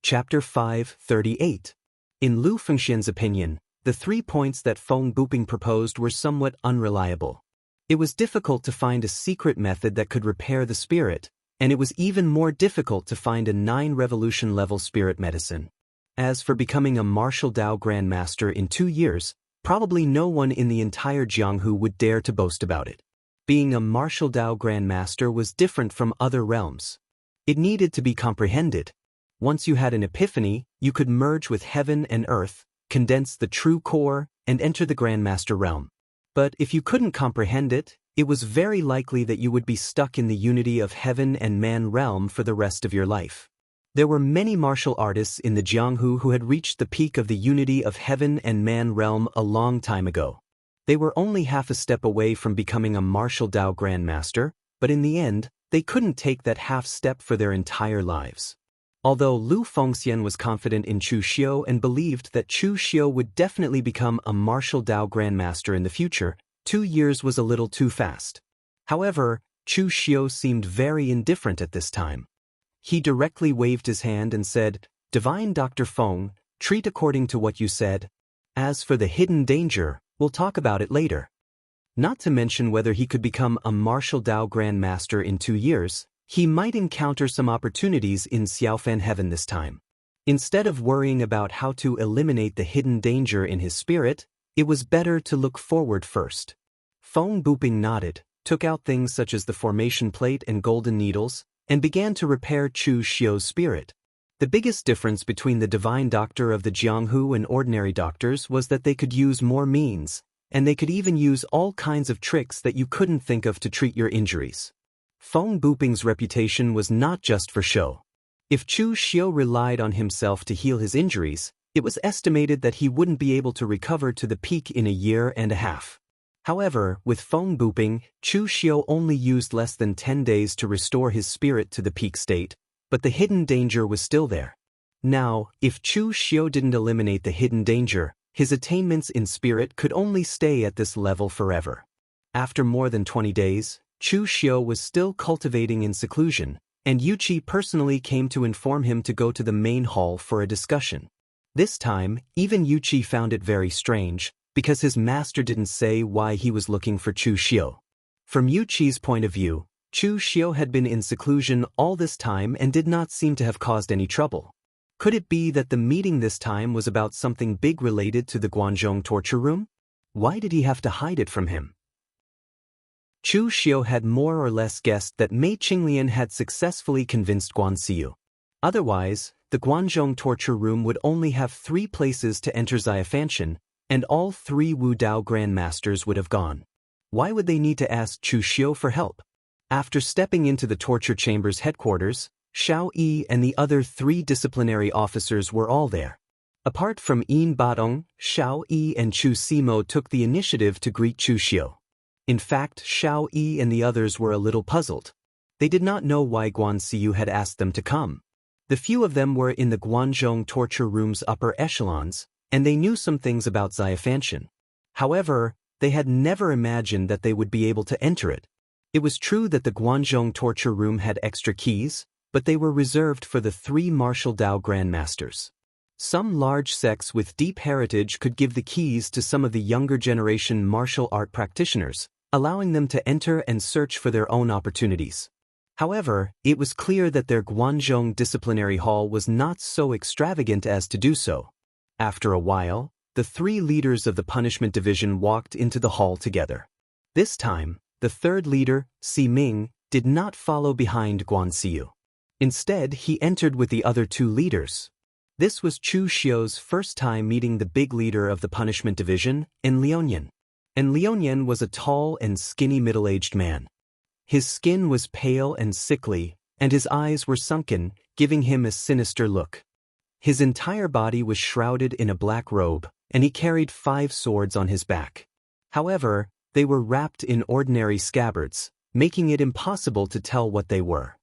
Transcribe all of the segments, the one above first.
Chapter 538. In Lu Fengxian's opinion, the 3 points that Feng Buping proposed were somewhat unreliable. It was difficult to find a secret method that could repair the spirit, and it was even more difficult to find a 9-revolution-level spirit medicine. As for becoming a martial Dao Grandmaster in 2 years, probably no one in the entire Jianghu would dare to boast about it. Being a martial Dao Grandmaster was different from other realms. It needed to be comprehended. Once you had an epiphany, you could merge with heaven and earth, condense the true core, and enter the Grandmaster realm. But if you couldn't comprehend it, it was very likely that you would be stuck in the unity of heaven and man realm for the rest of your life. There were many martial artists in the Jianghu who had reached the peak of the unity of heaven and man realm a long time ago. They were only half a step away from becoming a martial Dao Grandmaster, but in the end, they couldn't take that half step for their entire lives. Although Lu Fengxian was confident in Chu Xiu and believed that Chu Xiu would definitely become a martial Dao Grandmaster in the future, 2 years was a little too fast. However, Chu Xiu seemed very indifferent at this time. He directly waved his hand and said, "Divine Dr. Feng, treat according to what you said. As for the hidden danger, we'll talk about it later." Not to mention whether he could become a martial Dao Grandmaster in 2 years, he might encounter some opportunities in Xiaofan Heaven this time. Instead of worrying about how to eliminate the hidden danger in his spirit, it was better to look forward first. Feng Buping nodded, took out things such as the formation plate and golden needles, and began to repair Chu Xiu's spirit. The biggest difference between the divine doctor of the Jianghu and ordinary doctors was that they could use more means, and they could even use all kinds of tricks that you couldn't think of to treat your injuries. Feng Buping's reputation was not just for show. If Chu Xiu relied on himself to heal his injuries, it was estimated that he wouldn't be able to recover to the peak in a year and a half. However, with Feng Buping, Chu Xiu only used less than 10 days to restore his spirit to the peak state, but the hidden danger was still there. Now, if Chu Xiu didn't eliminate the hidden danger, his attainments in spirit could only stay at this level forever. After more than 20 days, Chu Xiu was still cultivating in seclusion, and Yuqi personally came to inform him to go to the main hall for a discussion. This time, even Yuqi found it very strange, because his master didn't say why he was looking for Chu Xiu. From Yuqi's point of view, Chu Xiu had been in seclusion all this time and did not seem to have caused any trouble. Could it be that the meeting this time was about something big related to the Guanzhong torture room? Why did he have to hide it from him? Chu Xiu had more or less guessed that Mei Qinglian had successfully convinced Guanxiu. Otherwise, the Guanzhong torture room would only have 3 places to enter Xiafanshan, and all 3 Wu Dao Grandmasters would have gone. Why would they need to ask Chu Xiu for help? After stepping into the torture chamber's headquarters, Xiao Yi and the other 3 disciplinary officers were all there. Apart from Yin Badong, Xiao Yi and Chu Simo took the initiative to greet Chu Xiu. In fact, Xiao Yi and the others were a little puzzled. They did not know why Guanxiu had asked them to come. The few of them were in the Guanzhong torture room's upper echelons, and they knew some things about Xiafanshan. However, they had never imagined that they would be able to enter it. It was true that the Guanzhong torture room had extra keys, but they were reserved for the 3 martial Dao Grandmasters. Some large sects with deep heritage could give the keys to some of the younger generation martial art practitioners, allowing them to enter and search for their own opportunities. However, it was clear that their Guanzhong disciplinary hall was not so extravagant as to do so. After a while, the 3 leaders of the punishment division walked into the hall together. This time, the 3rd leader, Si Ming, did not follow behind Guanxiu. Instead, he entered with the other 2 leaders. This was Chu Xiu's first time meeting the big leader of the punishment division, En Liuyan. En Liuyan was a tall and skinny middle-aged man. His skin was pale and sickly, and his eyes were sunken, giving him a sinister look. His entire body was shrouded in a black robe, and he carried 5 swords on his back. However, they were wrapped in ordinary scabbards, making it impossible to tell what they were.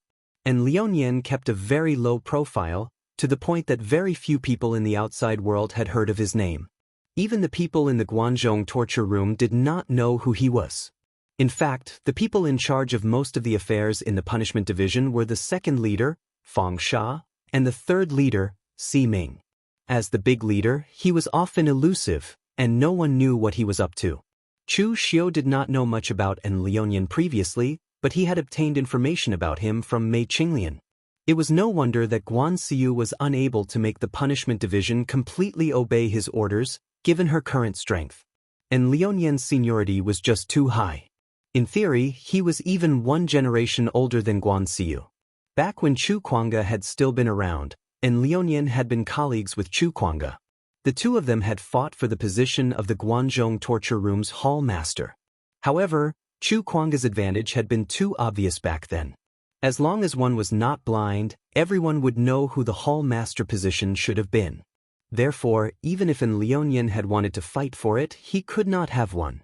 And Liuyan kept a very low profile, to the point that very few people in the outside world had heard of his name. Even the people in the Guanzhong torture room did not know who he was. In fact, the people in charge of most of the affairs in the punishment division were the 2nd leader, Fang Sha, and the 3rd leader, Ming. As the big leader, he was often elusive, and no one knew what he was up to. Chu Xiu did not know much about Lionian previously, but he had obtained information about him from Mei Qinglian. It was no wonder that Guan Xiu was unable to make the punishment division completely obey his orders, given her current strength. And Lionian's seniority was just too high. In theory, he was even one generation older than Guan Xiu. Back when Chu Kuanga had still been around, and Lionian had been colleagues with Chu Kuanga. The two of them had fought for the position of the Guanzhong torture room's hall master. However, Chu Kuanga's advantage had been too obvious back then. As long as one was not blind, everyone would know who the hall master position should have been. Therefore, even if Lionian had wanted to fight for it, he could not have won.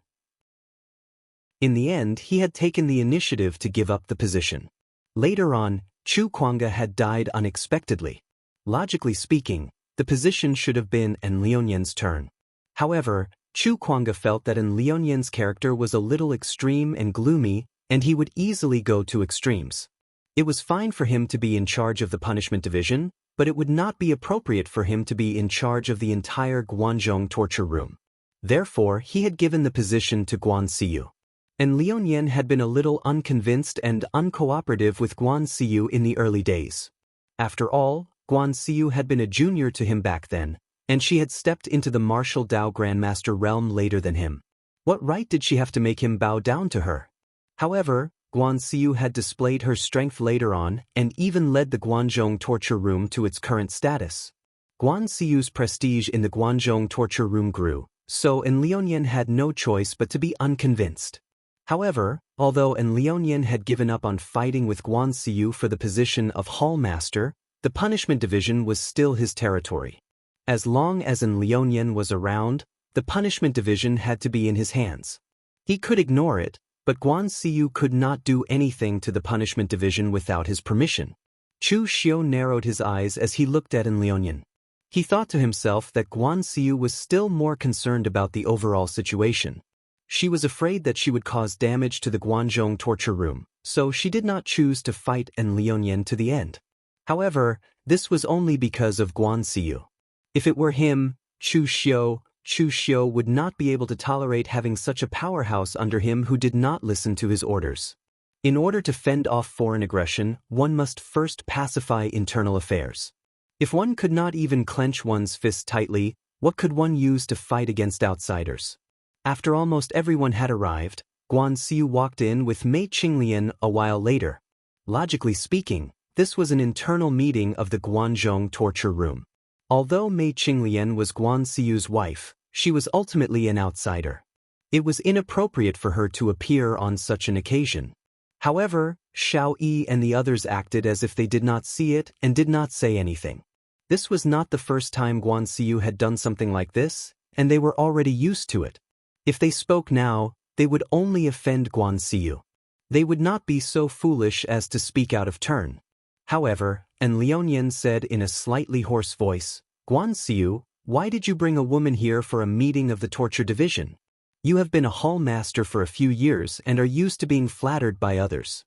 In the end, he had taken the initiative to give up the position. Later on, Chu Kuanga had died unexpectedly. Logically speaking, the position should have been Lionian's turn. However, Chu Kuanga felt that Lionian's character was a little extreme and gloomy, and he would easily go to extremes. It was fine for him to be in charge of the punishment division, but it would not be appropriate for him to be in charge of the entire Guanzhong torture room. Therefore, he had given the position to Guan Xiu. And Lionian had been a little unconvinced and uncooperative with Guan Xiu in the early days. After all, Guan Xiu had been a junior to him back then, and she had stepped into the martial Dao Grandmaster realm later than him. What right did she have to make him bow down to her? However, Guan Xiu had displayed her strength later on and even led the Guanzhong torture room to its current status. Guan Xiu's prestige in the Guanzhong torture room grew, so Lionian had no choice but to be unconvinced. However, although Lionian had given up on fighting with Guan Xiu for the position of hall master, the punishment division was still his territory. As long as Lionian was around, the punishment division had to be in his hands. He could ignore it, but Guan Xiu could not do anything to the punishment division without his permission. Chu Xiu narrowed his eyes as he looked at Lionian. He thought to himself that Guan Xiu was still more concerned about the overall situation. She was afraid that she would cause damage to the Guanzhong torture room, so she did not choose to fight Lionian to the end. However, this was only because of Guan Xiu. If it were him, Chu Xiu would not be able to tolerate having such a powerhouse under him who did not listen to his orders. In order to fend off foreign aggression, one must first pacify internal affairs. If one could not even clench one's fist tightly, what could one use to fight against outsiders? After almost everyone had arrived, Guan Xiu walked in with Mei Qinglian a while later. Logically speaking, this was an internal meeting of the Guanzhong torture room. Although Mei Qinglian was Guan Xiu's wife, she was ultimately an outsider. It was inappropriate for her to appear on such an occasion. However, Xiao Yi and the others acted as if they did not see it and did not say anything. This was not the first time Guan Xiu had done something like this, and they were already used to it. If they spoke now, they would only offend Guan Xiu. They would not be so foolish as to speak out of turn. However, Lionian said in a slightly hoarse voice, "Guan Xiu, why did you bring a woman here for a meeting of the torture division? You have been a hall master for a few years and are used to being flattered by others.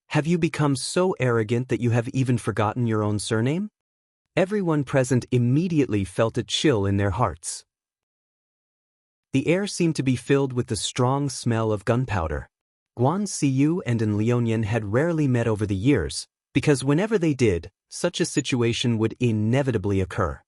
Have you become so arrogant that you have even forgotten your own surname?" Everyone present immediately felt a chill in their hearts. The air seemed to be filled with the strong smell of gunpowder. Guan Xiu and Lionian had rarely met over the years, because whenever they did, such a situation would inevitably occur.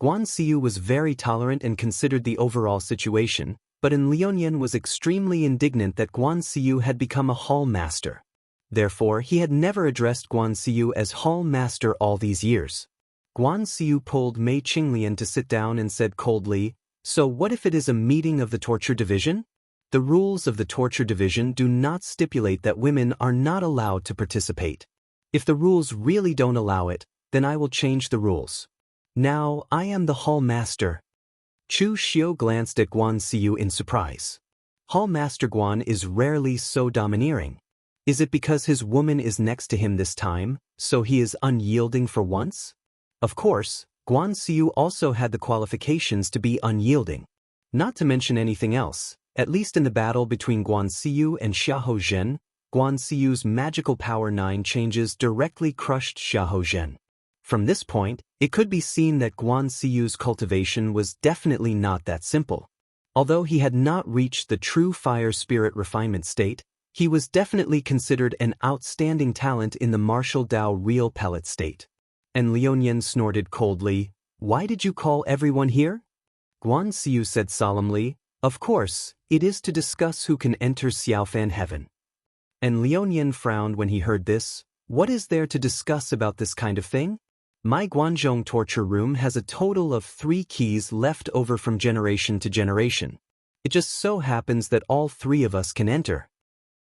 Guan Xiu was very tolerant and considered the overall situation, but Lionian was extremely indignant that Guan Xiu had become a hall master. Therefore, he had never addressed Guan Xiu as hall master all these years. Guan Xiu pulled Mei Qinglian to sit down and said coldly, "So what if it is a meeting of the torture division? The rules of the torture division do not stipulate that women are not allowed to participate. If the rules really don't allow it, then I will change the rules. Now I am the hall master." Chu Xiu glanced at Guan Xiu in surprise. Hall Master Guan is rarely so domineering. Is it because his woman is next to him this time, so he is unyielding for once? Of course, Guan Xiu also had the qualifications to be unyielding. Not to mention anything else, at least in the battle between Guan Xiu and Xiahou Zhen, Guan Xiu's magical power 9 changes directly crushed Xiahou Zhen. From this point, it could be seen that Guan Xiyu's cultivation was definitely not that simple. Although he had not reached the true fire spirit refinement state, he was definitely considered an outstanding talent in the martial Dao real pellet state. And Liuyan snorted coldly, "Why did you call everyone here?" Guan Xiyu said solemnly, "Of course, it is to discuss who can enter Xiaofan heaven." And Liuyan frowned when he heard this. "What is there to discuss about this kind of thing? My Guanzhong torture room has a total of 3 keys left over from generation to generation. It just so happens that all 3 of us can enter."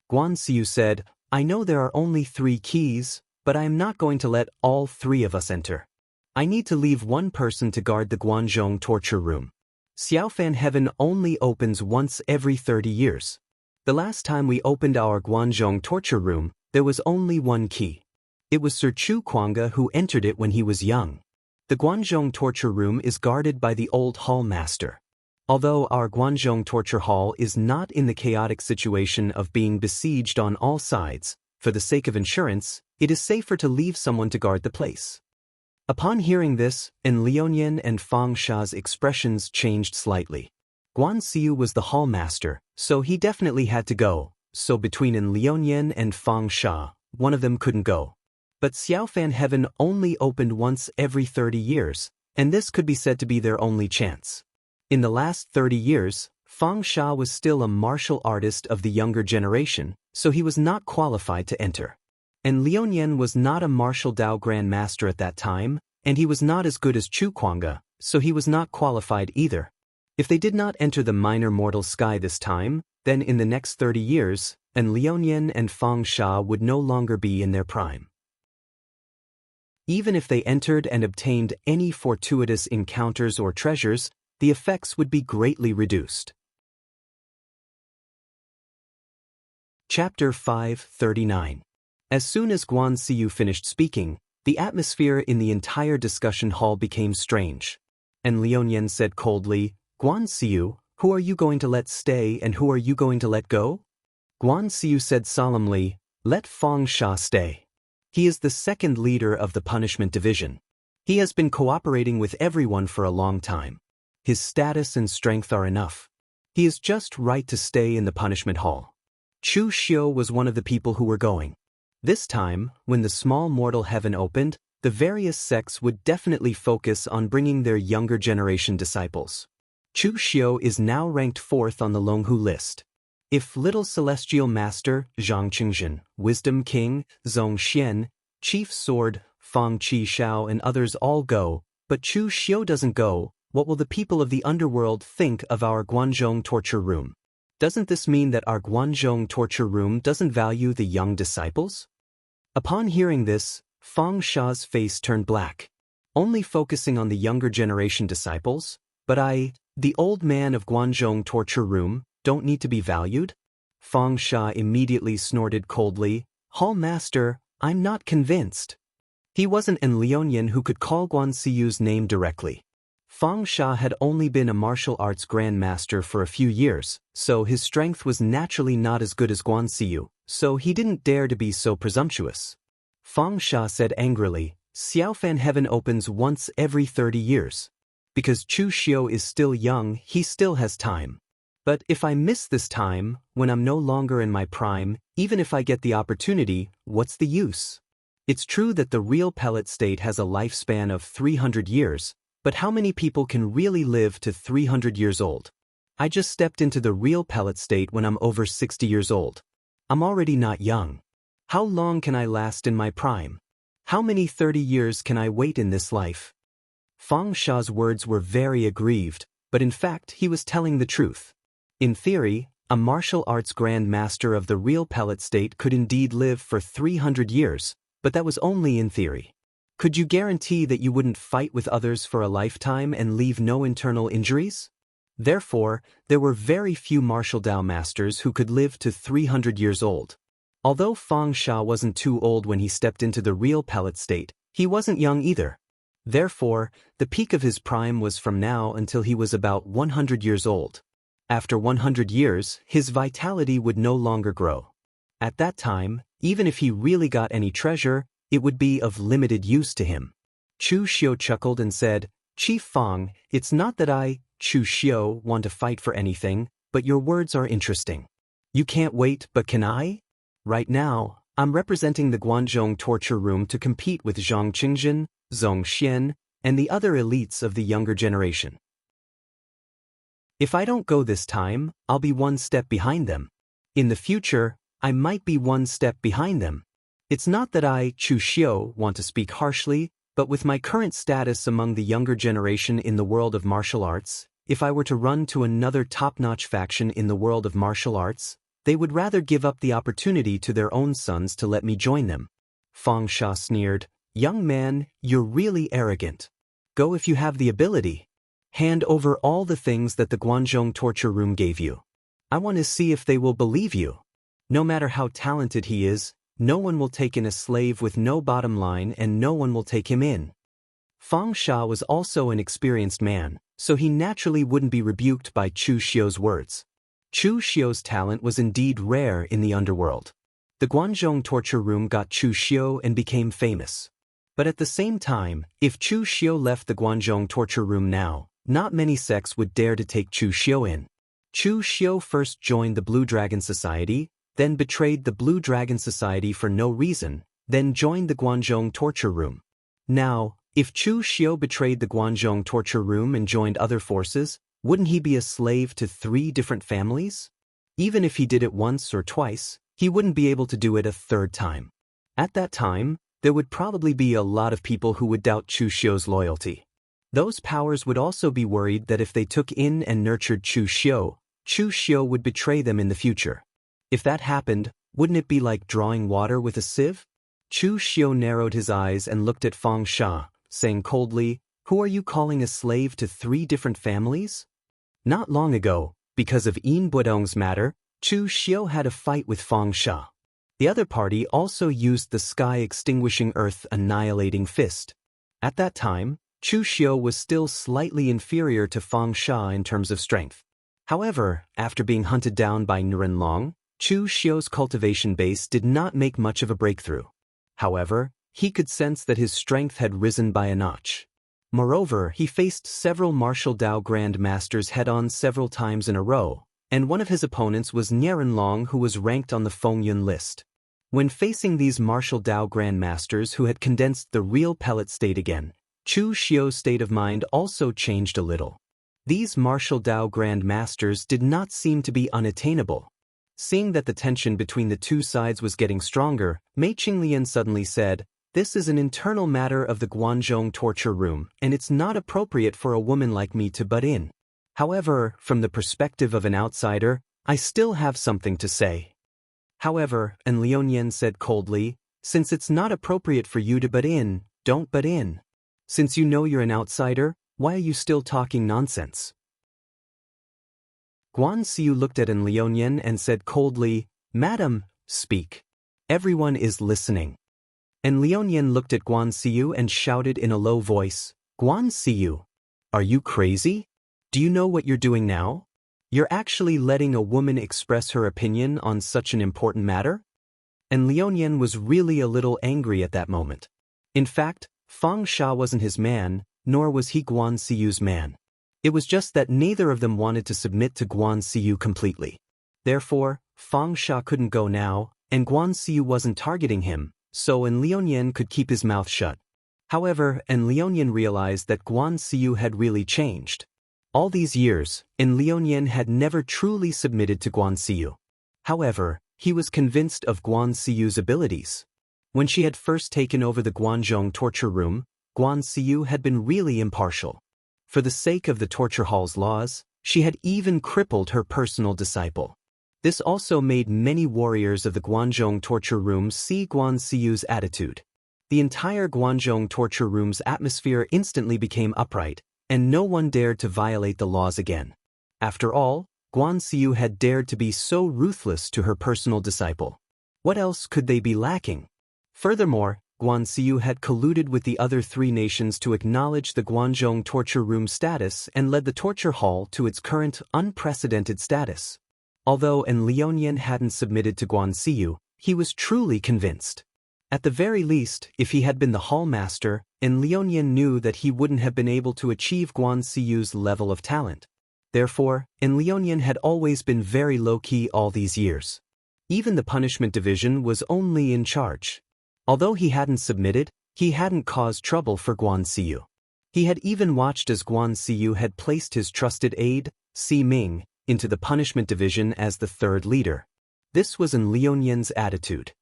Guan Xiyu said, "I know there are only 3 keys, but I am not going to let all 3 of us enter. I need to leave one person to guard the Guanzhong torture room. Xiaofan heaven only opens once every 30 years. The last time we opened our Guanzhong torture room, there was only 1 key. It was Sir Chu Kuanga who entered it when he was young. The Guanzhong torture room is guarded by the old hall master. Although our Guanzhong torture hall is not in the chaotic situation of being besieged on all sides, for the sake of insurance, it is safer to leave someone to guard the place." Upon hearing this, Liuyan and Fang Sha's expressions changed slightly. Guan Xiyu was the hall master, so he definitely had to go, so between Liuyan and Fang Sha, one of them couldn't go. But Xiaofan heaven only opened once every 30 years, and this could be said to be their only chance. In the last 30 years, Fang Sha was still a martial artist of the younger generation, so he was not qualified to enter. And Liuyan was not a martial Dao Grand Master at that time, and he was not as good as Chu Kuanga, so he was not qualified either. If they did not enter the minor mortal sky this time, then in the next 30 years, Liuyan and Fang Sha would no longer be in their prime. Even if they entered and obtained any fortuitous encounters or treasures, the effects would be greatly reduced. Chapter 539. As soon as Guan Xiyu finished speaking, the atmosphere in the entire discussion hall became strange. And Liuyan said coldly, "Guan Xiyu, who are you going to let stay and who are you going to let go?" Guan Xiyu said solemnly, "Let Fang Sha stay. He is the 2nd leader of the punishment division. He has been cooperating with everyone for a long time. His status and strength are enough. He is just right to stay in the punishment hall." Chu Xiu was one of the people who were going. This time, when the small mortal heaven opened, the various sects would definitely focus on bringing their younger generation disciples. Chu Xiu is now ranked 4th on the Longhu list. If Little Celestial Master, Zhang Qingzhen, Wisdom King, Zhong Xian, Chief Sword, Fang Qi Shao and others all go, but Chu Xiu doesn't go, what will the people of the underworld think of our Guanzhong torture room? Doesn't this mean that our Guanzhong torture room doesn't value the young disciples? Upon hearing this, Fang Sha's face turned black. Only focusing on the younger generation disciples? But the old man of Guanzhong torture room, don't need to be valued? Fang Sha immediately snorted coldly, "Hall Master, I'm not convinced." He wasn't an Liuyan who could call Guan Xiyu's name directly. Fang Sha had only been a martial arts Grand Master for a few years, so his strength was naturally not as good as Guan Xiyu, so he didn't dare to be so presumptuous. Fang Sha said angrily, "Xiaofan heaven opens once every 30 years. Because Chu Xiu is still young, he still has time. But if I miss this time, when I'm no longer in my prime, even if I get the opportunity, what's the use? It's true that the real pellet state has a lifespan of 300 years, but how many people can really live to 300 years old? I just stepped into the real pellet state when I'm over 60 years old. I'm already not young. How long can I last in my prime? How many 30 years can I wait in this life?" Fang Sha's words were very aggrieved, but in fact he was telling the truth. In theory, a martial arts Grand Master of the real pellet state could indeed live for 300 years, but that was only in theory. Could you guarantee that you wouldn't fight with others for a lifetime and leave no internal injuries? Therefore, there were very few martial Dao masters who could live to 300 years old. Although Fang Sha wasn't too old when he stepped into the real pellet state, he wasn't young either. Therefore, the peak of his prime was from now until he was about 100 years old. After 100 years, his vitality would no longer grow. At that time, even if he really got any treasure, it would be of limited use to him. Chu Xiu chuckled and said, Chief Fang, it's not that I, Chu Xiu, want to fight for anything, but your words are interesting. You can't wait, but can I? Right now, I'm representing the Guanzhong torture room to compete with Zhang Qingjin, Zhong Xian, and the other elites of the younger generation. If I don't go this time, I'll be one step behind them. In the future, I might be one step behind them. It's not that I, Chu Xiu, want to speak harshly, but with my current status among the younger generation in the world of martial arts, if I were to run to another top-notch faction in the world of martial arts, they would rather give up the opportunity to their own sons to let me join them. Fang Sha sneered, Young man, you're really arrogant. Go if you have the ability. Hand over all the things that the Guanzhong torture room gave you. I want to see if they will believe you. No matter how talented he is, no one will take in a slave with no bottom line and no one will take him in. Fang Sha was also an experienced man, so he naturally wouldn't be rebuked by Chu Xiu's words. Chu Xiu's talent was indeed rare in the underworld. The Guanzhong torture room got Chu Xiu and became famous. But at the same time, if Chu Xiu left the Guanzhong torture room now, not many sects would dare to take Chu Xiu in. Chu Xiu first joined the Blue Dragon Society, then betrayed the Blue Dragon Society for no reason, then joined the Guanzhong torture room. Now, if Chu Xiu betrayed the Guanzhong torture room and joined other forces, wouldn't he be a slave to 3 different families? Even if he did it once or twice, he wouldn't be able to do it a 3rd time. At that time, there would probably be a lot of people who would doubt Chu Xiu's loyalty. Those powers would also be worried that if they took in and nurtured Chu Xiu would betray them in the future. If that happened, wouldn't it be like drawing water with a sieve? Chu Xiu narrowed his eyes and looked at Fang Sha, saying coldly, Who are you calling a slave to 3 different families? Not long ago, because of Yin Budong's matter, Chu Xiu had a fight with Fang Sha. The other party also used the sky-extinguishing earth-annihilating fist. At that time, Chu Xiu was still slightly inferior to Fang Sha in terms of strength. However, after being hunted down by Nirenlong, Chu Xiu's cultivation base did not make much of a breakthrough. However, he could sense that his strength had risen by a notch. Moreover, he faced several martial Dao Grand Masters head-on several times in a row, and one of his opponents was Nirenlong, who was ranked on the Fengyun list. When facing these martial Dao Grand Masters who had condensed the real pellet state again, Chu Xiu's state of mind also changed a little. These martial Dao Grand Masters did not seem to be unattainable. Seeing that the tension between the two sides was getting stronger, Mei Qinglian suddenly said, This is an internal matter of the Guanzhong torture room, and it's not appropriate for a woman like me to butt in. However, from the perspective of an outsider, I still have something to say. However, and Liuyan said coldly, Since it's not appropriate for you to butt in, don't butt in. Since you know you're an outsider, why are you still talking nonsense? Guan Xiu looked at An Liuyan and said coldly, Madam, speak. Everyone is listening. An Liuyan looked at Guan Xiu and shouted in a low voice, Guan Xiu, are you crazy? Do you know what you're doing now? You're actually letting a woman express her opinion on such an important matter? And Liuyan was really a little angry at that moment. In fact, Fang Sha wasn't his man, nor was he Guan Xiu's man. It was just that neither of them wanted to submit to Guan Xiu completely. Therefore, Fang Sha couldn't go now, and Guan Xiu wasn't targeting him, so An Liuyan could keep his mouth shut. However, An Liuyan realized that Guan Xiu had really changed. All these years, An Liuyan had never truly submitted to Guan Xiu. However, he was convinced of Guan Xiu's abilities. When she had first taken over the Guanzhong torture room, Guan Xiu had been really impartial. For the sake of the torture hall's laws, she had even crippled her personal disciple. This also made many warriors of the Guanzhong torture room see Guan Xiu's attitude. The entire Guanzhong torture room's atmosphere instantly became upright, and no one dared to violate the laws again. After all, Guan Xiu had dared to be so ruthless to her personal disciple. What else could they be lacking? Furthermore, Guan Xiu had colluded with the other 3 nations to acknowledge the Guanzhong torture room status and led the torture hall to its current unprecedented status. Although An Liuyan hadn't submitted to Guan Xiu, he was truly convinced. At the very least, if he had been the Hall Master, and Lionian knew that he wouldn't have been able to achieve Guan Xiyu's level of talent. Therefore, Lionian had always been very low-key all these years. Even the punishment division was only in charge. Although he hadn't submitted, he hadn't caused trouble for Guan Xiyu. He had even watched as Guan Xiyu had placed his trusted aide, Si Ming, into the punishment division as the third leader. This was in Lionian's attitude.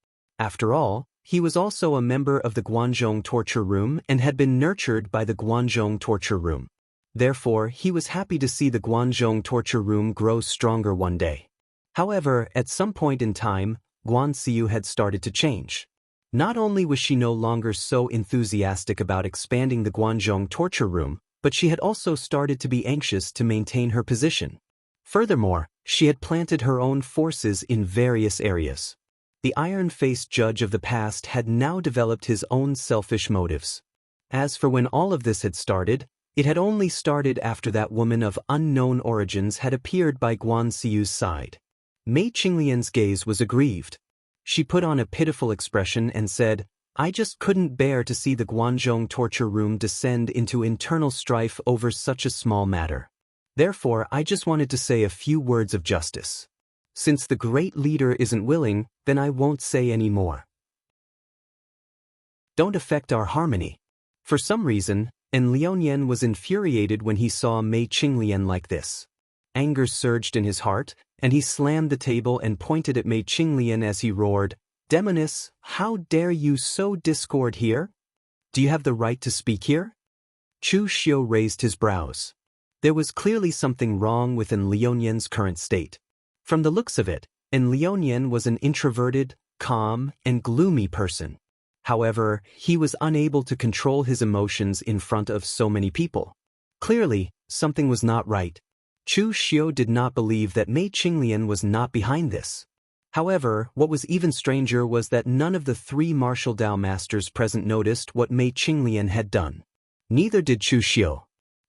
After all, he was also a member of the Guanzhong torture room and had been nurtured by the Guanzhong torture room. Therefore, he was happy to see the Guanzhong torture room grow stronger one day. However, at some point in time, Guan Xiyu had started to change. Not only was she no longer so enthusiastic about expanding the Guanzhong torture room, but she had also started to be anxious to maintain her position. Furthermore, she had planted her own forces in various areas. The iron-faced judge of the past had now developed his own selfish motives. As for when all of this had started, it had only started after that woman of unknown origins had appeared by Guan Xiyu's side. Mei Qinglian's gaze was aggrieved. She put on a pitiful expression and said, "I just couldn't bear to see the Guanzhong torture room descend into internal strife over such a small matter. Therefore, I just wanted to say a few words of justice. Since the great leader isn't willing, then I won't say any more. Don't affect our harmony." For some reason, Lionian was infuriated when he saw Mei Qinglian like this. Anger surged in his heart, and he slammed the table and pointed at Mei Qinglian as he roared, "Demoness, how dare you sow discord here? Do you have the right to speak here?" Chu Xiu raised his brows. There was clearly something wrong with Lionian's current state. From the looks of it, Lionian was an introverted, calm, and gloomy person. However, he was unable to control his emotions in front of so many people. Clearly, something was not right. Chu Xiu did not believe that Mei Qinglian was not behind this. However, what was even stranger was that none of the three martial Dao masters present noticed what Mei Qinglian had done. Neither did Chu Xiu.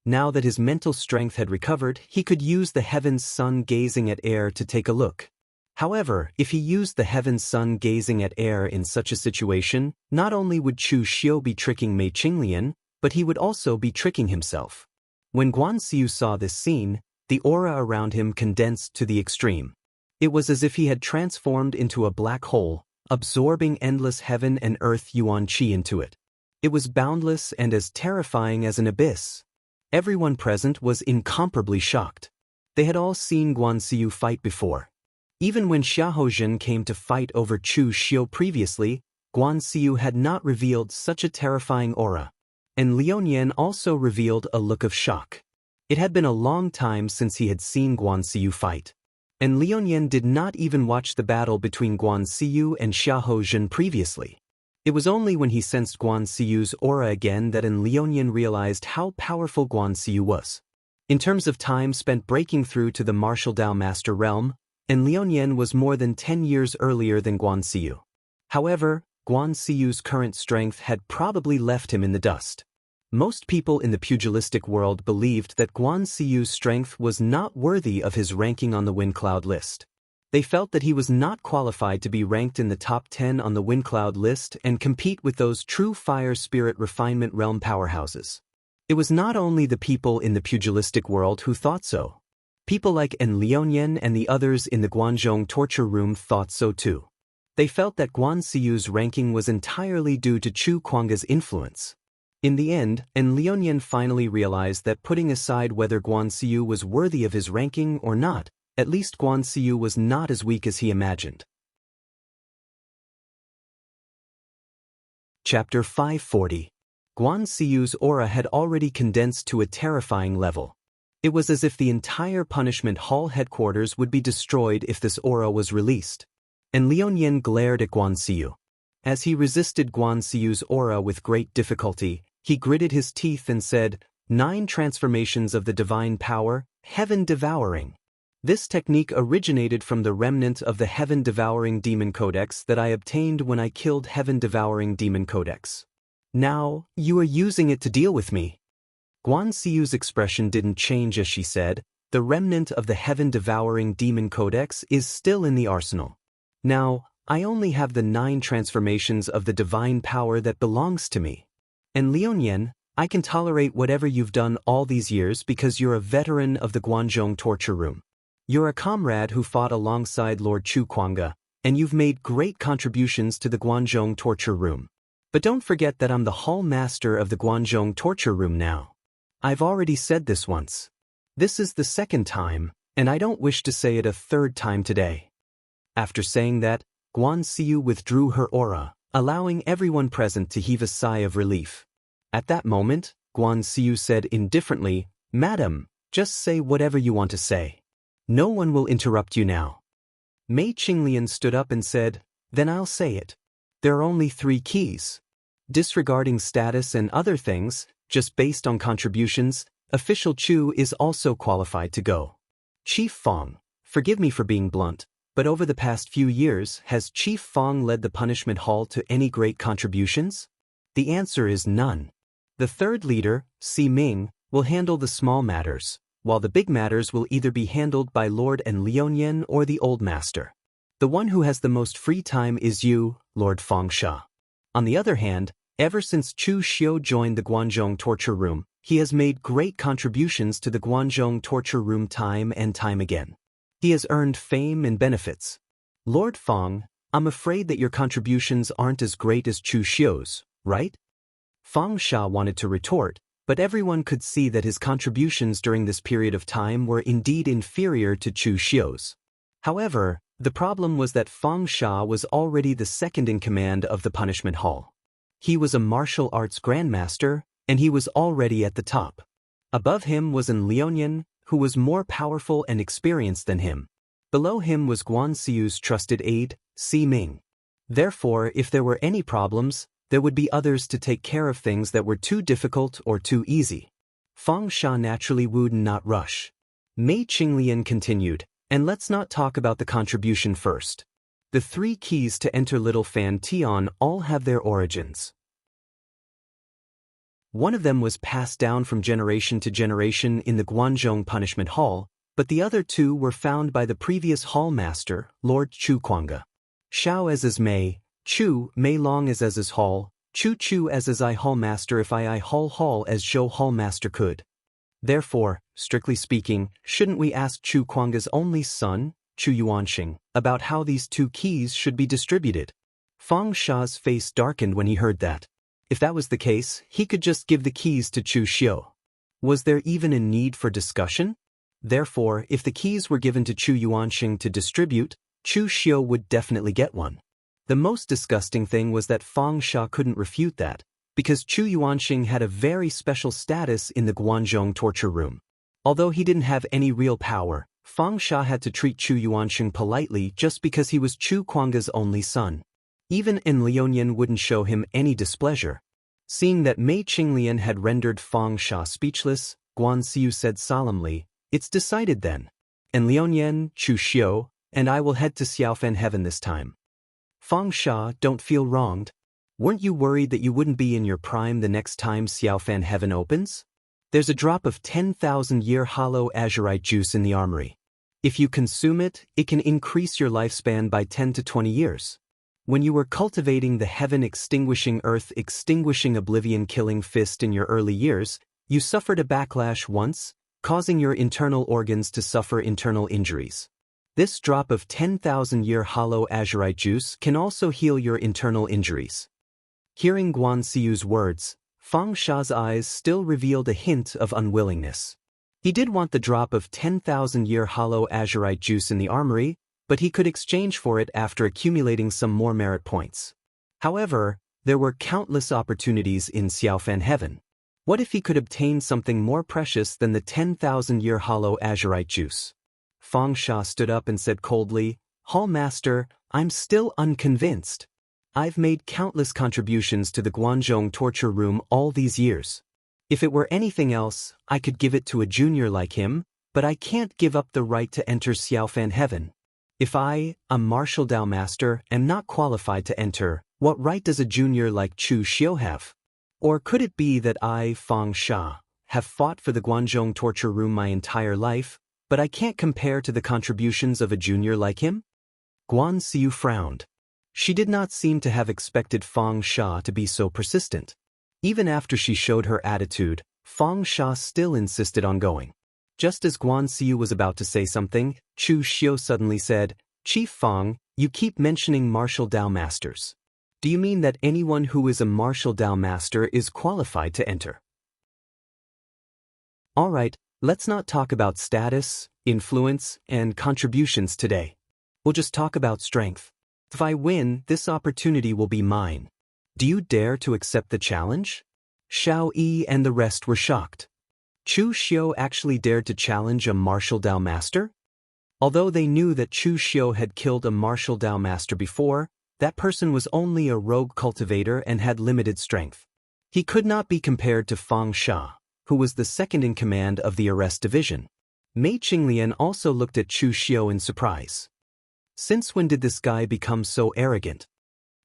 Now that his mental strength had recovered, he could use the heaven's sun gazing at air to take a look. However, if he used the heaven's sun gazing at air in such a situation, not only would Chu Xiu be tricking Mei Qinglian, but he would also be tricking himself. When Guan Xiyu saw this scene, the aura around him condensed to the extreme. It was as if he had transformed into a black hole, absorbing endless heaven and earth yuan qi into it. It was boundless and as terrifying as an abyss. Everyone present was incomparably shocked. They had all seen Guan Xiyu fight before. Even when Xiahou came to fight over Chu Xiu previously, Guan Xiyu had not revealed such a terrifying aura. And Lionian also revealed a look of shock. It had been a long time since he had seen Guan Xiyu fight. And Lionian did not even watch the battle between Guan Xiyu and Xiahou previously. It was only when he sensed Guan Xiyu's aura again that Lionian realized how powerful Guan Xiyu was. In terms of time spent breaking through to the martial Dao Master realm, Lionian was more than 10 years earlier than Guan Xiyu. However, Guan Xiyu's current strength had probably left him in the dust. Most people in the pugilistic world believed that Guan Xiyu's strength was not worthy of his ranking on the Windcloud list. They felt that he was not qualified to be ranked in the top 10 on the Windcloud list and compete with those true fire spirit refinement realm powerhouses. It was not only the people in the pugilistic world who thought so. People like Lionian and the others in the Guanzhong torture room thought so too. They felt that Guan Xiyu's ranking was entirely due to Chu Kuang's influence. In the end, Lionian finally realized that putting aside whether Guan Xiyu was worthy of his ranking or not, at least Guan Xiyu was not as weak as he imagined. Chapter 540. Guan Xiyu's aura had already condensed to a terrifying level. It was as if the entire punishment hall headquarters would be destroyed if this aura was released. And Lionian glared at Guan Xiyu. As he resisted Guan Xiyu's aura with great difficulty, he gritted his teeth and said, 9 transformations of the divine power, heaven devouring. This technique originated from the remnant of the heaven devouring demon codex that I obtained when I killed heaven devouring demon codex. Now, you are using it to deal with me. Guan Xiyu's expression didn't change as she said, the remnant of the heaven devouring demon codex is still in the arsenal. Now, I only have the 9 transformations of the divine power that belongs to me. And Liuyan, I can tolerate whatever you've done all these years because you're a veteran of the Guanzhong torture room. You're a comrade who fought alongside Lord Chu Kuanga, and you've made great contributions to the Guanzhong torture room. But don't forget that I'm the hall master of the Guanzhong torture room now. I've already said this once. This is the 2nd time, and I don't wish to say it a 3rd time today. After saying that, Guan Xiu withdrew her aura, allowing everyone present to heave a sigh of relief. At that moment, Guan Xiu said indifferently, "Madam, just say whatever you want to say. No one will interrupt you now." Mei Qinglian stood up and said, "Then I'll say it. There are only 3 keys. Disregarding status and other things, just based on contributions, Official Chu is also qualified to go. Chief Fong, forgive me for being blunt, but over the past few years, has Chief Fong led the punishment hall to any great contributions? The answer is none. The 3rd leader, Si Ming, will handle the small matters, while the big matters will either be handled by Lord and Liuyan or the Old Master. The one who has the most free time is you, Lord Fengsha. On the other hand, ever since Chu Xiu joined the Guanzhong torture room, he has made great contributions to the Guanzhong torture room time and time again. He has earned fame and benefits. Lord Feng, I'm afraid that your contributions aren't as great as Chu Xiu's, right? Feng Sha wanted to retort, but everyone could see that his contributions during this period of time were indeed inferior to Chu Xiu's. However, the problem was that Feng Sha was already the 2nd in command of the punishment hall. He was a martial arts grandmaster, and he was already at the top. Above him was an Liuyan, who was more powerful and experienced than him. Below him was Guan Xiu's trusted aide, Si Ming. Therefore, if there were any problems, there would be others to take care of things that were too difficult or too easy. Feng Sha naturally would not rush. Mei Qinglian continued, and let's not talk about the contribution first. The 3 keys to enter Little Fan Tian all have their origins. One of them was passed down from generation to generation in the Guanzhong punishment hall, but the other 2 were found by the previous hall master, Lord Chu Kuanga. Xiao as Mei, Chu Mei Long as hall, Chu as I hall master if I hall as Zhou hall master could. Therefore, strictly speaking, shouldn't we ask Chu Kuanga's only son, Chu Yuanxing, about how these 2 keys should be distributed? Feng Sha's face darkened when he heard that. If that was the case, he could just give the keys to Chu Xiu. Was there even a need for discussion? Therefore, if the keys were given to Chu Yuanxing to distribute, Chu Xiu would definitely get one. The most disgusting thing was that Feng Sha couldn't refute that, because Chu Yuanxing had a very special status in the Guanzhong torture room. Although he didn't have any real power, Feng Sha had to treat Chu Yuanxing politely just because he was Chu Kuanga's only son. Even An Liuyan wouldn't show him any displeasure. Seeing that Mei Qinglian had rendered Feng Sha speechless, Guan Xiu said solemnly, "It's decided then. An Liuyan, Chu Xiu, and I will head to Xiaofan Heaven this time." Feng Sha, don't feel wronged. Weren't you worried that you wouldn't be in your prime the next time Xiaofan Heaven opens? There's a drop of 10,000-year hollow azurite juice in the armory. If you consume it, it can increase your lifespan by 10 to 20 years. When you were cultivating the heaven-extinguishing earth-extinguishing oblivion-killing fist in your early years, you suffered a backlash once, causing your internal organs to suffer internal injuries. This drop of 10,000-year hollow azurite juice can also heal your internal injuries. Hearing Guan Xiu's words, Feng Sha's eyes still revealed a hint of unwillingness. He did want the drop of 10,000-year hollow azurite juice in the armory, but he could exchange for it after accumulating some more merit points. However, there were countless opportunities in Xiaofan Heaven. What if he could obtain something more precious than the 10,000-year hollow azurite juice? Feng Sha stood up and said coldly, "Hall Master, I'm still unconvinced. I've made countless contributions to the Guanzhong torture room all these years. If it were anything else, I could give it to a junior like him, but I can't give up the right to enter Xiaofan Heaven. If I, a martial Dao master, am not qualified to enter, what right does a junior like Chu Xiu have? Or could it be that I, Feng Sha, have fought for the Guanzhong torture room my entire life, but I can't compare to the contributions of a junior like him?" Guan Xiu frowned. She did not seem to have expected Fang Sha to be so persistent. Even after she showed her attitude, Fang Sha still insisted on going. Just as Guan Xiu was about to say something, Chu Xiu suddenly said, "Chief Fang, you keep mentioning martial Dao masters. Do you mean that anyone who is a martial Dao master is qualified to enter?" Alright, let's not talk about status, influence, and contributions today. We'll just talk about strength. If I win, this opportunity will be mine. Do you dare to accept the challenge? Xiao Yi and the rest were shocked. Chu Xiu actually dared to challenge a martial Dao master? Although they knew that Chu Xiu had killed a martial Dao master before, that person was only a rogue cultivator and had limited strength. He could not be compared to Fang Sha, who was the second in command of the arrest division. Mei Qinglian also looked at Chu Xiu in surprise. Since when did this guy become so arrogant?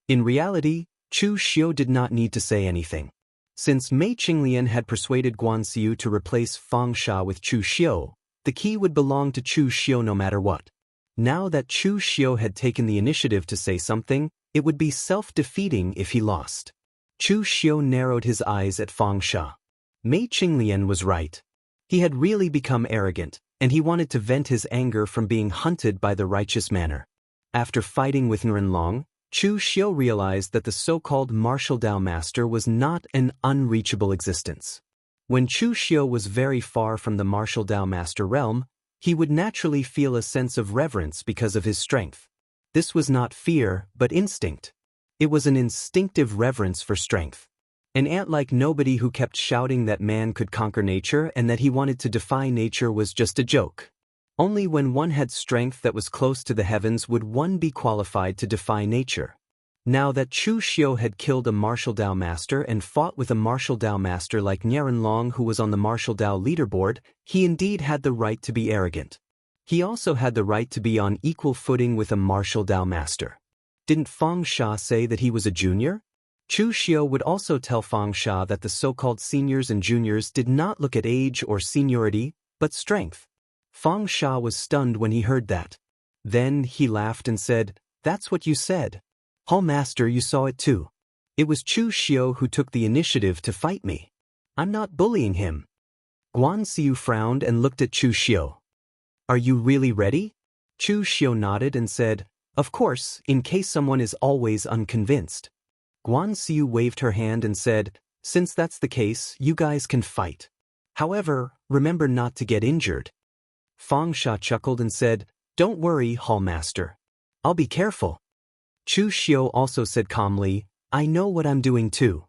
In reality, Chu Xiu did not need to say anything. Since Mei Qinglian had persuaded Guan Xiu to replace Fang Sha with Chu Xiu, the key would belong to Chu Xiu no matter what. Now that Chu Xiu had taken the initiative to say something, it would be self-defeating if he lost. Chu Xiu narrowed his eyes at Fang Sha. Mei Qinglian was right. He had really become arrogant, and he wanted to vent his anger from being hunted by the righteous manner. After fighting with Nrenlong, Chu Xiu realized that the so-called martial Dao master was not an unreachable existence. When Chu Xiu was very far from the martial Dao master realm, he would naturally feel a sense of reverence because of his strength. This was not fear, but instinct. It was an instinctive reverence for strength. An ant like nobody who kept shouting that man could conquer nature and that he wanted to defy nature was just a joke. Only when one had strength that was close to the heavens would one be qualified to defy nature. Now that Chu Xiu had killed a martial Dao master and fought with a martial Dao master like Nrenlong who was on the martial Dao leaderboard, he indeed had the right to be arrogant. He also had the right to be on equal footing with a martial Dao master. Didn't Fang Sha say that he was a junior? Chu Xiu would also tell Fang Sha that the so-called seniors and juniors did not look at age or seniority, but strength. Fang Sha was stunned when he heard that. Then he laughed and said, "That's what you said. Hall Master, you saw it too. It was Chu Xiu who took the initiative to fight me. I'm not bullying him." Guan Xiu frowned and looked at Chu Xiu. "Are you really ready?" Chu Xiu nodded and said, "Of course, in case someone is always unconvinced." Guan Xiu waved her hand and said, "Since that's the case, you guys can fight. However, remember not to get injured." Fang Sha chuckled and said, "Don't worry, Hall Master. I'll be careful." Chu Xiu also said calmly, "I know what I'm doing too."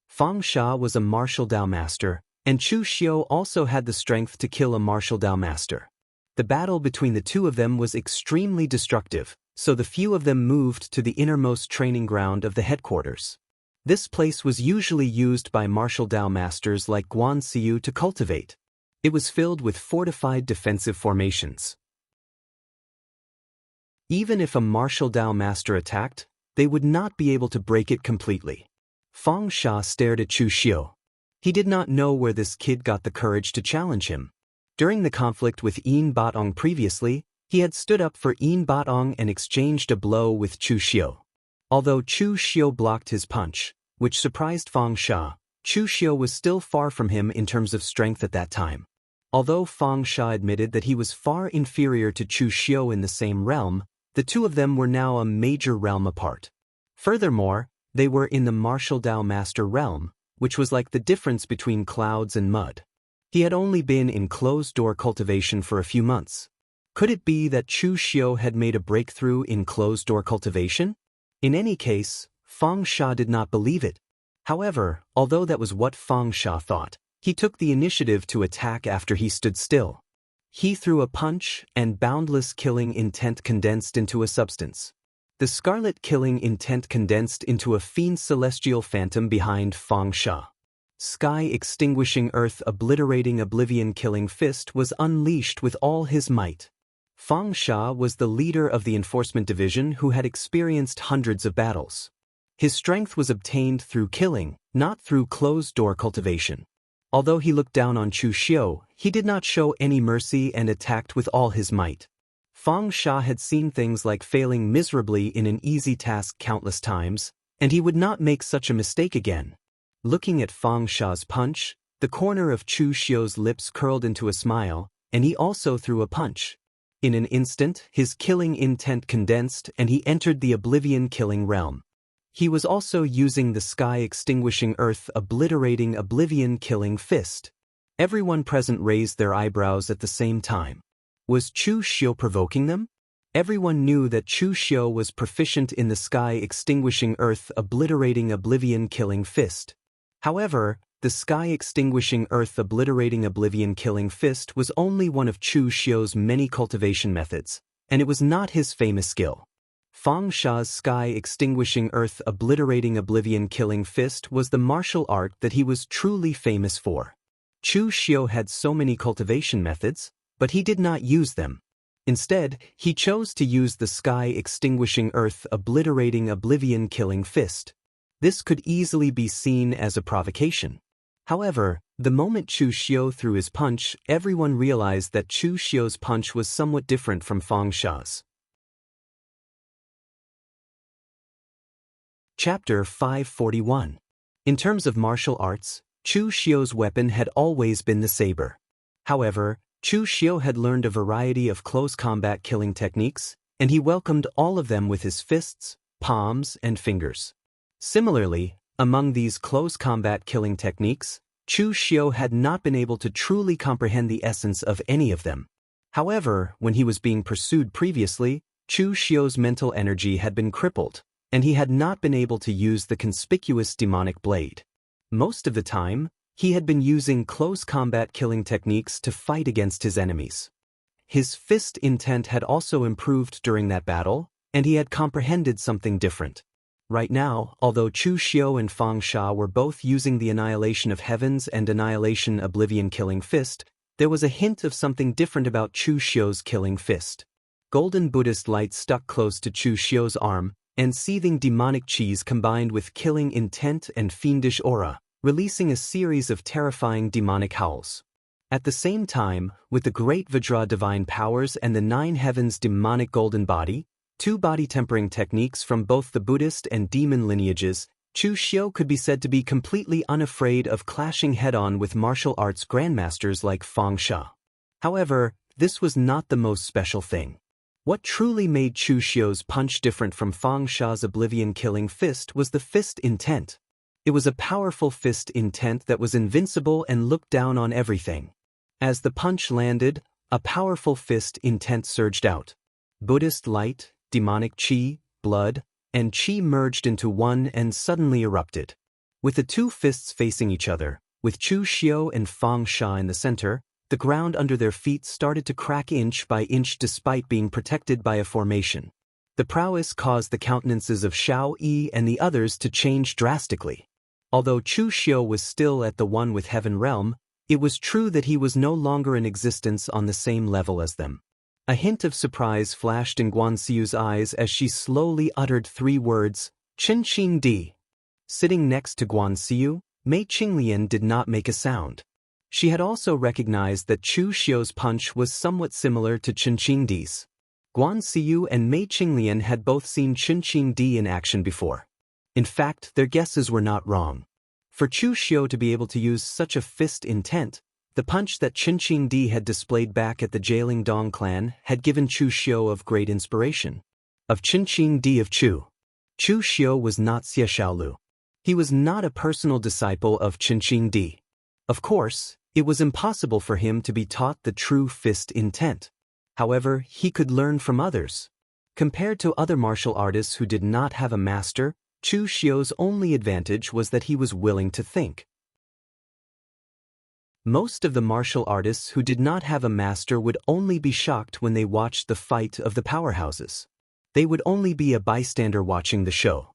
Fang Sha was a martial Dao master, and Chu Xiu also had the strength to kill a martial Dao master. The battle between the two of them was extremely destructive, so the few of them moved to the innermost training ground of the headquarters. This place was usually used by martial Dao masters like Guan Xiu to cultivate. It was filled with fortified defensive formations. Even if a martial Dao master attacked, they would not be able to break it completely. Fang Sha stared at Chu Xiu. He did not know where this kid got the courage to challenge him. During the conflict with Yin Batong previously, he had stood up for Yin Batong and exchanged a blow with Chu Xiu. Although Chu Xiu blocked his punch, which surprised Fang Sha, Chu Xiu was still far from him in terms of strength at that time. Although Fang Sha admitted that he was far inferior to Chu Xiu in the same realm, the two of them were now a major realm apart. Furthermore, they were in the martial Dao master realm, which was like the difference between clouds and mud. He had only been in closed-door cultivation for a few months. Could it be that Chu Xiu had made a breakthrough in closed-door cultivation? In any case, Fang Sha did not believe it. However, although that was what Fang Sha thought, he took the initiative to attack after he stood still. He threw a punch, and boundless killing intent condensed into a substance. The scarlet killing intent condensed into a fiend celestial phantom behind Fang Sha. Sky extinguishing earth obliterating oblivion killing fist was unleashed with all his might. Fang Sha was the leader of the enforcement division who had experienced hundreds of battles. His strength was obtained through killing, not through closed-door cultivation. Although he looked down on Chu Xiu, he did not show any mercy and attacked with all his might. Fang Sha had seen things like failing miserably in an easy task countless times, and he would not make such a mistake again. Looking at Fang Sha's punch, the corner of Chu Xiu's lips curled into a smile, and he also threw a punch. In an instant, his killing intent condensed and he entered the oblivion-killing realm. He was also using the sky-extinguishing earth-obliterating oblivion-killing fist. Everyone present raised their eyebrows at the same time. Was Chu Xiu provoking them? Everyone knew that Chu Xiu was proficient in the sky-extinguishing earth-obliterating oblivion-killing fist. However, the sky-extinguishing earth-obliterating oblivion-killing fist was only one of Chu Xiu's many cultivation methods, and it was not his famous skill. Fang Sha's sky-extinguishing earth-obliterating oblivion-killing fist was the martial art that he was truly famous for. Chu Xiu had so many cultivation methods, but he did not use them. Instead, he chose to use the sky-extinguishing earth-obliterating oblivion-killing fist. This could easily be seen as a provocation. However, the moment Chu Xiu threw his punch, everyone realized that Chu Xiu's punch was somewhat different from Fang Sha's. Chapter 541. In terms of martial arts, Chu Xiu's weapon had always been the saber. However, Chu Xiu had learned a variety of close combat killing techniques, and he welcomed all of them with his fists, palms, and fingers. Similarly, among these close combat killing techniques, Chu Xiu had not been able to truly comprehend the essence of any of them. However, when he was being pursued previously, Chu Xiu's mental energy had been crippled, and he had not been able to use the conspicuous demonic blade. Most of the time, he had been using close combat killing techniques to fight against his enemies. His fist intent had also improved during that battle, and he had comprehended something different. Right now, although Chu Xiu and Fang Sha were both using the Annihilation of Heavens and Annihilation Oblivion Killing Fist, there was a hint of something different about Chu Xiu's killing fist. Golden Buddhist light stuck close to Chu Xiu's arm, and seething demonic qis combined with killing intent and fiendish aura, releasing a series of terrifying demonic howls. At the same time, with the great Vajra divine powers and the nine heavens demonic golden body, two body tempering techniques from both the Buddhist and demon lineages, Chu Xiu could be said to be completely unafraid of clashing head-on with martial arts grandmasters like Fang Sha. However, this was not the most special thing. What truly made Chu Xiu's punch different from Fang Sha's oblivion-killing fist was the fist intent. It was a powerful fist intent that was invincible and looked down on everything. As the punch landed, a powerful fist intent surged out. Buddhist light, demonic qi, blood, and qi merged into one and suddenly erupted. With the two fists facing each other, with Chu Xiu and Fang Sha in the center, the ground under their feet started to crack inch by inch despite being protected by a formation. The prowess caused the countenances of Shao Yi and the others to change drastically. Although Chu Xiu was still at the One with Heaven realm, it was true that he was no longer in existence on the same level as them. A hint of surprise flashed in Guanxiu's eyes as she slowly uttered three words, Qin Qing Di. Sitting next to Guanxiu, Mei Qinglian did not make a sound. She had also recognized that Chu Xiu's punch was somewhat similar to Qin Qing Di's. Guanxiu and Mei Qinglian had both seen Qin Qing Di in action before. In fact, their guesses were not wrong. For Chu Xiu to be able to use such a fist intent, the punch that Qin Qing Di had displayed back at the Jailing Dong clan had given Chu Xiu of great inspiration. Of Qin Qing Di of Chu. Chu Xiu was not Xie Shaolu. He was not a personal disciple of Qin Qing Di. Of course, it was impossible for him to be taught the true fist intent. However, he could learn from others. Compared to other martial artists who did not have a master, Chu Xiu's only advantage was that he was willing to think. Most of the martial artists who did not have a master would only be shocked when they watched the fight of the powerhouses. They would only be a bystander watching the show.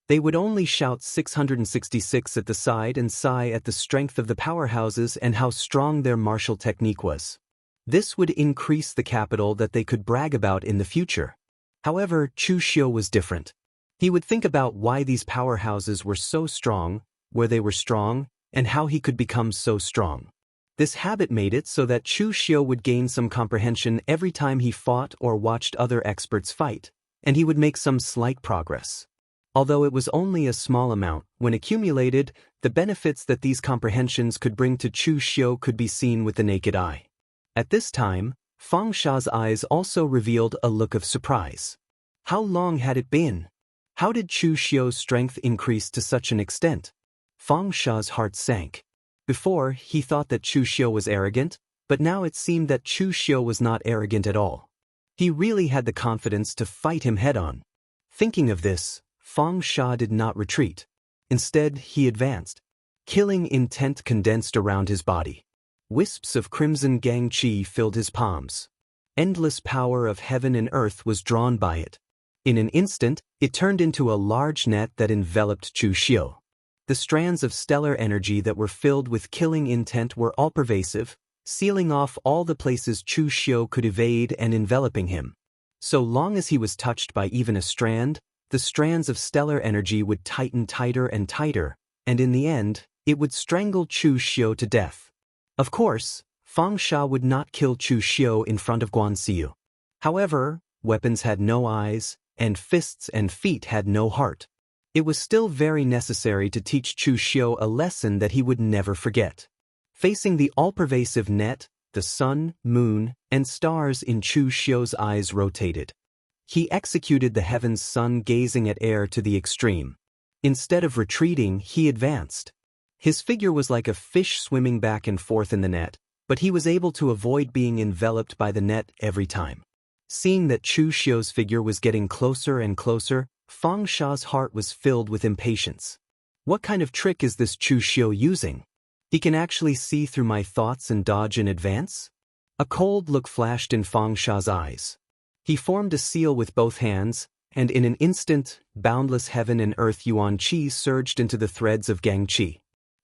They would only shout 666 at the side and sigh at the strength of the powerhouses and how strong their martial technique was. This would increase the capital that they could brag about in the future. However, Chu Xiu was different. He would think about why these powerhouses were so strong, where they were strong, and how he could become so strong. This habit made it so that Chu Xiu would gain some comprehension every time he fought or watched other experts fight, and he would make some slight progress. Although it was only a small amount, when accumulated, the benefits that these comprehensions could bring to Chu Xiu could be seen with the naked eye. At this time, Fang Sha's eyes also revealed a look of surprise. How long had it been? How did Chu Xiu's strength increase to such an extent? Fang Sha's heart sank. Before, he thought that Chu Xiu was arrogant, but now it seemed that Chu Xiu was not arrogant at all. He really had the confidence to fight him head-on. Thinking of this, Fang Sha did not retreat. Instead, he advanced. Killing intent condensed around his body. Wisps of crimson gang qi filled his palms. Endless power of heaven and earth was drawn by it. In an instant, it turned into a large net that enveloped Chu Xiu. The strands of stellar energy that were filled with killing intent were all-pervasive, sealing off all the places Chu Xiu could evade and enveloping him. So long as he was touched by even a strand, the strands of stellar energy would tighten tighter and tighter, and in the end, it would strangle Chu Xiu to death. Of course, Fang Sha would not kill Chu Xiu in front of Guanxiu. However, weapons had no eyes, and fists and feet had no heart. It was still very necessary to teach Chu Xiu a lesson that he would never forget. Facing the all-pervasive net, the sun, moon, and stars in Chu Xiu's eyes rotated. He executed the heaven's sun gazing at air to the extreme. Instead of retreating, he advanced. His figure was like a fish swimming back and forth in the net, but he was able to avoid being enveloped by the net every time. Seeing that Chu Xiu's figure was getting closer and closer, Fang Sha's heart was filled with impatience. What kind of trick is this Chu Xiu using? He can actually see through my thoughts and dodge in advance? A cold look flashed in Fang Sha's eyes. He formed a seal with both hands, and in an instant, boundless heaven and earth yuan qi surged into the threads of gang qi.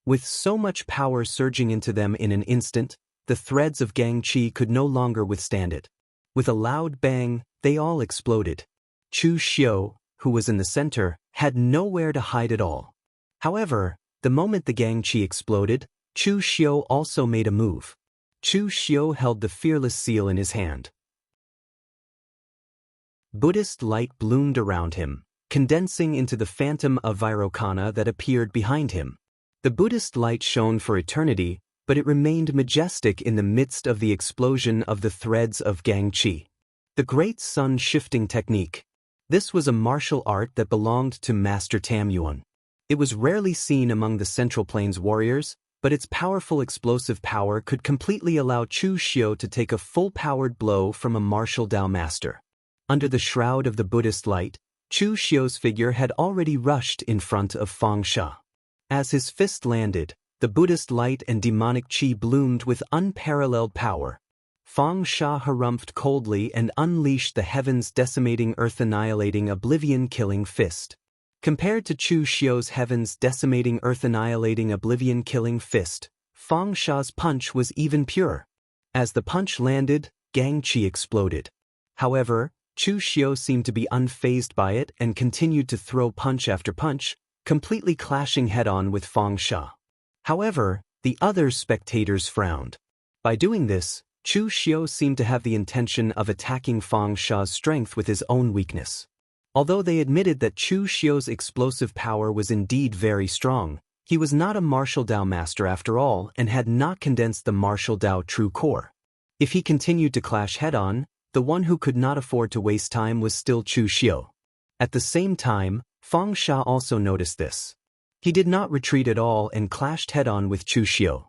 With so much power surging into them in an instant, the threads of gang qi could no longer withstand it. With a loud bang, they all exploded. Chu Xiu, who was in the center, had nowhere to hide at all. However, the moment the gang qi exploded, Chu Xiu also made a move. Chu Xiu held the fearless seal in his hand. Buddhist light bloomed around him, condensing into the phantom of Vairocana that appeared behind him. The Buddhist light shone for eternity, but it remained majestic in the midst of the explosion of the threads of gang qi. The Great Sun Shifting Technique. This was a martial art that belonged to Master Tam Yuan. It was rarely seen among the Central Plains warriors, but its powerful explosive power could completely allow Chu Xiu to take a full-powered blow from a martial Dao master. Under the shroud of the Buddhist light, Chu Xiu's figure had already rushed in front of Fang Sha. As his fist landed, the Buddhist light and demonic qi bloomed with unparalleled power. Fang Sha harumphed coldly and unleashed the heavens decimating earth annihilating oblivion killing fist. Compared to Chu Xiu's heavens decimating earth annihilating oblivion killing fist, Fang Sha's punch was even purer. As the punch landed, gang qi exploded. However, Chu Xiu seemed to be unfazed by it and continued to throw punch after punch, completely clashing head-on with Fang Sha. However, the other spectators frowned. By doing this, Chu Xiu seemed to have the intention of attacking Fang Sha's strength with his own weakness. Although they admitted that Chu Xiu's explosive power was indeed very strong, he was not a martial Dao master after all and had not condensed the martial Dao true core. If he continued to clash head-on, the one who could not afford to waste time was still Chu Xiu. At the same time, Fang Sha also noticed this. He did not retreat at all and clashed head-on with Chu Xiu.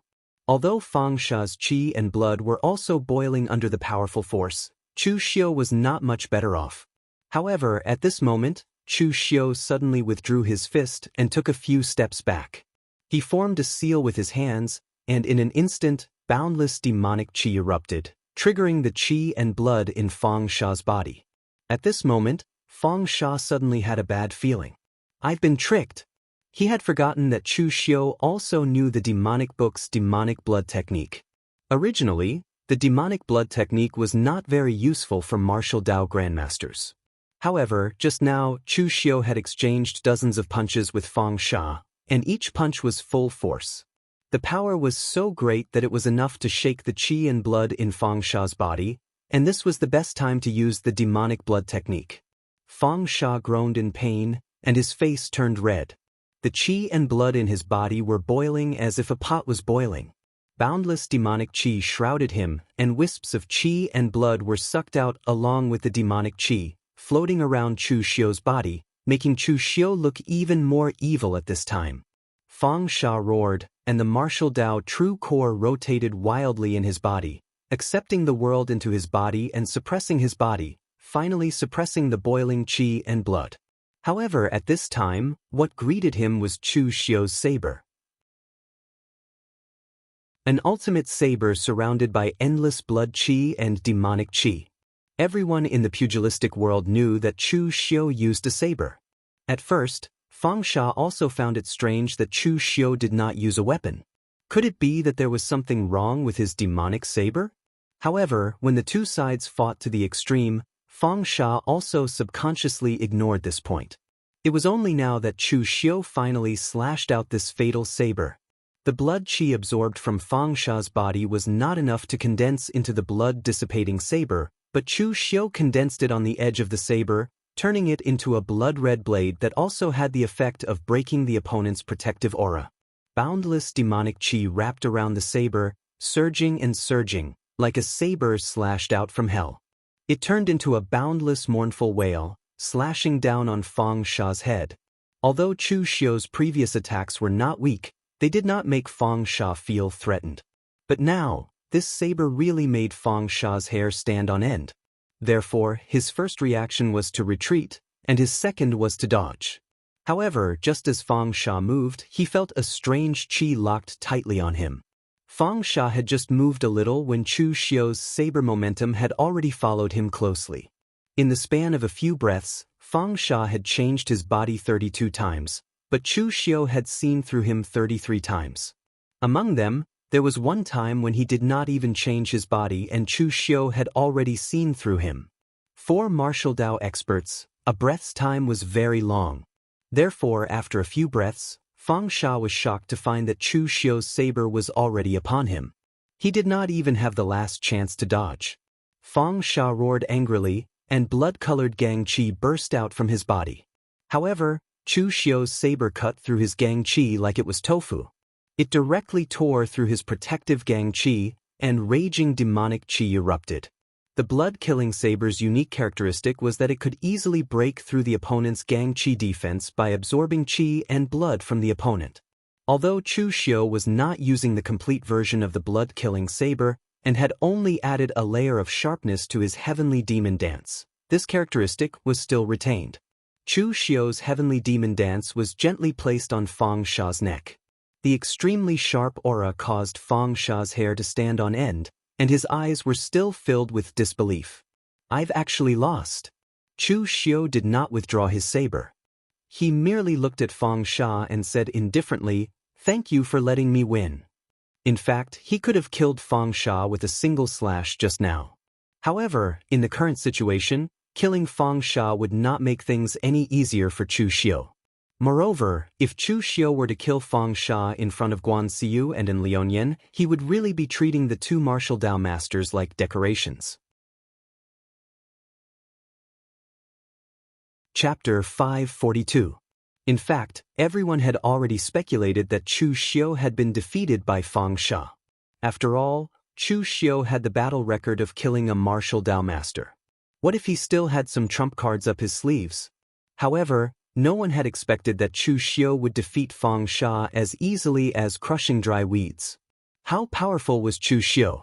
Although Fang Sha's qi and blood were also boiling under the powerful force, Chu Xiu was not much better off. However, at this moment, Chu Xiu suddenly withdrew his fist and took a few steps back. He formed a seal with his hands, and in an instant, boundless demonic qi erupted, triggering the qi and blood in Fang Sha's body. At this moment, Fang Sha suddenly had a bad feeling. I've been tricked. He had forgotten that Chu Xiu also knew the demonic book's demonic blood technique. Originally, the demonic blood technique was not very useful for martial Dao grandmasters. However, just now, Chu Xiu had exchanged dozens of punches with Fang Sha, and each punch was full force. The power was so great that it was enough to shake the qi and blood in Fang Sha's body, and this was the best time to use the demonic blood technique. Fang Sha groaned in pain, and his face turned red. The qi and blood in his body were boiling as if a pot was boiling. Boundless demonic qi shrouded him, and wisps of qi and blood were sucked out along with the demonic qi, floating around Chu Xiu's body, making Chu Xiu look even more evil at this time. Fang Sha roared, and the martial Dao true core rotated wildly in his body, accepting the world into his body and suppressing his body, finally suppressing the boiling qi and blood. However, at this time, what greeted him was Chu Xiu's saber. An ultimate saber surrounded by endless blood qi and demonic qi. Everyone in the pugilistic world knew that Chu Xiu used a saber. At first, Fang Sha also found it strange that Chu Xiu did not use a weapon. Could it be that there was something wrong with his demonic saber? However, when the two sides fought to the extreme, Fang Sha also subconsciously ignored this point. It was only now that Chu Xiu finally slashed out this fatal saber. The blood qi absorbed from Fang Sha's body was not enough to condense into the blood-dissipating saber, but Chu Xiu condensed it on the edge of the saber, turning it into a blood-red blade that also had the effect of breaking the opponent's protective aura. Boundless demonic qi wrapped around the saber, surging and surging, like a saber slashed out from hell. It turned into a boundless mournful wail, slashing down on Fang Sha's head. Although Chu Xiu's previous attacks were not weak, they did not make Fang Sha feel threatened. But now, this saber really made Fang Sha's hair stand on end. Therefore, his first reaction was to retreat, and his second was to dodge. However, just as Fang Sha moved, he felt a strange qi locked tightly on him. Fang Sha had just moved a little when Chu Xiu's saber momentum had already followed him closely. In the span of a few breaths, Fang Sha had changed his body 32 times, but Chu Xiu had seen through him 33 times. Among them, there was one time when he did not even change his body and Chu Xiu had already seen through him. For martial Dao experts, a breath's time was very long. Therefore, after a few breaths, Fang Sha was shocked to find that Chu Xiu's saber was already upon him. He did not even have the last chance to dodge. Fang Sha roared angrily, and blood-colored gang qi burst out from his body. However, Chu Xiu's saber cut through his gang qi like it was tofu. It directly tore through his protective gang qi, and raging demonic qi erupted. The blood-killing saber's unique characteristic was that it could easily break through the opponent's gang qi defense by absorbing qi and blood from the opponent. Although Chu Xiu was not using the complete version of the blood-killing saber, and had only added a layer of sharpness to his heavenly demon dance, this characteristic was still retained. Chu Xiu's heavenly demon dance was gently placed on Fang Sha's neck. The extremely sharp aura caused Fang Sha's hair to stand on end, and his eyes were still filled with disbelief. I've actually lost. Chu Xiu did not withdraw his saber. He merely looked at Fang Sha and said indifferently, "Thank you for letting me win." In fact, he could have killed Fang Sha with a single slash just now. However, in the current situation, killing Fang Sha would not make things any easier for Chu Xiu. Moreover, if Chu Xiu were to kill Fang Sha in front of Guan Xiu and in Liuyan, he would really be treating the two martial Dao masters like decorations. Chapter 542. In fact, everyone had already speculated that Chu Xiu had been defeated by Fang Sha. After all, Chu Xiu had the battle record of killing a martial Dao master. What if he still had some trump cards up his sleeves? However, no one had expected that Chu Xiu would defeat Fang Sha as easily as crushing dry weeds. How powerful was Chu Xiu?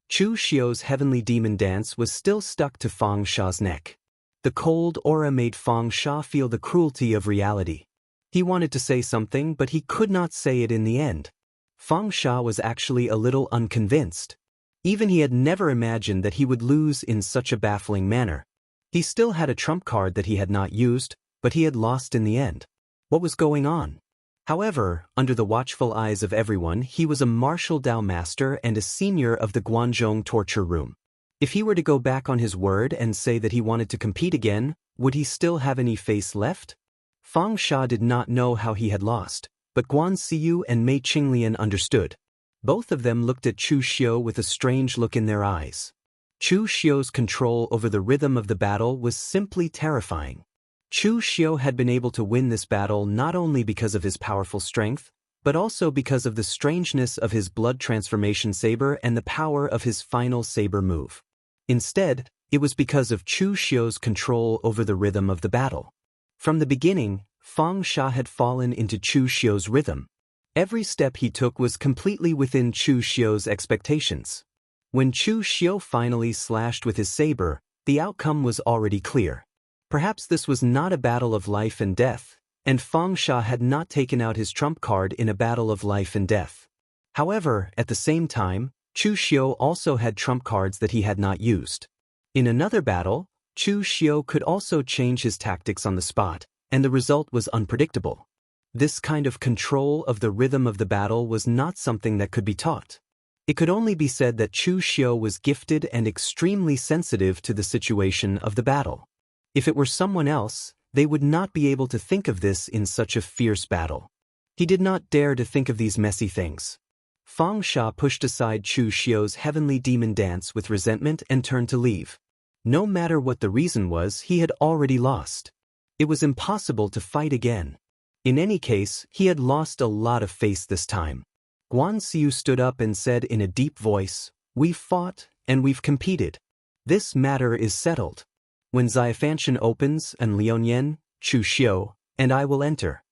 Chu Xiu's heavenly demon dance was still stuck to Fang Sha's neck. The cold aura made Fang Sha feel the cruelty of reality. He wanted to say something, but he could not say it in the end. Fang Sha was actually a little unconvinced. Even he had never imagined that he would lose in such a baffling manner. He still had a trump card that he had not used, but he had lost in the end. What was going on? However, under the watchful eyes of everyone, he was a martial Dao master and a senior of the Guanzhong torture room. If he were to go back on his word and say that he wanted to compete again, would he still have any face left? Fang Sha did not know how he had lost, but Guan Xiu and Mei Qinglian understood. Both of them looked at Chu Xiu with a strange look in their eyes. Chu Xiu's control over the rhythm of the battle was simply terrifying. Chu Xiu had been able to win this battle not only because of his powerful strength, but also because of the strangeness of his blood transformation saber and the power of his final saber move. Instead, it was because of Chu Xiu's control over the rhythm of the battle. From the beginning, Fang Sha had fallen into Chu Xiu's rhythm. Every step he took was completely within Chu Xiu's expectations. When Chu Xiu finally slashed with his saber, the outcome was already clear. Perhaps this was not a battle of life and death, and Fang Sha had not taken out his trump card in a battle of life and death. However, at the same time, Chu Xiu also had trump cards that he had not used. In another battle, Chu Xiu could also change his tactics on the spot, and the result was unpredictable. This kind of control of the rhythm of the battle was not something that could be taught. It could only be said that Chu Xiu was gifted and extremely sensitive to the situation of the battle. If it were someone else, they would not be able to think of this in such a fierce battle. He did not dare to think of these messy things. Fang Sha pushed aside Chu Xiu's heavenly demon dance with resentment and turned to leave. No matter what the reason was, he had already lost. It was impossible to fight again. In any case, he had lost a lot of face this time. Guan Xiu stood up and said in a deep voice, "We've fought, and we've competed. This matter is settled. When Xiafanshan opens and Liuyan, Chu Xiu, and I will enter."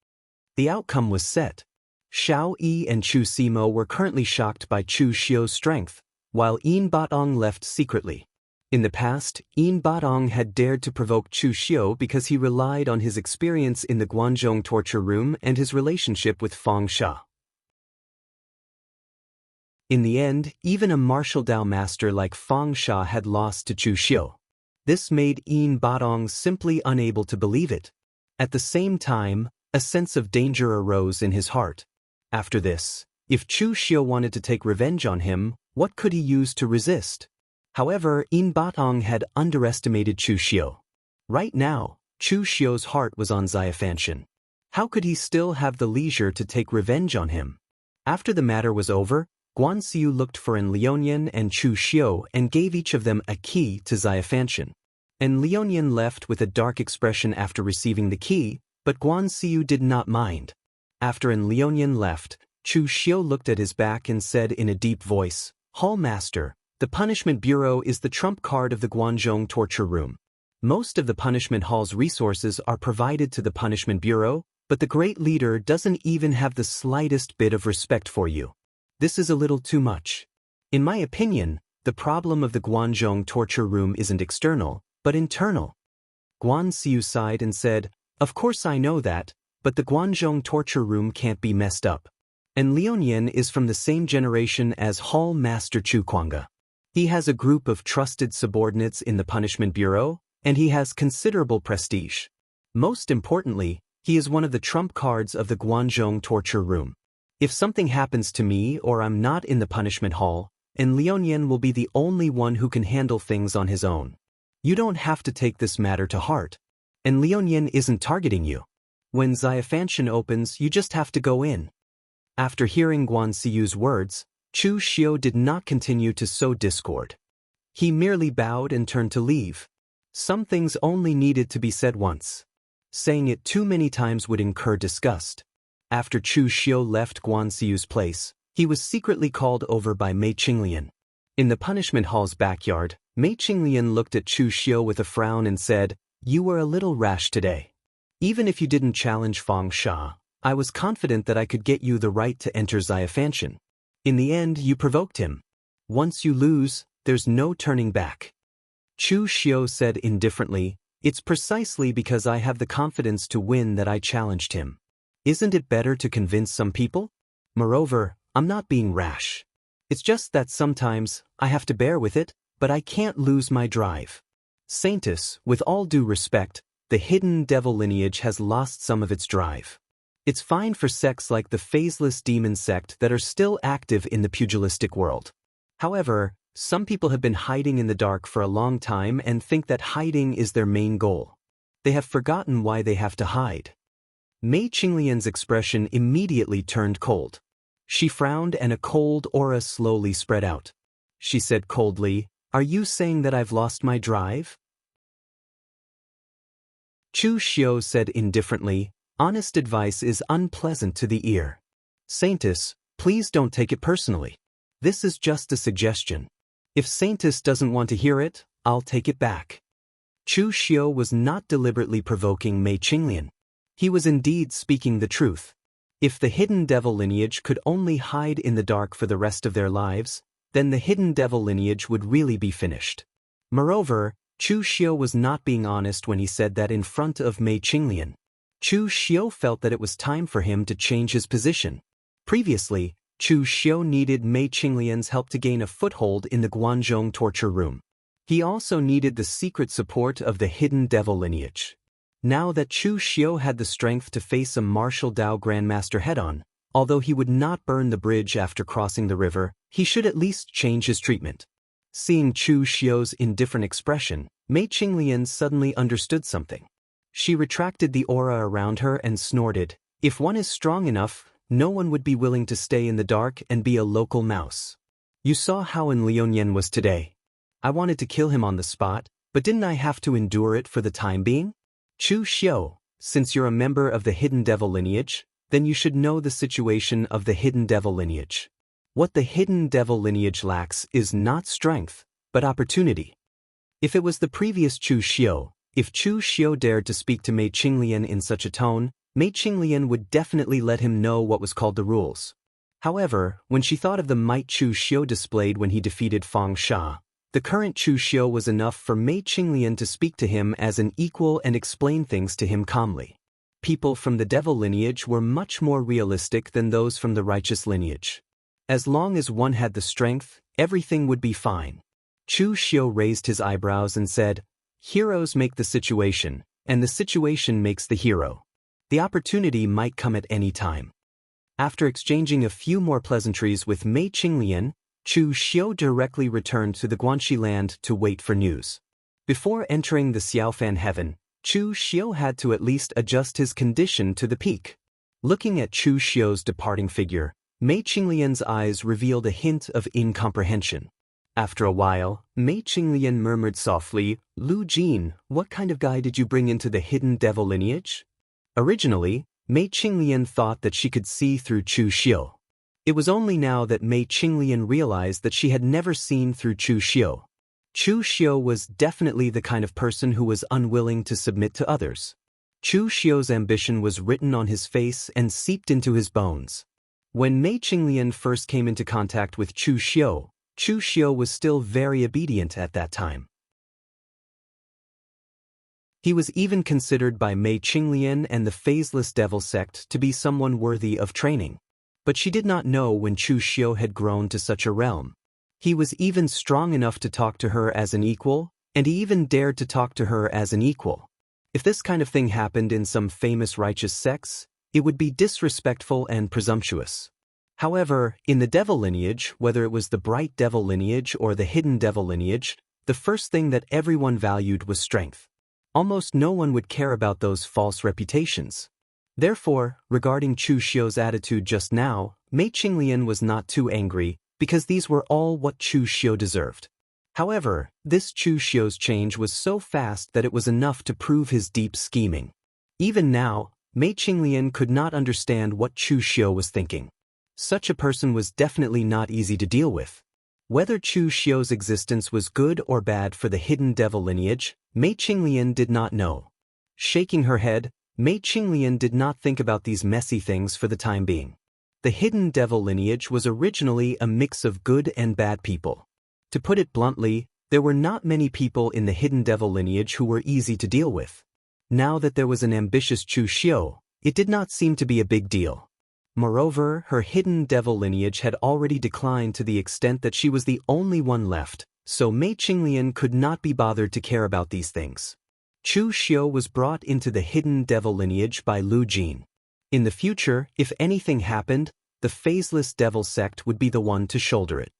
The outcome was set. Xiao Yi and Chu Simo were currently shocked by Chu Xiu's strength, while Yin Batong left secretly. In the past, Yin Batong had dared to provoke Chu Xiu because he relied on his experience in the Guanzhong torture room and his relationship with Fang Sha. In the end, even a martial Dao master like Fang Sha had lost to Chu Xiu. This made Yin Batong simply unable to believe it. At the same time, a sense of danger arose in his heart. After this, if Chu Xiu wanted to take revenge on him, what could he use to resist? However, Yin Batong had underestimated Chu Xiu. Right now, Chu Xiu's heart was on Xiafanshan. How could he still have the leisure to take revenge on him? After the matter was over, Guan Xiu looked for En Liuyan and Chu Xiu and gave each of them a key to Xiafanshan. En Liuyan left with a dark expression after receiving the key, but Guan Xiu did not mind. After En Liuyan left, Chu Xiu looked at his back and said in a deep voice, "Hall Master, the Punishment Bureau is the trump card of the Guanzhong torture room. Most of the Punishment Hall's resources are provided to the Punishment Bureau, but the great leader doesn't even have the slightest bit of respect for you. This is a little too much. In my opinion, the problem of the Guanzhong torture room isn't external, but internal." Guan Xiu sighed and said, "Of course I know that, but the Guanzhong torture room can't be messed up. And Liuyan is from the same generation as Hall Master Chu Kuanga. He has a group of trusted subordinates in the Punishment Bureau, and he has considerable prestige. Most importantly, he is one of the trump cards of the Guanzhong torture room. If something happens to me or I'm not in the Punishment Hall, En Liuyan will be the only one who can handle things on his own. You don't have to take this matter to heart. En Liuyan isn't targeting you. When Xiafanshan opens, you just have to go in." After hearing Guan Xiu's words, Chu Xiu did not continue to sow discord. He merely bowed and turned to leave. Some things only needed to be said once. Saying it too many times would incur disgust. After Chu Xiu left Guan Xiu's place, he was secretly called over by Mei Qinglian. In the Punishment Hall's backyard, Mei Qinglian looked at Chu Xiu with a frown and said, "You were a little rash today. Even if you didn't challenge Fang Sha, I was confident that I could get you the right to enter Xiafanshan. In the end, you provoked him. Once you lose, there's no turning back." Chu Xiu said indifferently, "It's precisely because I have the confidence to win that I challenged him. Isn't it better to convince some people? Moreover, I'm not being rash. It's just that sometimes I have to bear with it, but I can't lose my drive. Saintus, with all due respect, the hidden devil lineage has lost some of its drive. It's fine for sects like the phaseless demon sect that are still active in the pugilistic world. However, some people have been hiding in the dark for a long time and think that hiding is their main goal. They have forgotten why they have to hide. Mei Qinglian's expression immediately turned cold. She frowned and a cold aura slowly spread out. She said coldly, "Are you saying that I've lost my drive?" Chu Xiu said indifferently, "Honest advice is unpleasant to the ear. Saintess, please don't take it personally. This is just a suggestion. If Saintess doesn't want to hear it, I'll take it back." Chu Xiu was not deliberately provoking Mei Qinglian. He was indeed speaking the truth. If the hidden devil lineage could only hide in the dark for the rest of their lives, then the hidden devil lineage would really be finished. Moreover, Chu Xiu was not being honest when he said that in front of Mei Qinglian. Chu Xiu felt that it was time for him to change his position. Previously, Chu Xiu needed Mei Qinglian's help to gain a foothold in the Guanzhong torture room. He also needed the secret support of the hidden devil lineage. Now that Chu Xiu had the strength to face a martial Dao Grandmaster head-on, although he would not burn the bridge after crossing the river, he should at least change his treatment. Seeing Chu Xiu's indifferent expression, Mei Qinglian suddenly understood something. She retracted the aura around her and snorted, "If one is strong enough, no one would be willing to stay in the dark and be a local mouse. You saw how in Liuyan was today. I wanted to kill him on the spot, but didn't I have to endure it for the time being? Chu Xiu, since you're a member of the hidden devil lineage, then you should know the situation of the hidden devil lineage. What the hidden devil lineage lacks is not strength, but opportunity." If it was the previous Chu Xiu, if Chu Xiu dared to speak to Mei Qinglian in such a tone, Mei Qinglian would definitely let him know what was called the rules. However, when she thought of the might Chu Xiu displayed when he defeated Fang Sha, the current Chu Xiu was enough for Mei Qinglian to speak to him as an equal and explain things to him calmly. People from the devil lineage were much more realistic than those from the righteous lineage. As long as one had the strength, everything would be fine. Chu Xiu raised his eyebrows and said, "Heroes make the situation, and the situation makes the hero. The opportunity might come at any time." After exchanging a few more pleasantries with Mei Qinglian, Chu Xiu directly returned to the Guanxi land to wait for news. Before entering the Xiaofan heaven, Chu Xiu had to at least adjust his condition to the peak. Looking at Chu Xiu's departing figure, Mei Qinglian's eyes revealed a hint of incomprehension. After a while, Mei Qinglian murmured softly, "Lu Jin, what kind of guy did you bring into the hidden devil lineage?" Originally, Mei Qinglian thought that she could see through Chu Xiu. It was only now that Mei Qinglian realized that she had never seen through Chu Xiu. Chu Xiu was definitely the kind of person who was unwilling to submit to others. Chu Xiu's ambition was written on his face and seeped into his bones. When Mei Qinglian first came into contact with Chu Xiu was still very obedient at that time. He was even considered by Mei Qinglian and the Phaseless Devil sect to be someone worthy of training. But she did not know when Chu Xiu had grown to such a realm. He was even strong enough to talk to her as an equal, and he even dared to talk to her as an equal. If this kind of thing happened in some famous righteous sects, it would be disrespectful and presumptuous. However, in the devil lineage, whether it was the bright devil lineage or the hidden devil lineage, the first thing that everyone valued was strength. Almost no one would care about those false reputations. Therefore, regarding Chu Xiu's attitude just now, Mei Qinglian was not too angry, because these were all what Chu Xiu deserved. However, this Chu Xiu's change was so fast that it was enough to prove his deep scheming. Even now, Mei Qinglian could not understand what Chu Xiu was thinking. Such a person was definitely not easy to deal with. Whether Chu Xiu's existence was good or bad for the hidden devil lineage, Mei Qinglian did not know. Shaking her head, Mei Qinglian did not think about these messy things for the time being. The hidden devil lineage was originally a mix of good and bad people. To put it bluntly, there were not many people in the hidden devil lineage who were easy to deal with. Now that there was an ambitious Chu Xiu, it did not seem to be a big deal. Moreover, her hidden devil lineage had already declined to the extent that she was the only one left, so Mei Qinglian could not be bothered to care about these things. Chu Xiu was brought into the hidden devil lineage by Lu Jin. In the future, if anything happened, the Phaseless Devil sect would be the one to shoulder it.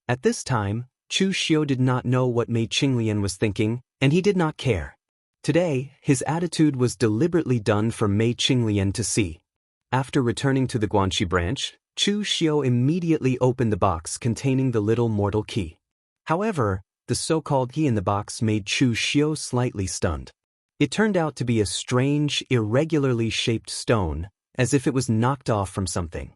At this time, Chu Xiu did not know what Mei Qinglian was thinking, and he did not care. Today, his attitude was deliberately done for Mei Qinglian to see. After returning to the Guanxi branch, Chu Xiu immediately opened the box containing the little mortal key. However, the so-called key in the box made Chu Xiu slightly stunned. It turned out to be a strange, irregularly shaped stone, as if it was knocked off from something.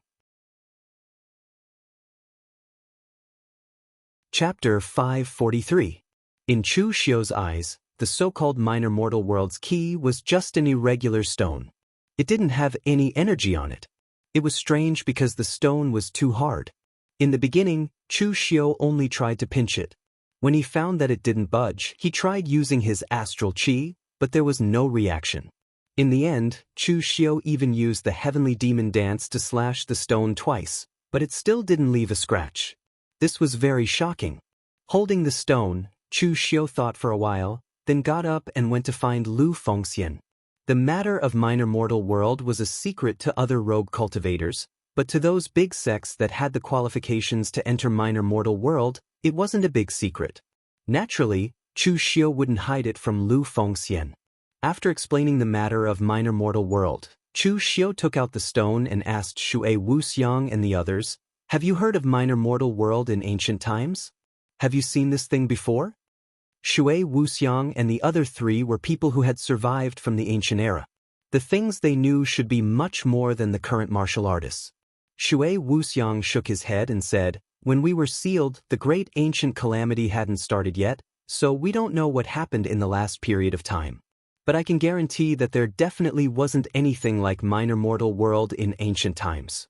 Chapter 543. In Chu Xiu's eyes, the so-called minor mortal world's key was just an irregular stone. It didn't have any energy on it. It was strange because the stone was too hard. In the beginning, Chu Xiu only tried to pinch it. When he found that it didn't budge, he tried using his astral qi, but there was no reaction. In the end, Chu Xiu even used the heavenly demon dance to slash the stone twice, but it still didn't leave a scratch. This was very shocking. Holding the stone, Chu Xiu thought for a while, then got up and went to find Lu Fengxian. The matter of minor mortal world was a secret to other rogue cultivators, but to those big sects that had the qualifications to enter minor mortal world, it wasn't a big secret. Naturally, Chu Xiu wouldn't hide it from Lu Fengxian. After explaining the matter of minor mortal world, Chu Xiu took out the stone and asked Shui Wuxiang and the others, "Have you heard of minor mortal world in ancient times? Have you seen this thing before?" Shui Wuxiang and the other three were people who had survived from the ancient era. The things they knew should be much more than the current martial artists. Shui Wuxiang shook his head and said, "When we were sealed, the great ancient calamity hadn't started yet, so we don't know what happened in the last period of time. But I can guarantee that there definitely wasn't anything like minor mortal world in ancient times."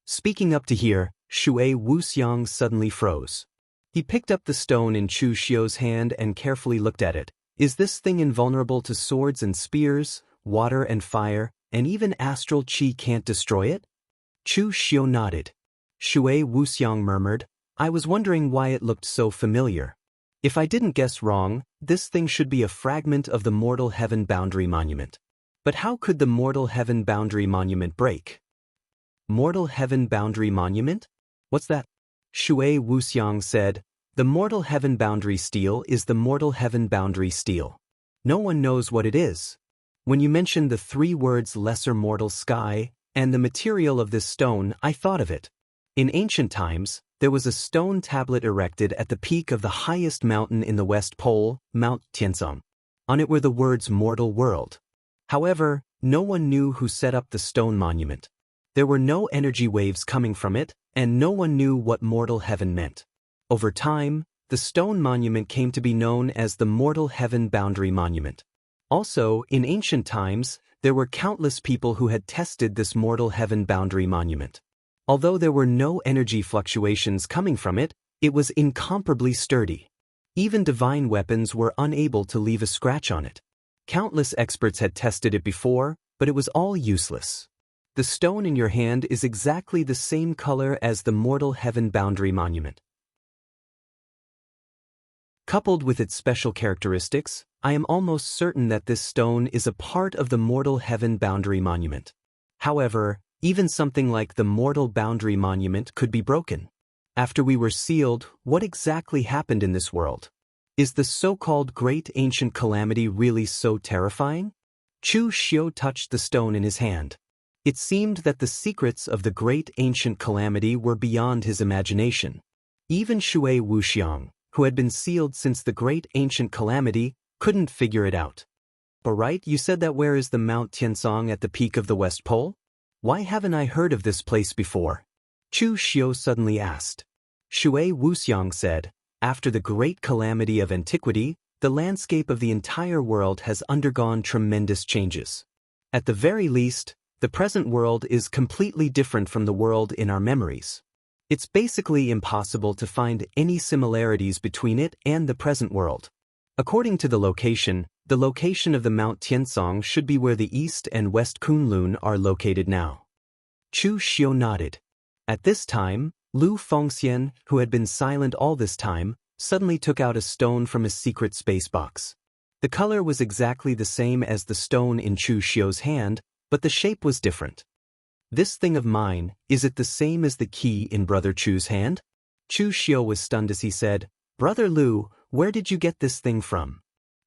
Speaking up to here, Shui Wuxiang suddenly froze. He picked up the stone in Chu Xiu's hand and carefully looked at it. Is this thing invulnerable to swords and spears, water and fire, and even astral qi can't destroy it? Chu Xiu nodded. Shui Wuxiang murmured, "I was wondering why it looked so familiar. If I didn't guess wrong, this thing should be a fragment of the Mortal Heaven Boundary Monument. But how could the Mortal Heaven Boundary Monument break?" Mortal Heaven Boundary Monument? What's that? Shui Wuxiang said, "The Mortal Heaven Boundary Steel is the Mortal Heaven Boundary Steel. No one knows what it is. When you mentioned the three words lesser mortal sky and the material of this stone, I thought of it. In ancient times, there was a stone tablet erected at the peak of the highest mountain in the West Pole, Mount Tiansong. On it were the words mortal world. However, no one knew who set up the stone monument. There were no energy waves coming from it, and no one knew what mortal heaven meant. Over time, the stone monument came to be known as the Mortal Heaven Boundary Monument. Also, in ancient times, there were countless people who had tested this Mortal Heaven Boundary Monument. Although there were no energy fluctuations coming from it, it was incomparably sturdy. Even divine weapons were unable to leave a scratch on it. Countless experts had tested it before, but it was all useless. The stone in your hand is exactly the same color as the Mortal Heaven Boundary Monument. Coupled with its special characteristics, I am almost certain that this stone is a part of the Mortal Heaven Boundary Monument. However, even something like the Mortal Boundary Monument could be broken. After we were sealed, what exactly happened in this world? Is the so-called Great Ancient Calamity really so terrifying? Chu Xiu touched the stone in his hand. It seemed that the secrets of the Great Ancient Calamity were beyond his imagination. Even Shui Wuxiang, who had been sealed since the Great Ancient Calamity, couldn't figure it out. But right, you said that where is the Mount Tiansong at the peak of the West Pole? Why haven't I heard of this place before? Chu Xiu suddenly asked. Shui Wuxiang said, "After the Great Calamity of Antiquity, the landscape of the entire world has undergone tremendous changes. At the very least, the present world is completely different from the world in our memories. It's basically impossible to find any similarities between it and the present world. According to the location of the Mount Tiansong should be where the East and West Kunlun are located now." Chu Xiu nodded. At this time, Lu Fengxian, who had been silent all this time, suddenly took out a stone from his secret space box. The color was exactly the same as the stone in Chu Xiu's hand, but the shape was different. "This thing of mine, is it the same as the key in Brother Chu's hand?" Chu Xiu was stunned as he said, "Brother Lu, where did you get this thing from?"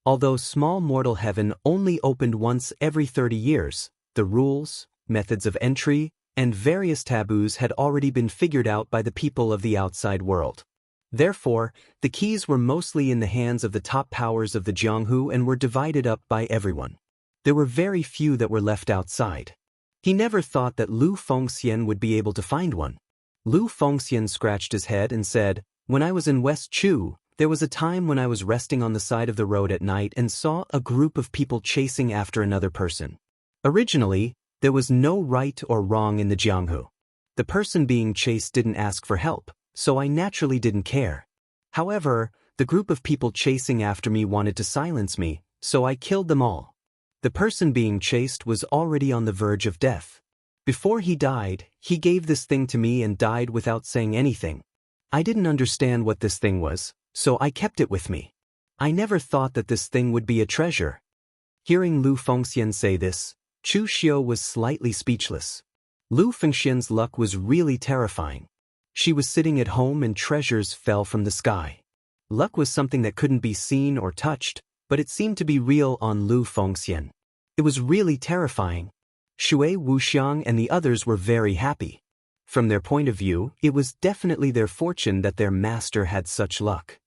Although small mortal heaven only opened once every 30 years, the rules, methods of entry, and various taboos had already been figured out by the people of the outside world. Therefore, the keys were mostly in the hands of the top powers of the Jianghu and were divided up by everyone. There were very few that were left outside. He never thought that Lu Fengxian would be able to find one. Lu Fengxian scratched his head and said, "When I was in West Chu, there was a time when I was resting on the side of the road at night and saw a group of people chasing after another person. Originally, there was no right or wrong in the Jianghu. The person being chased didn't ask for help, so I naturally didn't care. However, the group of people chasing after me wanted to silence me, so I killed them all. The person being chased was already on the verge of death. Before he died, he gave this thing to me and died without saying anything. I didn't understand what this thing was, so I kept it with me. I never thought that this thing would be a treasure." Hearing Lu Fengxian say this, Chu Xiu was slightly speechless. Lu Fengxian's luck was really terrifying. She was sitting at home and treasures fell from the sky. Luck was something that couldn't be seen or touched, but it seemed to be real on Lu Fengxian. It was really terrifying. Shui Wuxiang and the others were very happy. From their point of view, it was definitely their fortune that their master had such luck.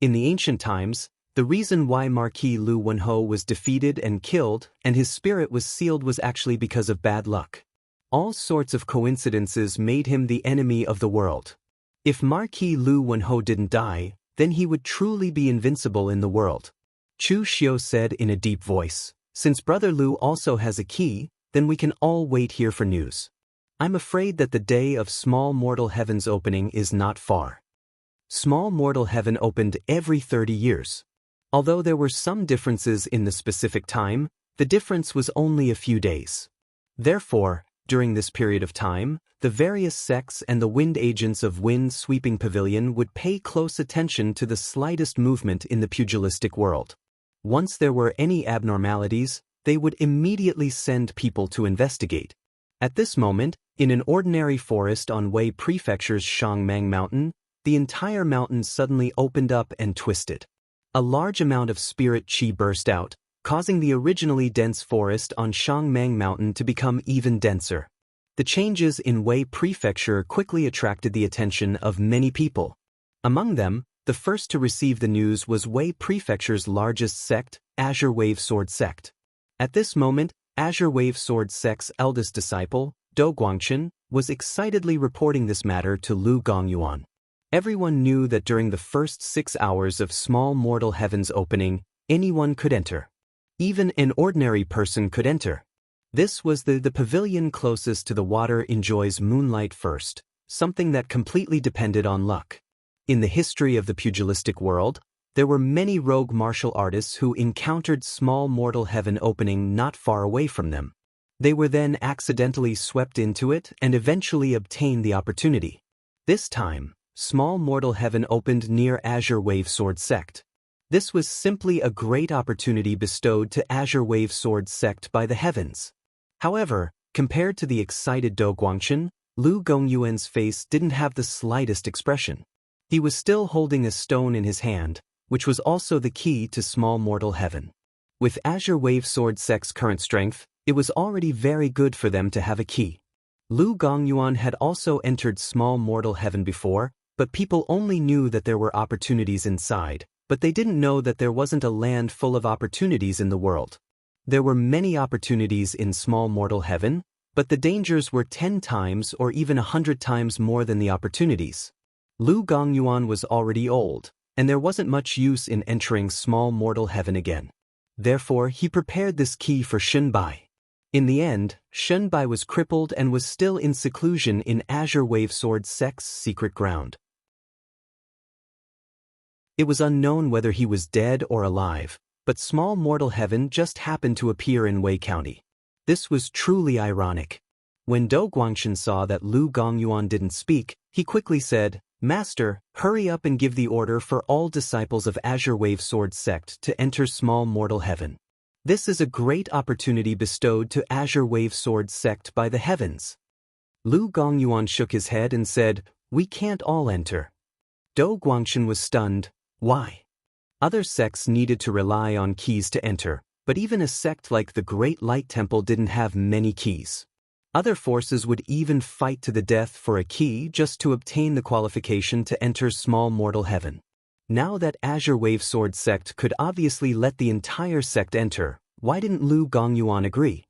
In the ancient times, the reason why Marquis Lu Wenhou was defeated and killed and his spirit was sealed was actually because of bad luck. All sorts of coincidences made him the enemy of the world. If Marquis Lu Wenhou didn't die, then he would truly be invincible in the world. Chu Xiu said in a deep voice, "Since Brother Lu also has a key, then we can all wait here for news. I'm afraid that the day of small mortal heaven's opening is not far." Small mortal heaven opened every 30 years. Although there were some differences in the specific time, the difference was only a few days. Therefore, during this period of time, the various sects and the wind agents of Wind Sweeping Pavilion would pay close attention to the slightest movement in the pugilistic world. Once there were any abnormalities, they would immediately send people to investigate. At this moment, in an ordinary forest on Wei Prefecture's Shangmang Mountain, the entire mountain suddenly opened up and twisted. A large amount of spirit qi burst out, causing the originally dense forest on Shangmang Mountain to become even denser. The changes in Wei Prefecture quickly attracted the attention of many people. Among them, the first to receive the news was Wei Prefecture's largest sect, Azure Wave Sword Sect. At this moment, Azure Wave Sword Sect's eldest disciple, Dou Guangchen, was excitedly reporting this matter to Lu Gongyuan. Everyone knew that during the first 6 hours of small mortal heaven's opening, anyone could enter. Even an ordinary person could enter. This was the pavilion closest to the water enjoys moonlight first, something that completely depended on luck. In the history of the pugilistic world, there were many rogue martial artists who encountered small mortal heaven opening not far away from them. They were then accidentally swept into it and eventually obtained the opportunity. This time, small mortal heaven opened near Azure Wave Sword Sect. This was simply a great opportunity bestowed to Azure Wave Sword Sect by the heavens. However, compared to the excited Dou Guangchen, Lu Gongyuan's face didn't have the slightest expression. He was still holding a stone in his hand, which was also the key to small mortal heaven. With Azure Wave Sword Sect's current strength, it was already very good for them to have a key. Lu Gongyuan had also entered small mortal heaven before, but people only knew that there were opportunities inside, but they didn't know that there wasn't a land full of opportunities in the world. There were many opportunities in small mortal heaven, but the dangers were 10 times or even 100 times more than the opportunities. Lu Gongyuan was already old, and there wasn't much use in entering small mortal heaven again. Therefore, he prepared this key for Shunbai. In the end, Shunbai was crippled and was still in seclusion in Azure Wave Sword Sect's secret ground. It was unknown whether he was dead or alive, but small mortal heaven just happened to appear in Wei County. This was truly ironic. When Dou Guangchen saw that Lu Gongyuan didn't speak, he quickly said, "Master, hurry up and give the order for all disciples of Azure Wave Sword Sect to enter small mortal heaven. This is a great opportunity bestowed to Azure Wave Sword Sect by the heavens." Lu Gongyuan shook his head and said, "We can't all enter." Dou Guangchen was stunned. "Why?" Other sects needed to rely on keys to enter, but even a sect like the Great Light Temple didn't have many keys. Other forces would even fight to the death for a key just to obtain the qualification to enter small mortal heaven. Now that Azure Wave Sword sect could obviously let the entire sect enter, why didn't Lu Gongyuan agree?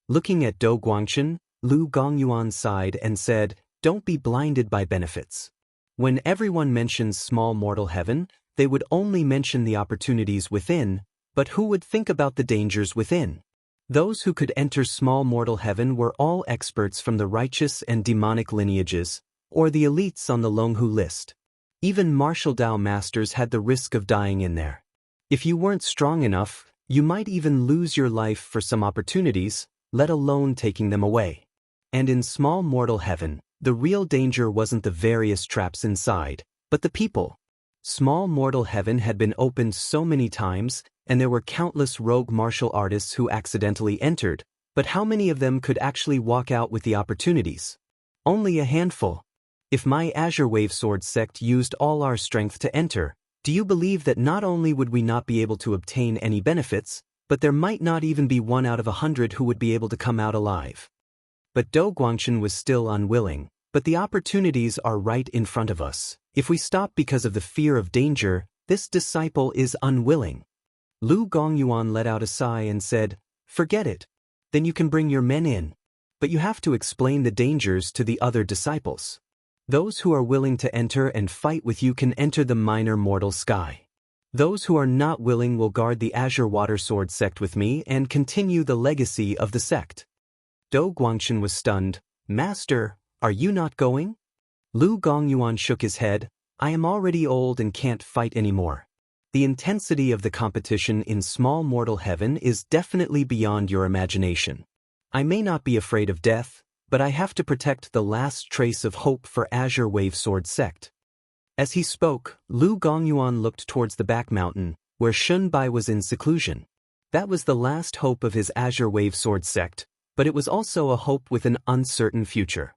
Looking at Do Guangchen, Lu Gongyuan sighed and said, "Don't be blinded by benefits. When everyone mentions small mortal heaven, they would only mention the opportunities within, but who would think about the dangers within? Those who could enter small mortal heaven were all experts from the righteous and demonic lineages, or the elites on the Longhu list. Even martial Dao masters had the risk of dying in there. If you weren't strong enough, you might even lose your life for some opportunities, let alone taking them away. And in small mortal heaven, the real danger wasn't the various traps inside, but the people. Small mortal heaven had been opened so many times, and there were countless rogue martial artists who accidentally entered, but how many of them could actually walk out with the opportunities? Only a handful. If my Azure Wave Sword sect used all our strength to enter, do you believe that not only would we not be able to obtain any benefits, but there might not even be 1 out of 100 who would be able to come out alive? But Do Guangchen was still unwilling. But the opportunities are right in front of us. If we stop because of the fear of danger, this disciple is unwilling. Lu Gongyuan let out a sigh and said, "Forget it. Then you can bring your men in. But you have to explain the dangers to the other disciples. Those who are willing to enter and fight with you can enter the minor mortal sky. Those who are not willing will guard the Azure Water Sword sect with me and continue the legacy of the sect." Do Guangchen was stunned. "Master, are you not going?" Lu Gongyuan shook his head. "I am already old and can't fight anymore. The intensity of the competition in small mortal heaven is definitely beyond your imagination. I may not be afraid of death, but I have to protect the last trace of hope for Azure Wave Sword sect." As he spoke, Lu Gongyuan looked towards the back mountain, where Shunbai was in seclusion. That was the last hope of his Azure Wave Sword sect, but it was also a hope with an uncertain future.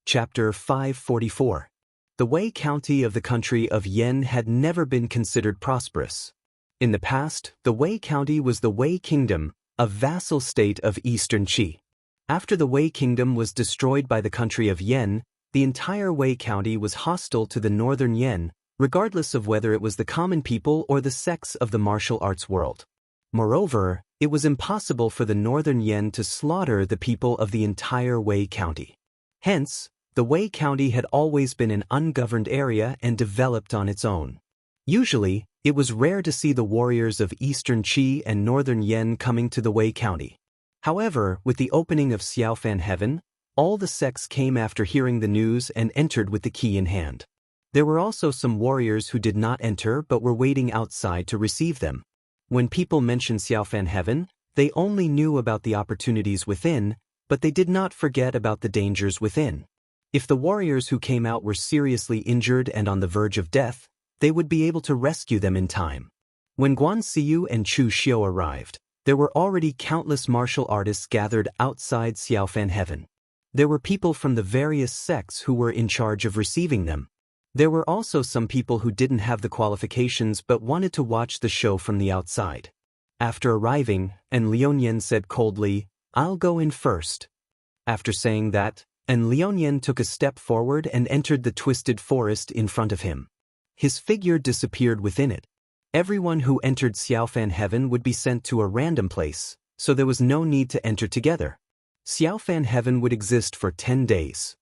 Chapter 544. The Wei County of the country of Yan had never been considered prosperous. In the past, the Wei County was the Wei Kingdom, a vassal state of Eastern Qi. After the Wei Kingdom was destroyed by the country of Yan, the entire Wei County was hostile to the northern Yan, regardless of whether it was the common people or the sects of the martial arts world. Moreover, it was impossible for the northern Yan to slaughter the people of the entire Wei County. Hence, the Wei County had always been an ungoverned area and developed on its own. Usually, it was rare to see the warriors of Eastern Qi and Northern Yan coming to the Wei County. However, with the opening of Xiaofan Heaven, all the sects came after hearing the news and entered with the key in hand. There were also some warriors who did not enter but were waiting outside to receive them. When people mentioned Xiaofan Heaven, they only knew about the opportunities within, but they did not forget about the dangers within. If the warriors who came out were seriously injured and on the verge of death, they would be able to rescue them in time. When Guan Xiu and Chu Xiu arrived, there were already countless martial artists gathered outside Xiaofan Heaven. There were people from the various sects who were in charge of receiving them. There were also some people who didn't have the qualifications but wanted to watch the show from the outside. After arriving, and Liuyan said coldly, "I'll go in first." After saying that, and Liuyan took a step forward and entered the twisted forest in front of him. His figure disappeared within it. Everyone who entered Xiaofan Heaven would be sent to a random place, so there was no need to enter together. Xiaofan Heaven would exist for 10 days.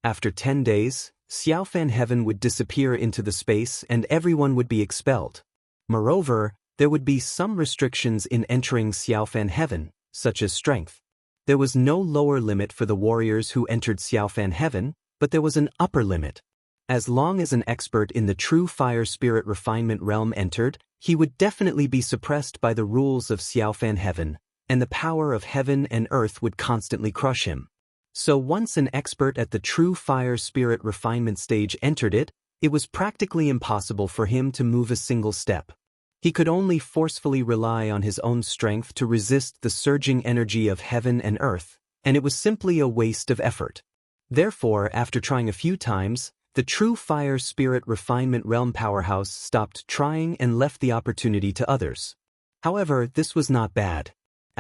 After 10 days, Xiaofan Heaven would disappear into the space and everyone would be expelled. Moreover, there would be some restrictions in entering Xiaofan Heaven, such as strength. There was no lower limit for the warriors who entered Xiaofan Heaven, but there was an upper limit. As long as an expert in the true fire spirit refinement realm entered, he would definitely be suppressed by the rules of Xiaofan Heaven, and the power of heaven and earth would constantly crush him. So once an expert at the true fire spirit refinement stage entered it, it was practically impossible for him to move a single step. He could only forcefully rely on his own strength to resist the surging energy of heaven and earth, and it was simply a waste of effort. Therefore, after trying a few times, The true fire spirit refinement realm powerhouse stopped trying and left the opportunity to others. However, this was not bad.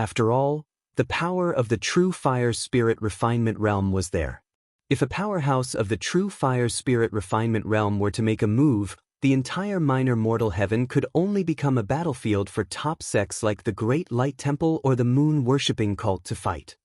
After all, the power of the true fire spirit refinement realm was there. If a powerhouse of the true fire spirit refinement realm were to make a move, the entire minor mortal heaven could only become a battlefield for top sects like the Great Light Temple or the moon-worshipping cult to fight.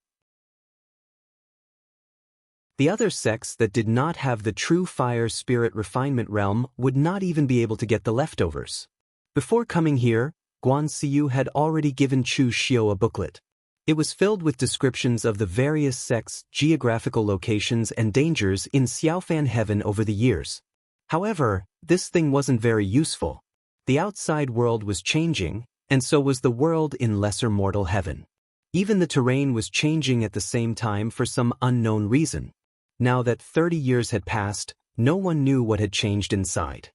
The other sects that did not have the true fire spirit refinement realm would not even be able to get the leftovers. Before coming here, Guan Xiu had already given Chu Xiu a booklet. It was filled with descriptions of the various sects, geographical locations and dangers in Xiaofan heaven over the years. However, this thing wasn't very useful. The outside world was changing, and so was the world in lesser mortal heaven. Even the terrain was changing at the same time for some unknown reason. Now that 30 years had passed, no one knew what had changed inside.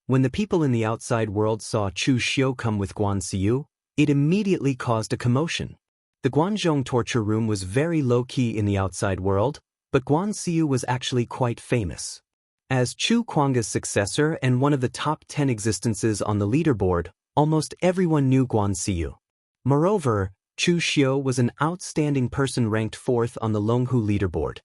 When the people in the outside world saw Chu Xiu come with Guan Xiu, it immediately caused a commotion. The Guanzhong torture room was very low-key in the outside world, but Guan Xiu was actually quite famous. As Chu Kuang's successor and one of the top 10 existences on the leaderboard, almost everyone knew Guan Xiu. Moreover, Chu Xiu was an outstanding person ranked 4th on the Longhu leaderboard.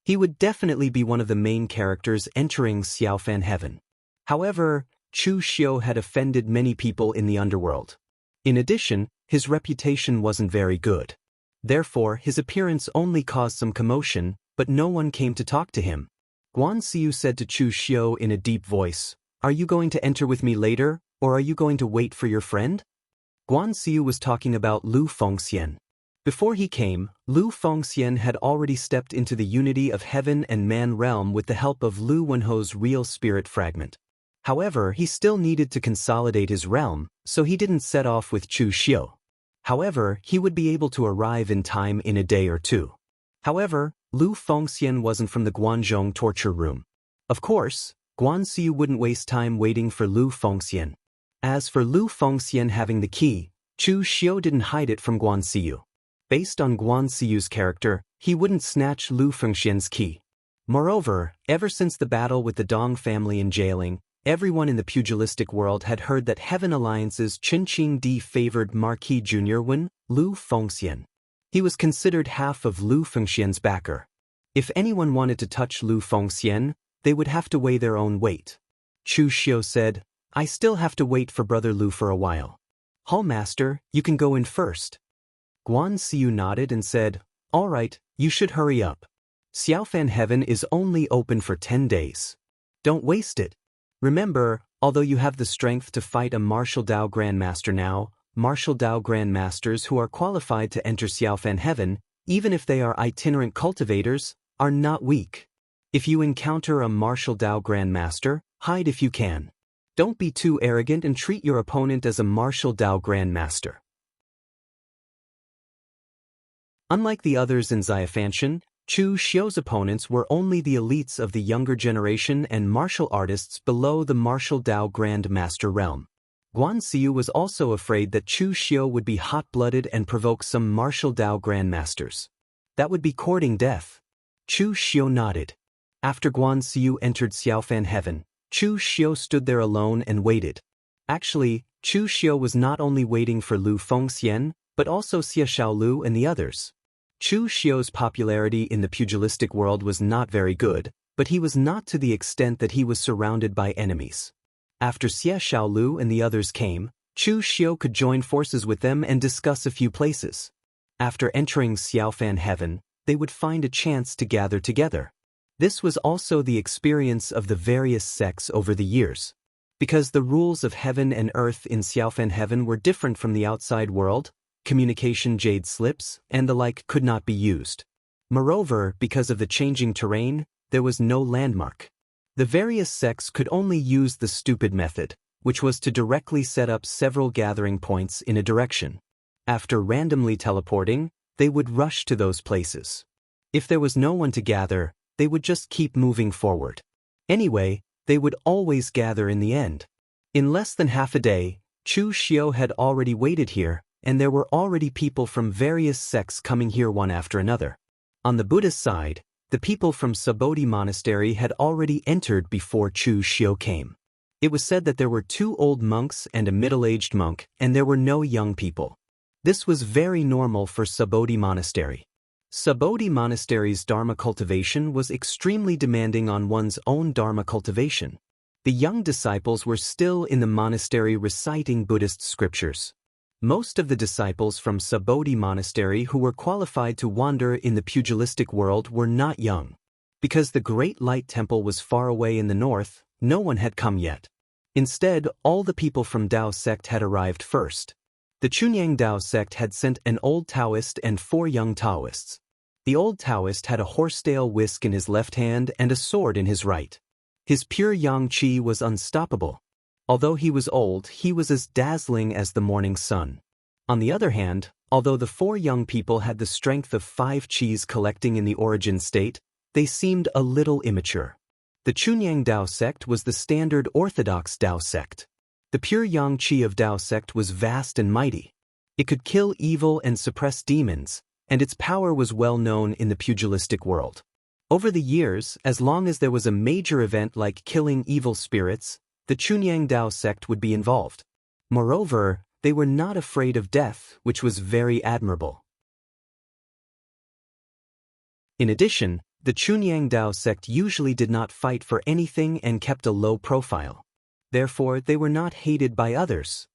He would definitely be one of the main characters entering Xiaofan heaven. However, Chu Xiu had offended many people in the underworld. In addition, his reputation wasn't very good. Therefore, his appearance only caused some commotion, but no one came to talk to him. Guan Xiu said to Chu Xiu in a deep voice, "Are you going to enter with me later, or are you going to wait for your friend?" Guan Xiu was talking about Lu Fengxian. Before he came, Lu Fengxian had already stepped into the unity of heaven and man realm with the help of Lu Wenho's real spirit fragment. However, he still needed to consolidate his realm, so he didn't set off with Chu Xiu. However, he would be able to arrive in time in a day or two. However, Lu Fengxian wasn't from the Guanzhong torture room. Of course, Guan Xiu wouldn't waste time waiting for Lu Fengxian. As for Lu Fengxian having the key, Chu Xiu didn't hide it from Guan Xiu. Based on Guan Xiu's character, he wouldn't snatch Lu Fengxian's key. Moreover, ever since the battle with the Dong family in Jianghu, everyone in the pugilistic world had heard that Heaven Alliance's Qingqing Di favored Marquis Junior Wen, Lu Fengxian. He was considered half of Lu Fengxian's backer. If anyone wanted to touch Lu Fengxian, they would have to weigh their own weight. Chu Xiu said, "I still have to wait for Brother Lu for a while. Hallmaster, you can go in first." Guan Xiu nodded and said, "All right, you should hurry up. Xiaofan heaven is only open for 10 days. Don't waste it. Remember, although you have the strength to fight a Martial Dao Grandmaster now, Martial Dao Grandmasters who are qualified to enter Xiaofan heaven, even if they are itinerant cultivators, are not weak. If you encounter a Martial Dao Grandmaster, hide if you can. Don't be too arrogant and treat your opponent as a Martial Dao Grandmaster." Unlike the others in Xiafanshan, Chu Xiu's opponents were only the elites of the younger generation and martial artists below the Martial Dao Grand Master realm. Guan Xiu was also afraid that Chu Xiu would be hot-blooded and provoke some Martial Dao Grandmasters. That would be courting death. Chu Xiu nodded. After Guan Xiu entered Xiaofan heaven, Chu Xiu stood there alone and waited. Actually, Chu Xiu was not only waiting for Lu Fengxian, but also Xia Xiaolu and the others. Chu Xiu's popularity in the pugilistic world was not very good, but he was not to the extent that he was surrounded by enemies. After Xia Xiaolu and the others came, Chu Xiu could join forces with them and discuss a few places. After entering Xiaofan heaven, they would find a chance to gather together. This was also the experience of the various sects over the years. Because the rules of heaven and earth in Xiaofan heaven were different from the outside world, communication jade slips and the like could not be used. Moreover, because of the changing terrain, there was no landmark. The various sects could only use the stupid method, which was to directly set up several gathering points in a direction. After randomly teleporting, they would rush to those places. If there was no one to gather, they would just keep moving forward. Anyway, they would always gather in the end. In less than half a day, Chu Xiu had already waited here, and there were already people from various sects coming here one after another. On the Buddhist side, The people from Subodhi Monastery had already entered before Chu Xiu came. It was said that there were 2 old monks and a middle-aged monk, and there were no young people. This was very normal for Subodhi Monastery. Subodhi Monastery's Dharma cultivation was extremely demanding on one's own Dharma cultivation. The young disciples were still in the monastery reciting Buddhist scriptures. Most of the disciples from Subodhi Monastery who were qualified to wander in the pugilistic world were not young. Because the Great Light Temple was far away in the north, no one had come yet. Instead, all the people from Dao sect had arrived first. The Chunyang Dao sect had sent an old Taoist and 4 young Taoists. The old Taoist had a horsetail whisk in his left hand and a sword in his right. His pure yang qi was unstoppable. Although he was old, he was as dazzling as the morning sun. On the other hand, although the 4 young people had the strength of 5 qis collecting in the origin state, they seemed a little immature. The Chunyang Dao sect was the standard orthodox Dao sect. The pure yang qi of Dao sect was vast and mighty. It could kill evil and suppress demons, and its power was well known in the pugilistic world. Over the years, as long as there was a major event like killing evil spirits, the Chunyang Dao sect would be involved. Moreover, they were not afraid of death, which was very admirable. In addition, the Chunyang Dao sect usually did not fight for anything and kept a low profile. Therefore, they were not hated by others.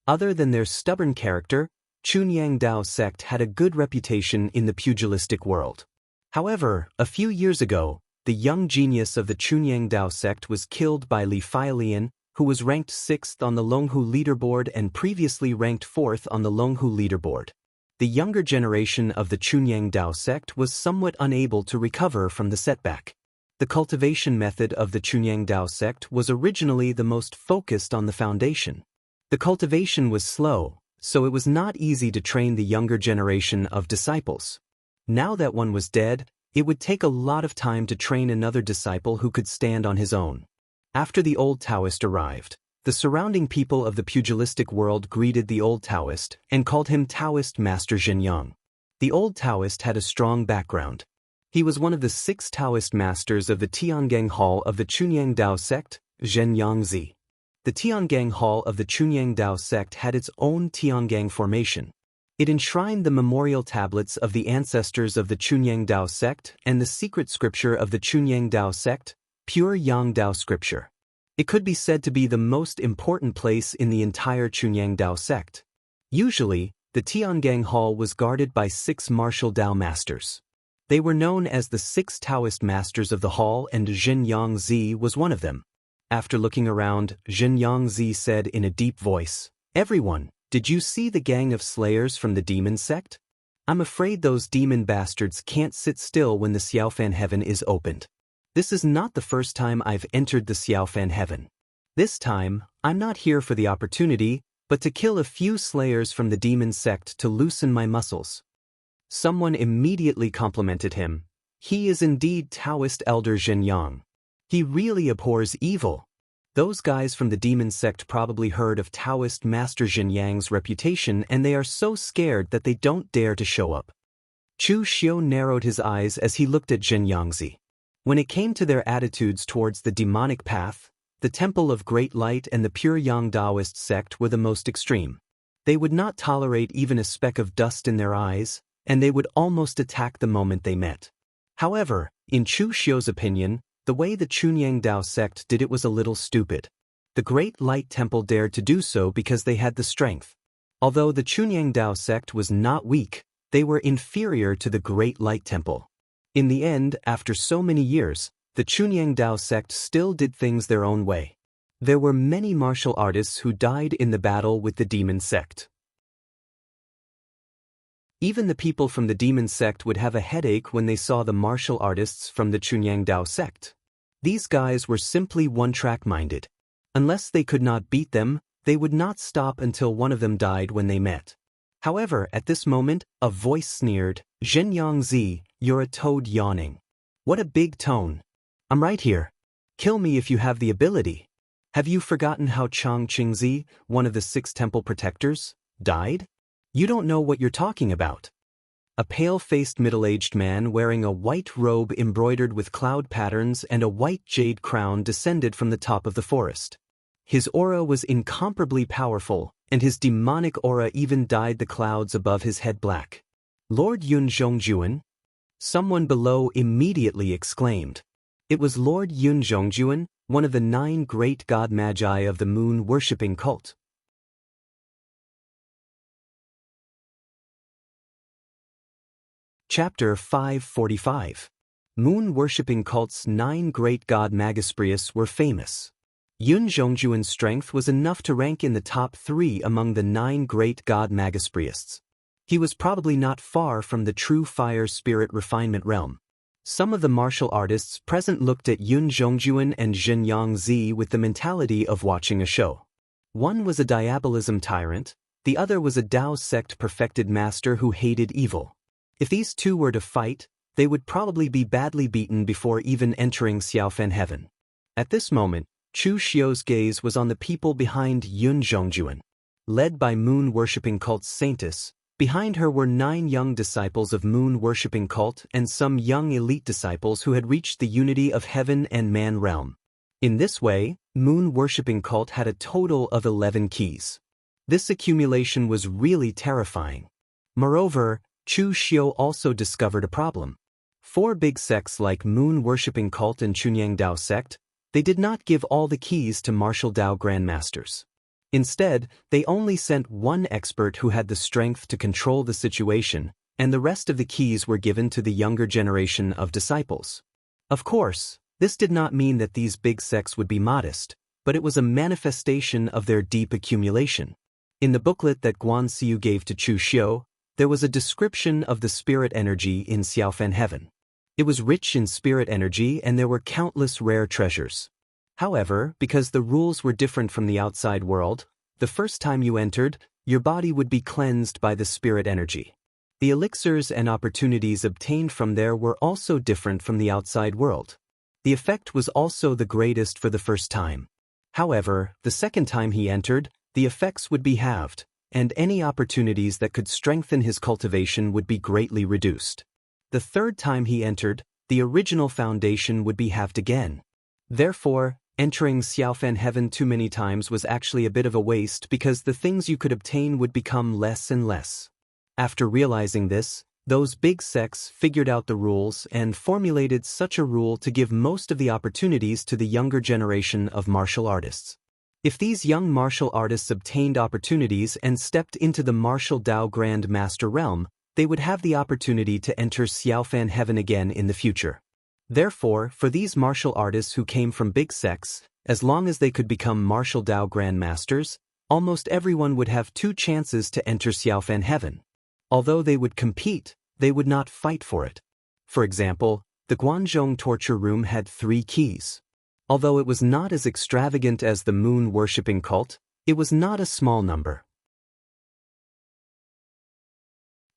Other than their stubborn character, Chunyang Dao sect had a good reputation in the pugilistic world. However, a few years ago, the young genius of the Chunyang Dao sect was killed by Li Feilian, who was ranked 6th on the Longhu leaderboard and previously ranked 4th on the Longhu leaderboard. The younger generation of the Chunyang Dao sect was somewhat unable to recover from the setback. The cultivation method of the Chunyang Dao sect was originally the most focused on the foundation. The cultivation was slow, so it was not easy to train the younger generation of disciples. Now that one was dead, it would take a lot of time to train another disciple who could stand on his own. After the old Taoist arrived, the surrounding people of the pugilistic world greeted the old Taoist and called him Taoist Master Zhenyang. The old Taoist had a strong background. He was one of the 6 Taoist masters of the Tiangang Hall of the Chunyang Dao sect, Zhenyangzi. The Tiangang Hall of the Chunyang Dao sect had its own Tiangang formation. It enshrined the memorial tablets of the ancestors of the Chunyang Dao sect and the secret scripture of the Chunyang Dao sect, Pure Yang Dao Scripture. It could be said to be the most important place in the entire Chunyang Dao sect. Usually, the Tiangang Hall was guarded by 6 martial Dao masters. They were known as the 6 Taoist masters of the hall, and Zhenyangzi was one of them. After looking around, Zhenyangzi said in a deep voice, "Everyone, did you see the gang of slayers from the demon sect? I'm afraid those demon bastards can't sit still when the Xiaofan heaven is opened. This is not the first time I've entered the Xiaofan heaven. This time, I'm not here for the opportunity, but to kill a few slayers from the demon sect to loosen my muscles." Someone immediately complimented him. He is indeed Taoist Elder Zhenyang. He really abhors evil. Those guys from the demon sect probably heard of Taoist Master Zhenyang's reputation, and they are so scared that they don't dare to show up. Chu Xiu narrowed his eyes as he looked at Zhenyangzi. When it came to their attitudes towards the demonic path, the Temple of Great Light and the Pure Yang Daoist sect were the most extreme. They would not tolerate even a speck of dust in their eyes, and they would almost attack the moment they met. However, in Chu Xiu's opinion, the way the Chunyang Dao sect did it was a little stupid. The Great Light Temple dared to do so because they had the strength. Although the Chunyang Dao sect was not weak, they were inferior to the Great Light Temple. In the end, after so many years, the Chunyang Dao sect still did things their own way. There were many martial artists who died in the battle with the demon sect. Even the people from the demon sect would have a headache when they saw the martial artists from the Chunyang Dao sect. These guys were simply one-track minded. Unless they could not beat them, they would not stop until one of them died when they met. However, at this moment, a voice sneered, "Zhenyangzi, you're a toad yawning. What a big tone. I'm right here. Kill me if you have the ability. Have you forgotten how Chang Qingzi, one of the 6 temple protectors, died? You don't know what you're talking about." A pale-faced middle-aged man wearing a white robe embroidered with cloud patterns and a white jade crown descended from the top of the forest. His aura was incomparably powerful, and his demonic aura even dyed the clouds above his head black. "Lord Yun Zhongjuan?" Someone below immediately exclaimed. It was Lord Yun Zhongjuan, one of the 9 great god magi of the moon-worshipping cult. Chapter 545. Moon-worshipping cult's 9 great god Magisprius were famous. Yun Zhongjuan's strength was enough to rank in the top 3 among the 9 great god Magispriests. He was probably not far from the true fire spirit refinement realm. Some of the martial artists present looked at Yun Zhongjuan and Zhenyang Zi with the mentality of watching a show. One was a diabolism tyrant, the other was a Dao sect perfected master who hated evil. If these two were to fight, they would probably be badly beaten before even entering Xiaofan heaven. At this moment, Chu Xiu's gaze was on the people behind Yun Zhongjuan. Led by moon-worshipping cult's saintess, behind her were 9 young disciples of moon-worshipping cult and some young elite disciples who had reached the unity of heaven and man realm. In this way, moon-worshipping cult had a total of 11 keys. This accumulation was really terrifying. Moreover, Chu Xiu also discovered a problem. 4 big sects like moon-worshipping cult and Chunyang Dao sect, they did not give all the keys to martial Dao grandmasters. Instead, they only sent 1 expert who had the strength to control the situation, and the rest of the keys were given to the younger generation of disciples. Of course, this did not mean that these big sects would be modest, but it was a manifestation of their deep accumulation. In the booklet that Guan Xiu gave to Chu Xiu, there was a description of the spirit energy in Xiaofan heaven. It was rich in spirit energy and there were countless rare treasures. However, because the rules were different from the outside world, the first time you entered, your body would be cleansed by the spirit energy. The elixirs and opportunities obtained from there were also different from the outside world. The effect was also the greatest for the first time. However, the second time he entered, the effects would be halved, and any opportunities that could strengthen his cultivation would be greatly reduced. The third time he entered, the original foundation would be halved again. Therefore, entering Xiaofan heaven too many times was actually a bit of a waste because the things you could obtain would become less and less. After realizing this, those big sects figured out the rules and formulated such a rule to give most of the opportunities to the younger generation of martial artists. If these young martial artists obtained opportunities and stepped into the martial Dao Grand Master realm, they would have the opportunity to enter Xiaofan heaven again in the future. Therefore, for these martial artists who came from big sects, as long as they could become martial Dao Grand Masters, almost everyone would have 2 chances to enter Xiaofan heaven. Although they would compete, they would not fight for it. For example, the Guanzhong torture room had 3 keys. Although it was not as extravagant as the moon-worshipping cult, it was not a small number.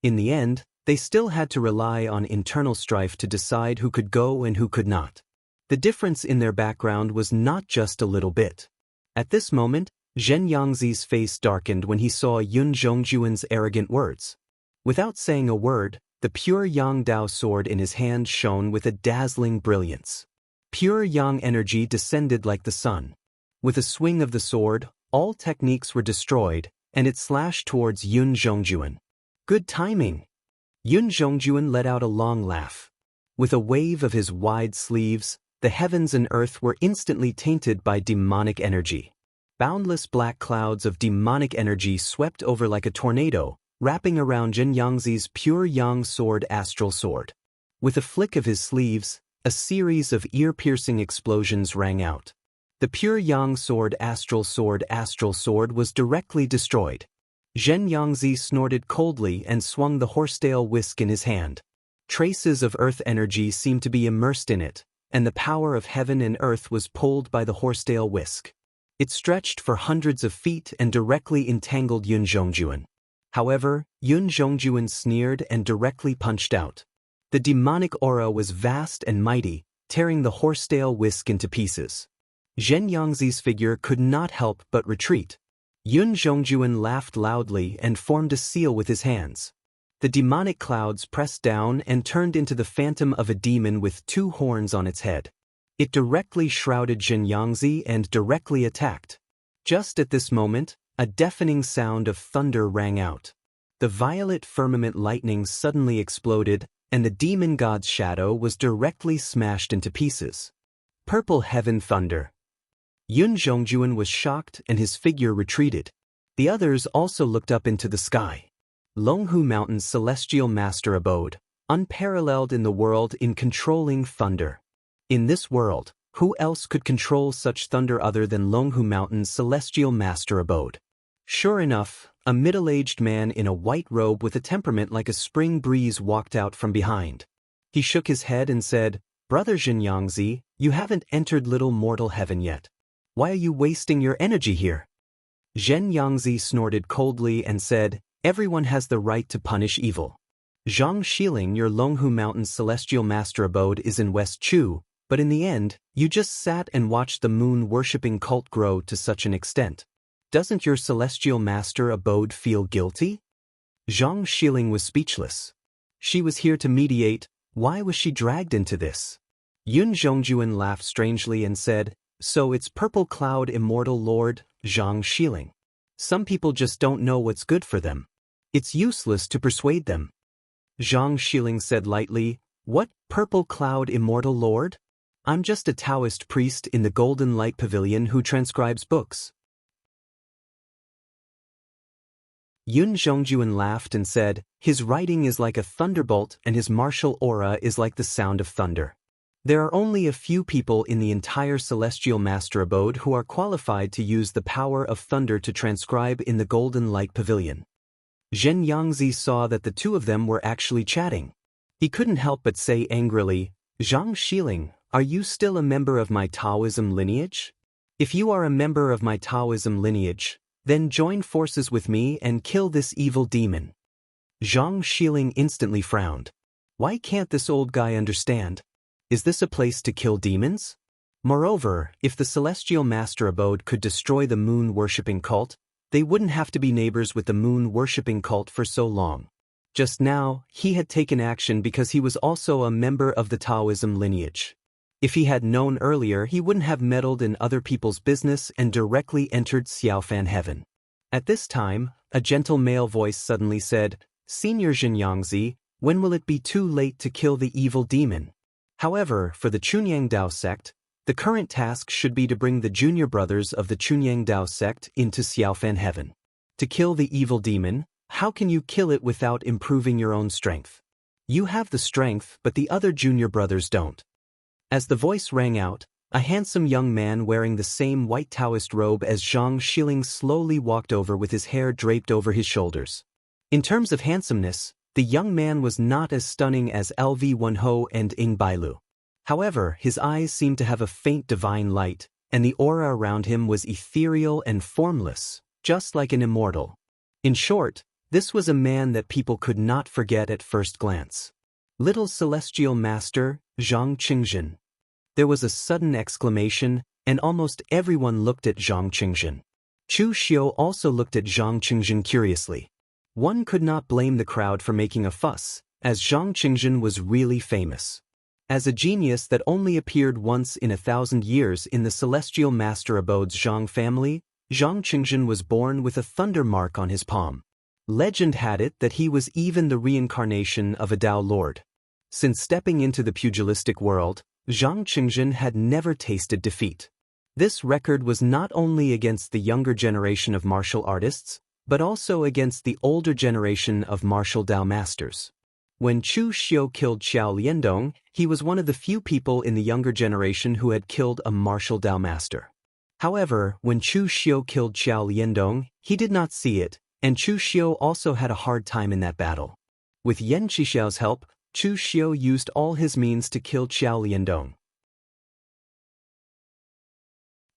In the end, they still had to rely on internal strife to decide who could go and who could not. The difference in their background was not just a little bit. At this moment, Zhen Yangzi's face darkened when he saw Yun Zhongjuan's arrogant words. Without saying a word, the pure Yang Dao sword in his hand shone with a dazzling brilliance. Pure Yang energy descended like the sun. With a swing of the sword, all techniques were destroyed, and it slashed towards Yun Zhongjuan. Good timing! Yun Zhongjuan let out a long laugh. With a wave of his wide sleeves, the heavens and earth were instantly tainted by demonic energy. Boundless black clouds of demonic energy swept over like a tornado, wrapping around Zhen Yangzi's pure Yang sword astral sword. With a flick of his sleeves, a series of ear-piercing explosions rang out. The pure Yang sword astral sword was directly destroyed. Zhen Yangzi snorted coldly and swung the horsetail whisk in his hand. Traces of earth energy seemed to be immersed in it, and the power of heaven and earth was pulled by the horsetail whisk. It stretched for hundreds of feet and directly entangled Yun Zhongjuan. However, Yun Zhongjuan sneered and directly punched out. The demonic aura was vast and mighty, tearing the horsetail whisk into pieces. Zhen Yangzi's figure could not help but retreat. Yun Zhongjuan laughed loudly and formed a seal with his hands. The demonic clouds pressed down and turned into the phantom of a demon with 2 horns on its head. It directly shrouded Jianghu and directly attacked. Just at this moment, a deafening sound of thunder rang out. The violet firmament lightning suddenly exploded, and the demon god's shadow was directly smashed into pieces. Purple heaven thunder. Yun Zhongjuan was shocked and his figure retreated. The others also looked up into the sky. Longhu Mountain's celestial master abode, unparalleled in the world in controlling thunder. In this world, who else could control such thunder other than Longhu Mountain's celestial master abode? Sure enough, a middle-aged man in a white robe with a temperament like a spring breeze walked out from behind. He shook his head and said, "Brother Jianghu, you haven't entered little mortal heaven yet. Why are you wasting your energy here?" Jianghu snorted coldly and said, "Everyone has the right to punish evil. Zhang Xiling, your Longhu Mountain's celestial master abode is in West Chu, but in the end, you just sat and watched the moon-worshipping cult grow to such an extent. Doesn't your celestial master abode feel guilty?" Zhang Xiling was speechless. She was here to mediate. Why was she dragged into this? Yun Zhongjuan laughed strangely and said, "So it's Purple Cloud Immortal Lord, Zhang Xiling. Some people just don't know what's good for them. It's useless to persuade them." Zhang Xiling said lightly, "What, Purple Cloud Immortal Lord? I'm just a Taoist priest in the Golden Light Pavilion who transcribes books." Yun Zhongjuan laughed and said, "His writing is like a thunderbolt and his martial aura is like the sound of thunder. There are only a few people in the entire celestial master abode who are qualified to use the power of thunder to transcribe in the Golden Light Pavilion." Jianghu saw that the 2 of them were actually chatting. He couldn't help but say angrily, "Zhang Xiling, are you still a member of my Taoism lineage? If you are a member of my Taoism lineage, then join forces with me and kill this evil demon." Zhang Xiling instantly frowned. Why can't this old guy understand? Is this a place to kill demons? Moreover, if the celestial master abode could destroy the moon-worshipping cult, they wouldn't have to be neighbors with the moon-worshipping cult for so long. Just now, he had taken action because he was also a member of the Taoism lineage. If he had known earlier, he wouldn't have meddled in other people's business and directly entered Xiaofan heaven. At this time, a gentle male voice suddenly said, "Senior Jianghu, when will it be too late to kill the evil demon?" However, for the Chunyang Dao sect, the current task should be to bring the junior brothers of the Chunyang Dao sect into Xiaofan heaven. To kill the evil demon, how can you kill it without improving your own strength? You have the strength, but the other junior brothers don't. As the voice rang out, a handsome young man wearing the same white Taoist robe as Zhang Xiling slowly walked over with his hair draped over his shoulders. In terms of handsomeness, the young man was not as stunning as LV Wenho and Ing Bailu. However, his eyes seemed to have a faint divine light, and the aura around him was ethereal and formless, just like an immortal. In short, this was a man that people could not forget at first glance. Little celestial master, Zhang Qingjin. There was a sudden exclamation, and almost everyone looked at Zhang Qingjin. Chu Xiu also looked at Zhang Qingjin curiously. One could not blame the crowd for making a fuss, as Zhang Qingjin was really famous. As a genius that only appeared once in 1,000 years in the celestial master abode's Zhang family, Zhang Qingjin was born with a thunder mark on his palm. Legend had it that he was even the reincarnation of a Dao Lord. Since stepping into the pugilistic world, Zhang Qingjin had never tasted defeat. This record was not only against the younger generation of martial artists, but also against the older generation of martial Dao masters. When Chu Xiu killed Xiao Liandong, he was one of the few people in the younger generation who had killed a martial Dao master. However, when Chu Xiu killed Xiao Liandong, he did not see it, and Chu Xiu also had a hard time in that battle. With Yan Qixiao's help, Chu Xiu used all his means to kill Xiao Liandong.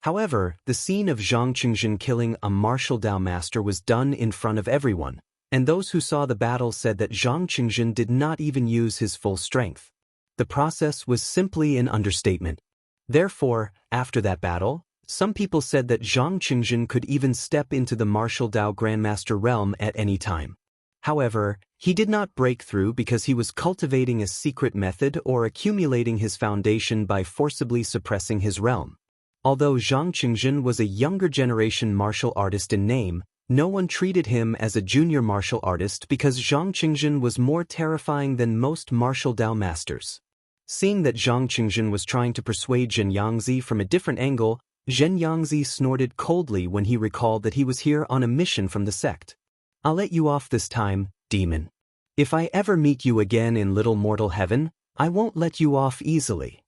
However, the scene of Zhang Qingjin killing a martial Dao master was done in front of everyone, and those who saw the battle said that Zhang Qingjin did not even use his full strength. The process was simply an understatement. Therefore, after that battle, some people said that Zhang Qingjin could even step into the martial Dao Grandmaster realm at any time. However, he did not break through because he was cultivating a secret method or accumulating his foundation by forcibly suppressing his realm. Although Zhang Qingjun was a younger generation martial artist in name, no one treated him as a junior martial artist because Zhang Qingjun was more terrifying than most martial Dao masters. Seeing that Zhang Qingjun was trying to persuade Zhen Yangzi from a different angle, Zhen Yangzi snorted coldly when he recalled that he was here on a mission from the sect. "I'll let you off this time, demon. If I ever meet you again in little mortal heaven, I won't let you off easily."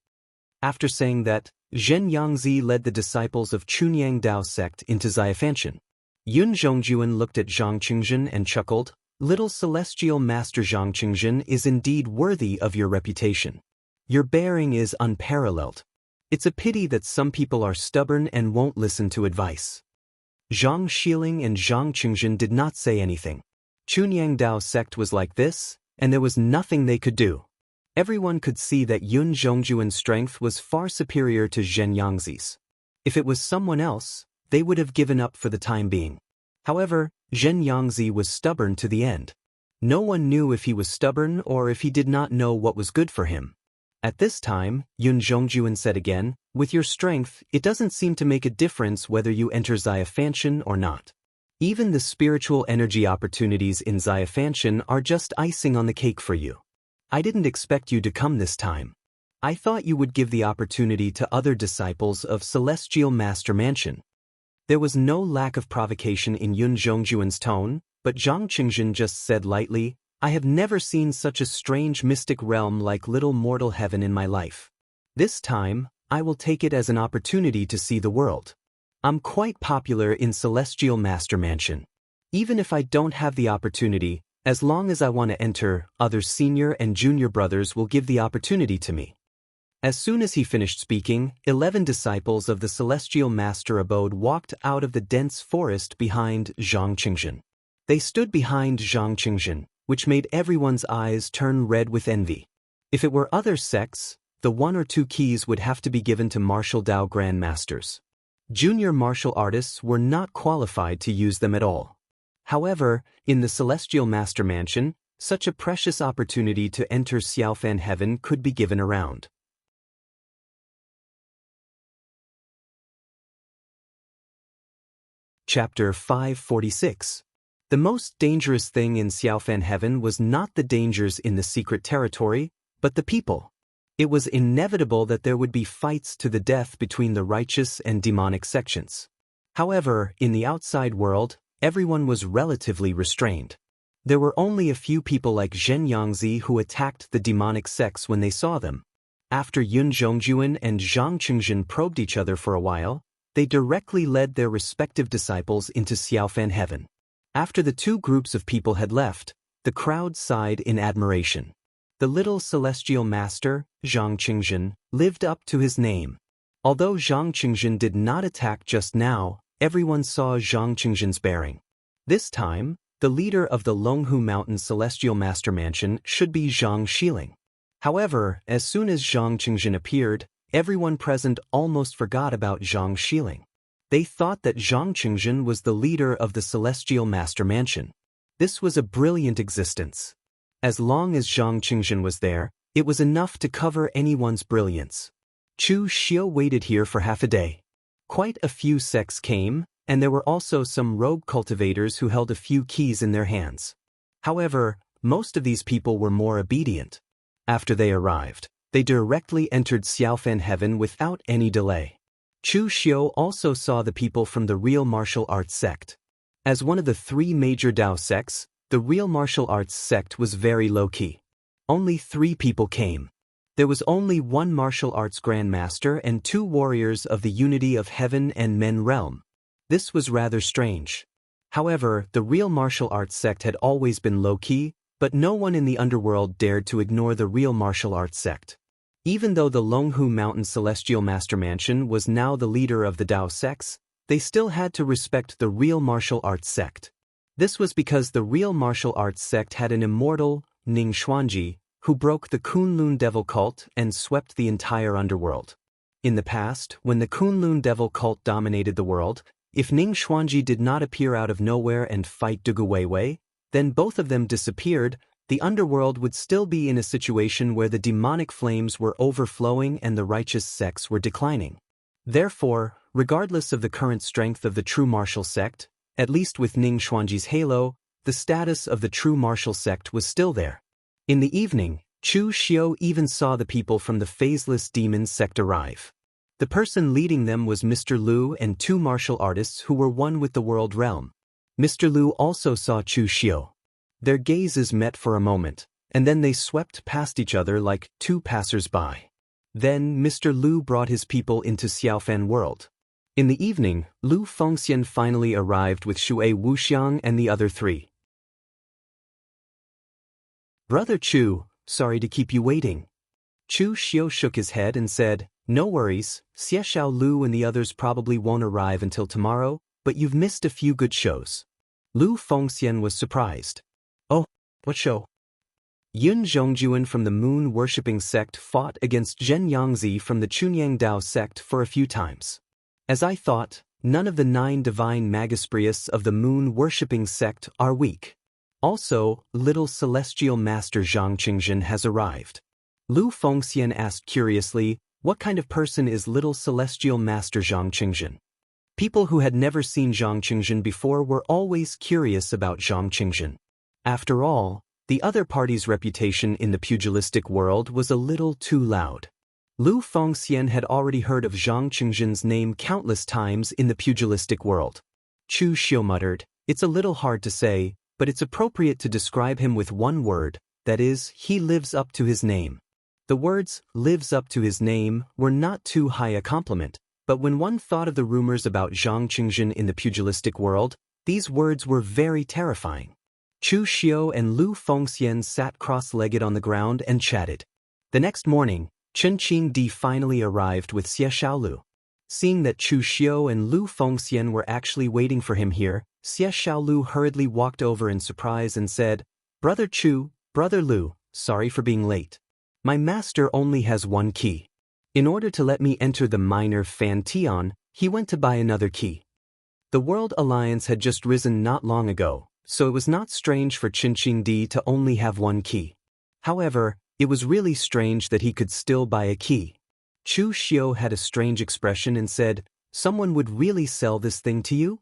After saying that, Zhen Yangzi led the disciples of Chunyang Dao sect into Xiafanshan. Yun Zhongjuan looked at Zhang Qingjun and chuckled, "Little celestial master Zhang Qingjun is indeed worthy of your reputation. Your bearing is unparalleled. It's a pity that some people are stubborn and won't listen to advice." Zhang Xiling and Zhang Qingjun did not say anything. Chunyang Dao sect was like this, and there was nothing they could do. Everyone could see that Yun Zhongjuan's strength was far superior to Zhen Yangzi's. If it was someone else, they would have given up for the time being. However, Zhen Yangzi was stubborn to the end. No one knew if he was stubborn or if he did not know what was good for him. At this time, Yun Zhongjuan said again, "With your strength, it doesn't seem to make a difference whether you enter Xiafanshan or not. Even the spiritual energy opportunities in Xiafanshan are just icing on the cake for you. I didn't expect you to come this time. I thought you would give the opportunity to other disciples of Celestial Master Mansion." There was no lack of provocation in Yun Zhongjuan's tone, but Zhang Qingjun just said lightly, "I have never seen such a strange mystic realm like little mortal heaven in my life. This time, I will take it as an opportunity to see the world. I'm quite popular in Celestial Master Mansion. Even if I don't have the opportunity, as long as I want to enter, other senior and junior brothers will give the opportunity to me." As soon as he finished speaking, 11 disciples of the Celestial Master Abode walked out of the dense forest behind Zhang Qingjun. They stood behind Zhang Qingjun, which made everyone's eyes turn red with envy. If it were other sects, the 1 or 2 keys would have to be given to martial Dao grandmasters. Junior martial artists were not qualified to use them at all. However, in the Celestial Master Mansion, such a precious opportunity to enter Xiaofan heaven could be given around. Chapter 546. The most dangerous thing in Xiaofan heaven was not the dangers in the secret territory, but the people. It was inevitable that there would be fights to the death between the righteous and demonic sections. However, in the outside world, everyone was relatively restrained. There were only a few people like Zhen Yangzi who attacked the demonic sects when they saw them. After Yun Zhongjuan and Zhang Qingjun probed each other for a while, they directly led their respective disciples into Xiaofan heaven. After the 2 groups of people had left, the crowd sighed in admiration. The little celestial master, Zhang Qingjun, lived up to his name. Although Zhang Qingjun did not attack just now, everyone saw Zhang Qingjun's bearing. This time, the leader of the Longhu Mountain Celestial Master Mansion should be Zhang Xiling. However, as soon as Zhang Qingjun appeared, everyone present almost forgot about Zhang Xiling. They thought that Zhang Qingjun was the leader of the Celestial Master Mansion. This was a brilliant existence. As long as Zhang Qingjun was there, it was enough to cover anyone's brilliance. Chu Xiu waited here for half a day. Quite a few sects came, and there were also some rogue cultivators who held a few keys in their hands. However, most of these people were more obedient. After they arrived, they directly entered Xiaofan heaven without any delay. Chu Xiu also saw the people from the Real Martial Arts sect. As one of the 3 major Dao sects, the Real Martial Arts sect was very low-key. Only 3 people came. There was only 1 martial arts grandmaster and 2 warriors of the unity of heaven and men realm. This was rather strange. However, the Real Martial Arts sect had always been low-key, but no one in the underworld dared to ignore the Real Martial Arts sect. Even though the Longhu Mountain Celestial Master Mansion was now the leader of the Dao sects, they still had to respect the Real Martial Arts sect. This was because the Real Martial Arts sect had an immortal, Ning Xuanji, who broke the Kunlun Devil cult and swept the entire underworld. In the past, when the Kunlun Devil cult dominated the world, if Ning Xuanji did not appear out of nowhere and fight Dugu Weiwei, then both of them disappeared, the underworld would still be in a situation where the demonic flames were overflowing and the righteous sects were declining. Therefore, regardless of the current strength of the true martial sect, at least with Ning Xuanji's halo, the status of the true martial sect was still there. In the evening, Chu Xiu even saw the people from the phaseless demon sect arrive. The person leading them was Mr. Liu and two martial artists who were one with the world realm. Mr. Liu also saw Chu Xiu. Their gazes met for a moment, and then they swept past each other like two passers-by. Then Mr. Liu brought his people into Xiaofan world. In the evening, Lu Fengxian finally arrived with Shui Wuxiang and the other three. "Brother Chu, sorry to keep you waiting." Chu Xiu shook his head and said, "No worries, Xie Xiao Lu and the others probably won't arrive until tomorrow, but you've missed a few good shows." Lu Fengxian was surprised. "Oh, what show?" Yun Zhongjuan from the moon-worshipping sect fought against Zhen Yangzi from the Chunyang Dao sect for a few times. As I thought, none of the 9 divine magispriests of the moon-worshipping sect are weak. Also, little celestial master Zhang Qingzhen has arrived. Lu Fengxian asked curiously, what kind of person is little celestial master Zhang Qingzhen? People who had never seen Zhang Qingzhen before were always curious about Zhang Qingzhen. After all, the other party's reputation in the pugilistic world was a little too loud. Lu Fengxian had already heard of Zhang Qingzhen's name countless times in the pugilistic world. Chu Xiu muttered, "It's a little hard to say, but it's appropriate to describe him with one word, that is, he lives up to his name." The words, "lives up to his name," were not too high a compliment, but when one thought of the rumors about Zhang Qingzhen in the pugilistic world, these words were very terrifying. Chu Xiu and Lu Fengxian sat cross-legged on the ground and chatted. The next morning, Chen Qingdi finally arrived with Xie Xiaolu. Seeing that Chu Xiu and Lu Fengxian were actually waiting for him here, Xie Xiaolu hurriedly walked over in surprise and said, "Brother Chu, Brother Lu, sorry for being late. My master only has one key. In order to let me enter the minor Fan Tian, he went to buy another key." The World Alliance had just risen not long ago, so it was not strange for Chen Qingdi to only have one key. However, it was really strange that he could still buy a key. Chu Xiu had a strange expression and said, "Someone would really sell this thing to you?"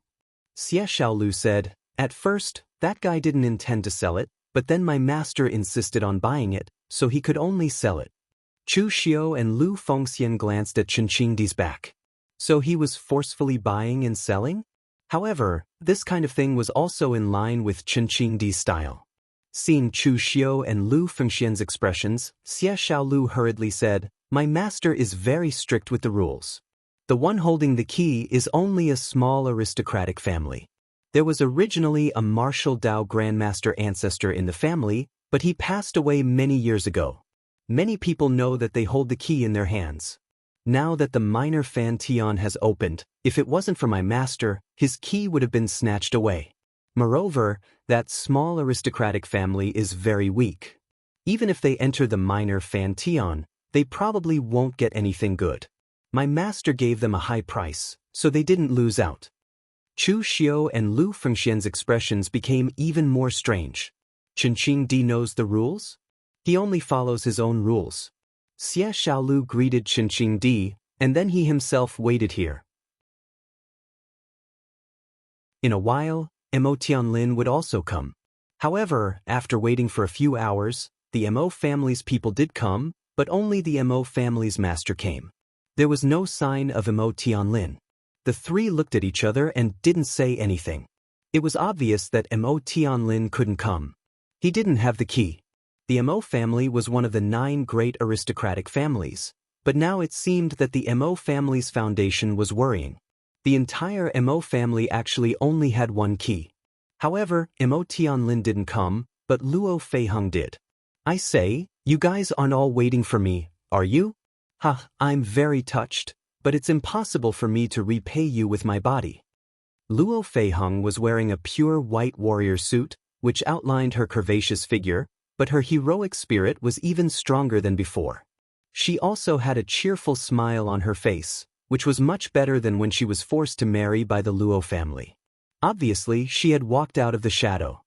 Xie Xiaolu said, "At first, that guy didn't intend to sell it, but then my master insisted on buying it, so he could only sell it." Chu Xiu and Lu Fengxian glanced at Chen Qingdi's back. So he was forcefully buying and selling? However, this kind of thing was also in line with Chen Qingdi's style. Seeing Chu Xiu and Lu Fengxian's expressions, Xie Xiaolu hurriedly said, "My master is very strict with the rules. The one holding the key is only a small aristocratic family. There was originally a martial Dao grandmaster ancestor in the family, but he passed away many years ago. Many people know that they hold the key in their hands. Now that the minor Fan Tian has opened, if it wasn't for my master, his key would have been snatched away. Moreover, that small aristocratic family is very weak. Even if they enter the minor Fan Tian, they probably won't get anything good. My master gave them a high price, so they didn't lose out." Chu Xiu and Lu Fengxian's expressions became even more strange. Chen Qingdi knows the rules? He only follows his own rules. Xie Xiaolu greeted Chen Qingdi, and then he himself waited here. In a while, Mo Tianlin would also come. However, after waiting for a few hours, the Mo family's people did come, but only the Mo family's master came. There was no sign of Mo Tianlin. The three looked at each other and didn't say anything. It was obvious that Mo Tianlin couldn't come. He didn't have the key. The Mo family was one of the 9 great aristocratic families, but now it seemed that the Mo family's foundation was worrying. The entire Mo family actually only had one key. However, Mo Tianlin didn't come, but Luo Feiheng did. "I say, you guys aren't all waiting for me, are you? Ha, I'm very touched, but it's impossible for me to repay you with my body." Luo Feiheng was wearing a pure white warrior suit, which outlined her curvaceous figure, but her heroic spirit was even stronger than before. She also had a cheerful smile on her face, which was much better than when she was forced to marry by the Luo family. Obviously, she had walked out of the shadow.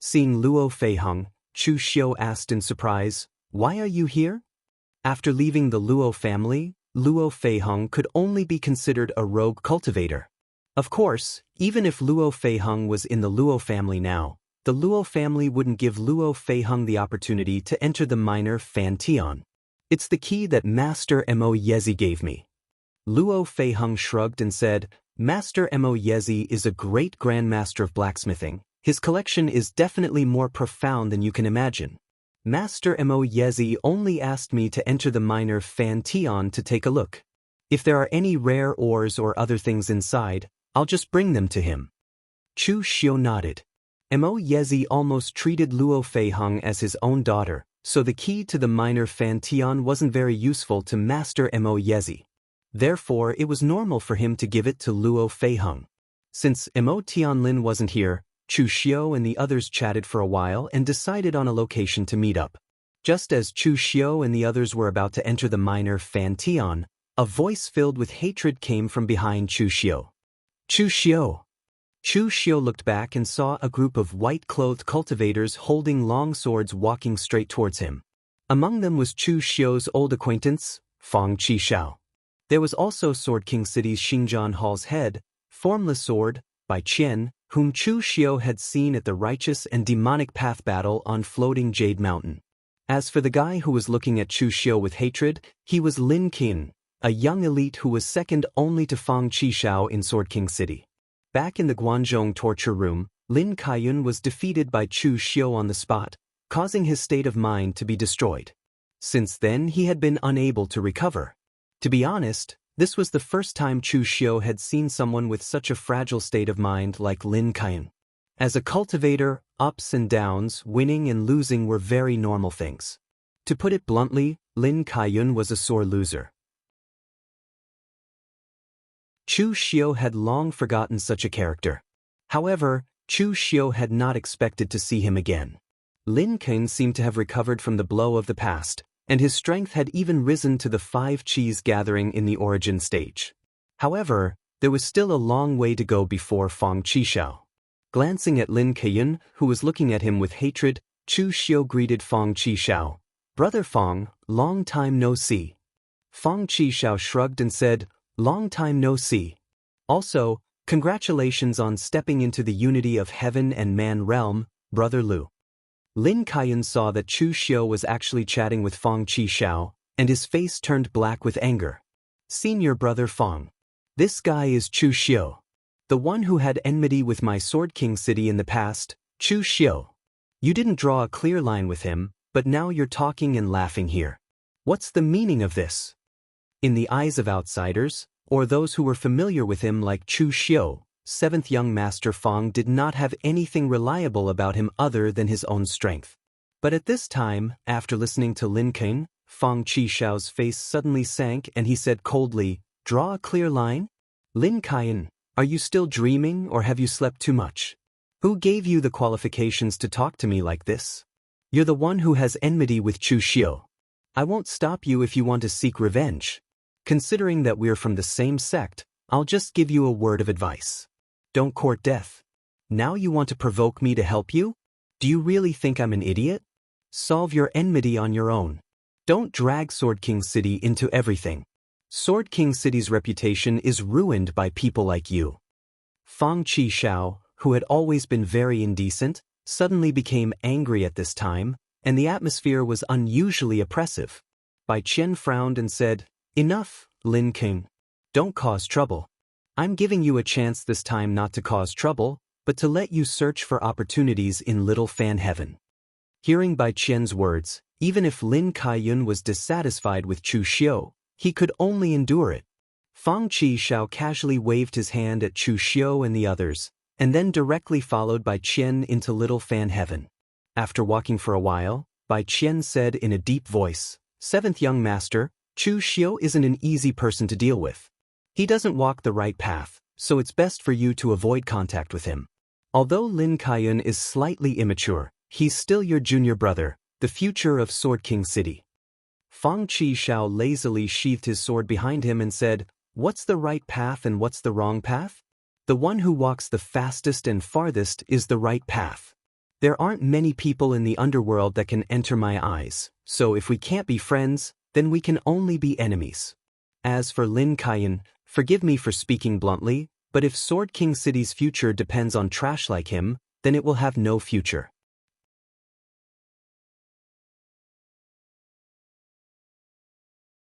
Seeing Luo Feiheng, Chu Xiu asked in surprise, "Why are you here?" After leaving the Luo family, Luo Feiheng could only be considered a rogue cultivator. Of course, even if Luo Feiheng was in the Luo family now, the Luo family wouldn't give Luo Feiheng the opportunity to enter the minor Fan Tian. "It's the key that Master Mo Yezi gave me." Luo Feiheng shrugged and said, "Master Mo Yezi is a great grandmaster of blacksmithing. His collection is definitely more profound than you can imagine. Master Mo Yezi only asked me to enter the minor Fan Tian to take a look. If there are any rare ores or other things inside, I'll just bring them to him." Chu Xiu nodded. Mo Yezi almost treated Luo Feiheng as his own daughter, so the key to the minor Fan Tian wasn't very useful to Master Mo Yezi. Therefore, it was normal for him to give it to Luo Feiheng. Since Mo Tianlin wasn't here, Chu Xiu and the others chatted for a while and decided on a location to meet up. Just as Chu Xiu and the others were about to enter the minor Fan Tian, a voice filled with hatred came from behind Chu Xiu. "Chu Xiu!" Chu Xiu looked back and saw a group of white-clothed cultivators holding long swords walking straight towards him. Among them was Chu Xiu's old acquaintance, Fang Qishao. There was also Sword King City's Xingjian Hall's head, Formless Sword, Bai Qian, whom Chu Xiu had seen at the Righteous and Demonic Path battle on Floating Jade Mountain. As for the guy who was looking at Chu Xiu with hatred, he was Lin Qin, a young elite who was second only to Fang Qishao in Sword King City. Back in the Guanzhong torture room, Lin Kaiyun was defeated by Chu Xiu on the spot, causing his state of mind to be destroyed. Since then he had been unable to recover. To be honest, this was the first time Chu Xiu had seen someone with such a fragile state of mind like Lin Kaiyun. As a cultivator, ups and downs, winning and losing were very normal things. To put it bluntly, Lin Kaiyun was a sore loser. Chu Xiu had long forgotten such a character. However, Chu Xiu had not expected to see him again. Lin Kaiyun seemed to have recovered from the blow of the past, and his strength had even risen to the 5 Qis gathering in the origin stage. However, there was still a long way to go before Fang Qishao. Glancing at Lin Kaiyun, who was looking at him with hatred, Chu Xiu greeted Fang Qishao. "Brother Fang, long time no see." Fang Qishao shrugged and said, "Long time no see. Also, congratulations on stepping into the unity of heaven and man realm, Brother Lu." Lin Kaiyun saw that Chu Xiu was actually chatting with Fang Qishao, and his face turned black with anger. "Senior Brother Fang. This guy is Chu Xiu. The one who had enmity with my Sword King City in the past, Chu Xiu. You didn't draw a clear line with him, but now you're talking and laughing here. What's the meaning of this?" In the eyes of outsiders, or those who were familiar with him like Chu Xiu, 7th young Master Fang did not have anything reliable about him other than his own strength. But at this time, after listening to Lin Kaiyun, Fang Qishao's face suddenly sank and he said coldly, "Draw a clear line? Lin Kaiyun, are you still dreaming or have you slept too much? Who gave you the qualifications to talk to me like this? You're the one who has enmity with Chu Xiu. I won't stop you if you want to seek revenge. Considering that we're from the same sect, I'll just give you a word of advice. Don't court death. Now you want to provoke me to help you? Do you really think I'm an idiot? Solve your enmity on your own. Don't drag Sword King City into everything. Sword King City's reputation is ruined by people like you." Fang Qishao, who had always been very indecent, suddenly became angry at this time, and the atmosphere was unusually oppressive. Bai Qian frowned and said, "Enough, Lin King. Don't cause trouble. I'm giving you a chance this time not to cause trouble, but to let you search for opportunities in Little Fan Heaven." Hearing Bai Qian's words, even if Lin Kaiyun was dissatisfied with Chu Xiu, he could only endure it. Fang Qishao casually waved his hand at Chu Xiu and the others, and then directly followed Bai Qian into Little Fan Heaven. After walking for a while, Bai Qian said in a deep voice, "7th young master, Chu Xiu isn't an easy person to deal with. He doesn't walk the right path, so it's best for you to avoid contact with him. Although Lin Kaiyun is slightly immature, he's still your junior brother, the future of Sword King City." Fang Qishao lazily sheathed his sword behind him and said, "What's the right path and what's the wrong path? The one who walks the fastest and farthest is the right path. There aren't many people in the underworld that can enter my eyes, so if we can't be friends, then we can only be enemies. As for Lin Kaiyan, forgive me for speaking bluntly, but if Sword King City's future depends on trash like him, then it will have no future.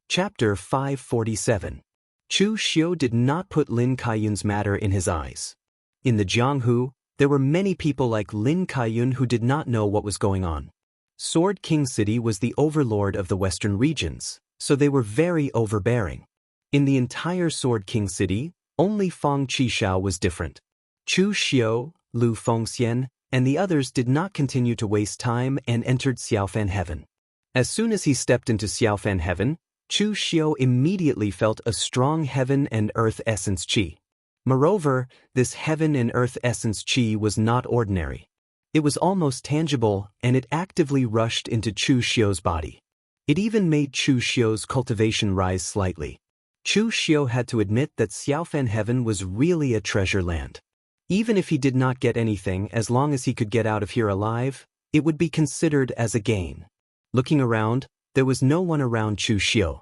Chapter 547. Chu Xiu did not put Lin Kaiyan's matter in his eyes. In the Jianghu, there were many people like Lin Kaiyan who did not know what was going on. Sword King City was the overlord of the western regions, so they were very overbearing. In the entire Sword King City, only Fang Qishao was different. Chu Xiu, Lu Fengxian, and the others did not continue to waste time and entered Xiaofan Heaven. As soon as he stepped into Xiaofan Heaven, Chu Xiu immediately felt a strong heaven and earth essence qi. Moreover, this heaven and earth essence qi was not ordinary. It was almost tangible, and it actively rushed into Chu Xiu's body. It even made Chu Xiu's cultivation rise slightly. Chu Xiu had to admit that Xiaofan Heaven was really a treasure land. Even if he did not get anything, as long as he could get out of here alive, it would be considered as a gain. Looking around, there was no one around Chu Xiu.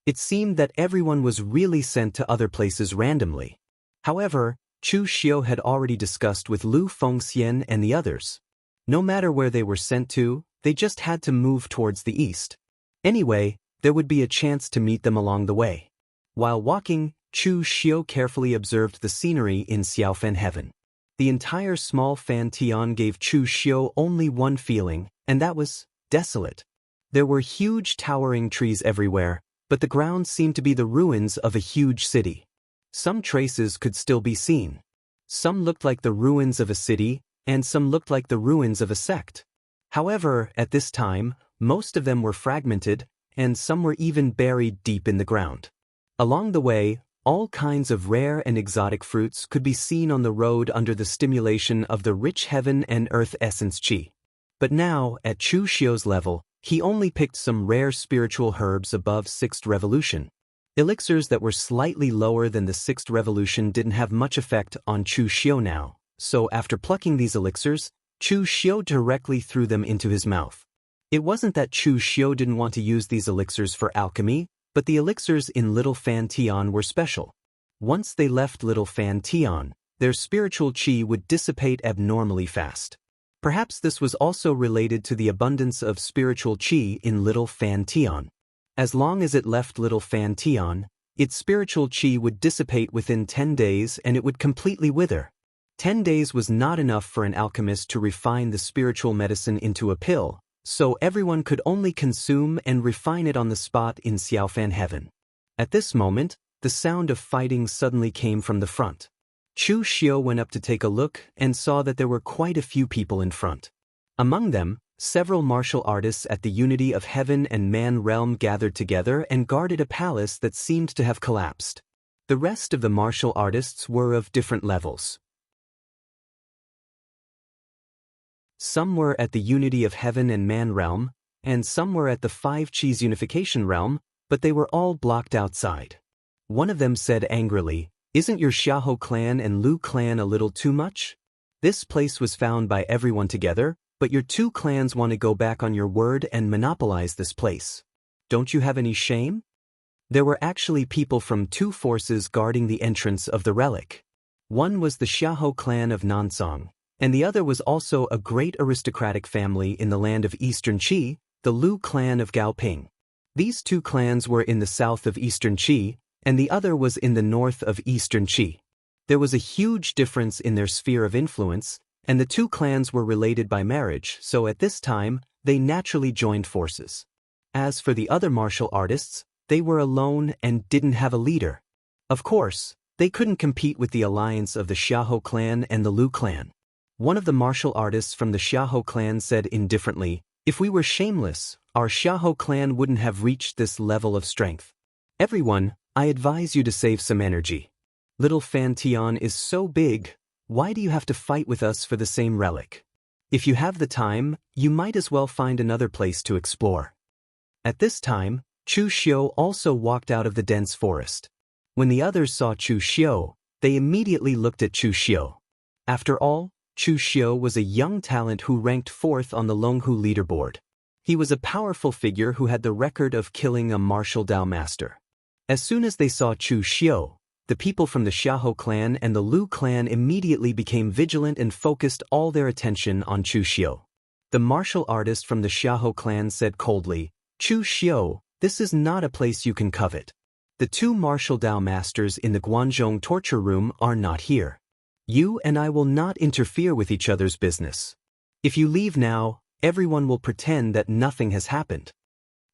It seemed that everyone was really sent to other places randomly. However, Chu Xiu had already discussed with Lu Fengxian and the others. No matter where they were sent to, they just had to move towards the east. Anyway, there would be a chance to meet them along the way. While walking, Chu Xiu carefully observed the scenery in Xiaofan Heaven. The entire small Fan Tian gave Chu Xiu only one feeling, and that was desolate. There were huge towering trees everywhere, but the ground seemed to be the ruins of a huge city. Some traces could still be seen. Some looked like the ruins of a city, and some looked like the ruins of a sect. However, at this time, most of them were fragmented, and some were even buried deep in the ground. Along the way, all kinds of rare and exotic fruits could be seen on the road under the stimulation of the rich heaven and earth essence qi. But now, at Chu Xiu's level, he only picked some rare spiritual herbs above 6th revolution. Elixirs that were slightly lower than the 6th revolution didn't have much effect on Chu Xiu now, so after plucking these elixirs, Chu Xiu directly threw them into his mouth. It wasn't that Chu Xiu didn't want to use these elixirs for alchemy, but the elixirs in Little Fan Tian were special. Once they left Little Fan Tian, their spiritual qi would dissipate abnormally fast. Perhaps this was also related to the abundance of spiritual qi in Little Fan Tian. As long as it left Little Fan Tian, its spiritual qi would dissipate within 10 days and it would completely wither. 10 days was not enough for an alchemist to refine the spiritual medicine into a pill, so everyone could only consume and refine it on the spot in Xiaofan Heaven. At this moment, the sound of fighting suddenly came from the front. Chu Xiu went up to take a look and saw that there were quite a few people in front. Among them, several martial artists at the unity of heaven and man realm gathered together and guarded a palace that seemed to have collapsed. The rest of the martial artists were of different levels. Some were at the unity of heaven and man realm, and some were at the 5 Qis unification realm, but they were all blocked outside. One of them said angrily, "Isn't your Xiahou clan and Lu clan a little too much? This place was found by everyone together, but your 2 clans want to go back on your word and monopolize this place. Don't you have any shame?" There were actually people from 2 forces guarding the entrance of the relic. One was the Xiahou clan of Nansong, and the other was also a great aristocratic family in the land of Eastern Qi, the Lu clan of Gaoping. These 2 clans were in the south of Eastern Qi, and the other was in the north of Eastern Qi. There was a huge difference in their sphere of influence, and the 2 clans were related by marriage, so at this time, they naturally joined forces. As for the other martial artists, they were alone and didn't have a leader. Of course, they couldn't compete with the alliance of the Xiahou clan and the Lu clan. One of the martial artists from the Xiahou clan said indifferently, "If we were shameless, our Xiahou clan wouldn't have reached this level of strength. Everyone, I advise you to save some energy. Little Fan Tian is so big, why do you have to fight with us for the same relic? If you have the time, you might as well find another place to explore." At this time, Chu Xiu also walked out of the dense forest. When the others saw Chu Xiu, they immediately looked at Chu Xiu. After all, Chu Xiu was a young talent who ranked 4th on the Longhu leaderboard. He was a powerful figure who had the record of killing a martial Dao master. As soon as they saw Chu Xiu, the people from the Xiahou clan and the Lu clan immediately became vigilant and focused all their attention on Chu Xiu. The martial artist from the Xiahou clan said coldly, "Chu Xiu, this is not a place you can covet. The 2 martial Dao masters in the Guanzhong torture room are not here. You and I will not interfere with each other's business. If you leave now, everyone will pretend that nothing has happened."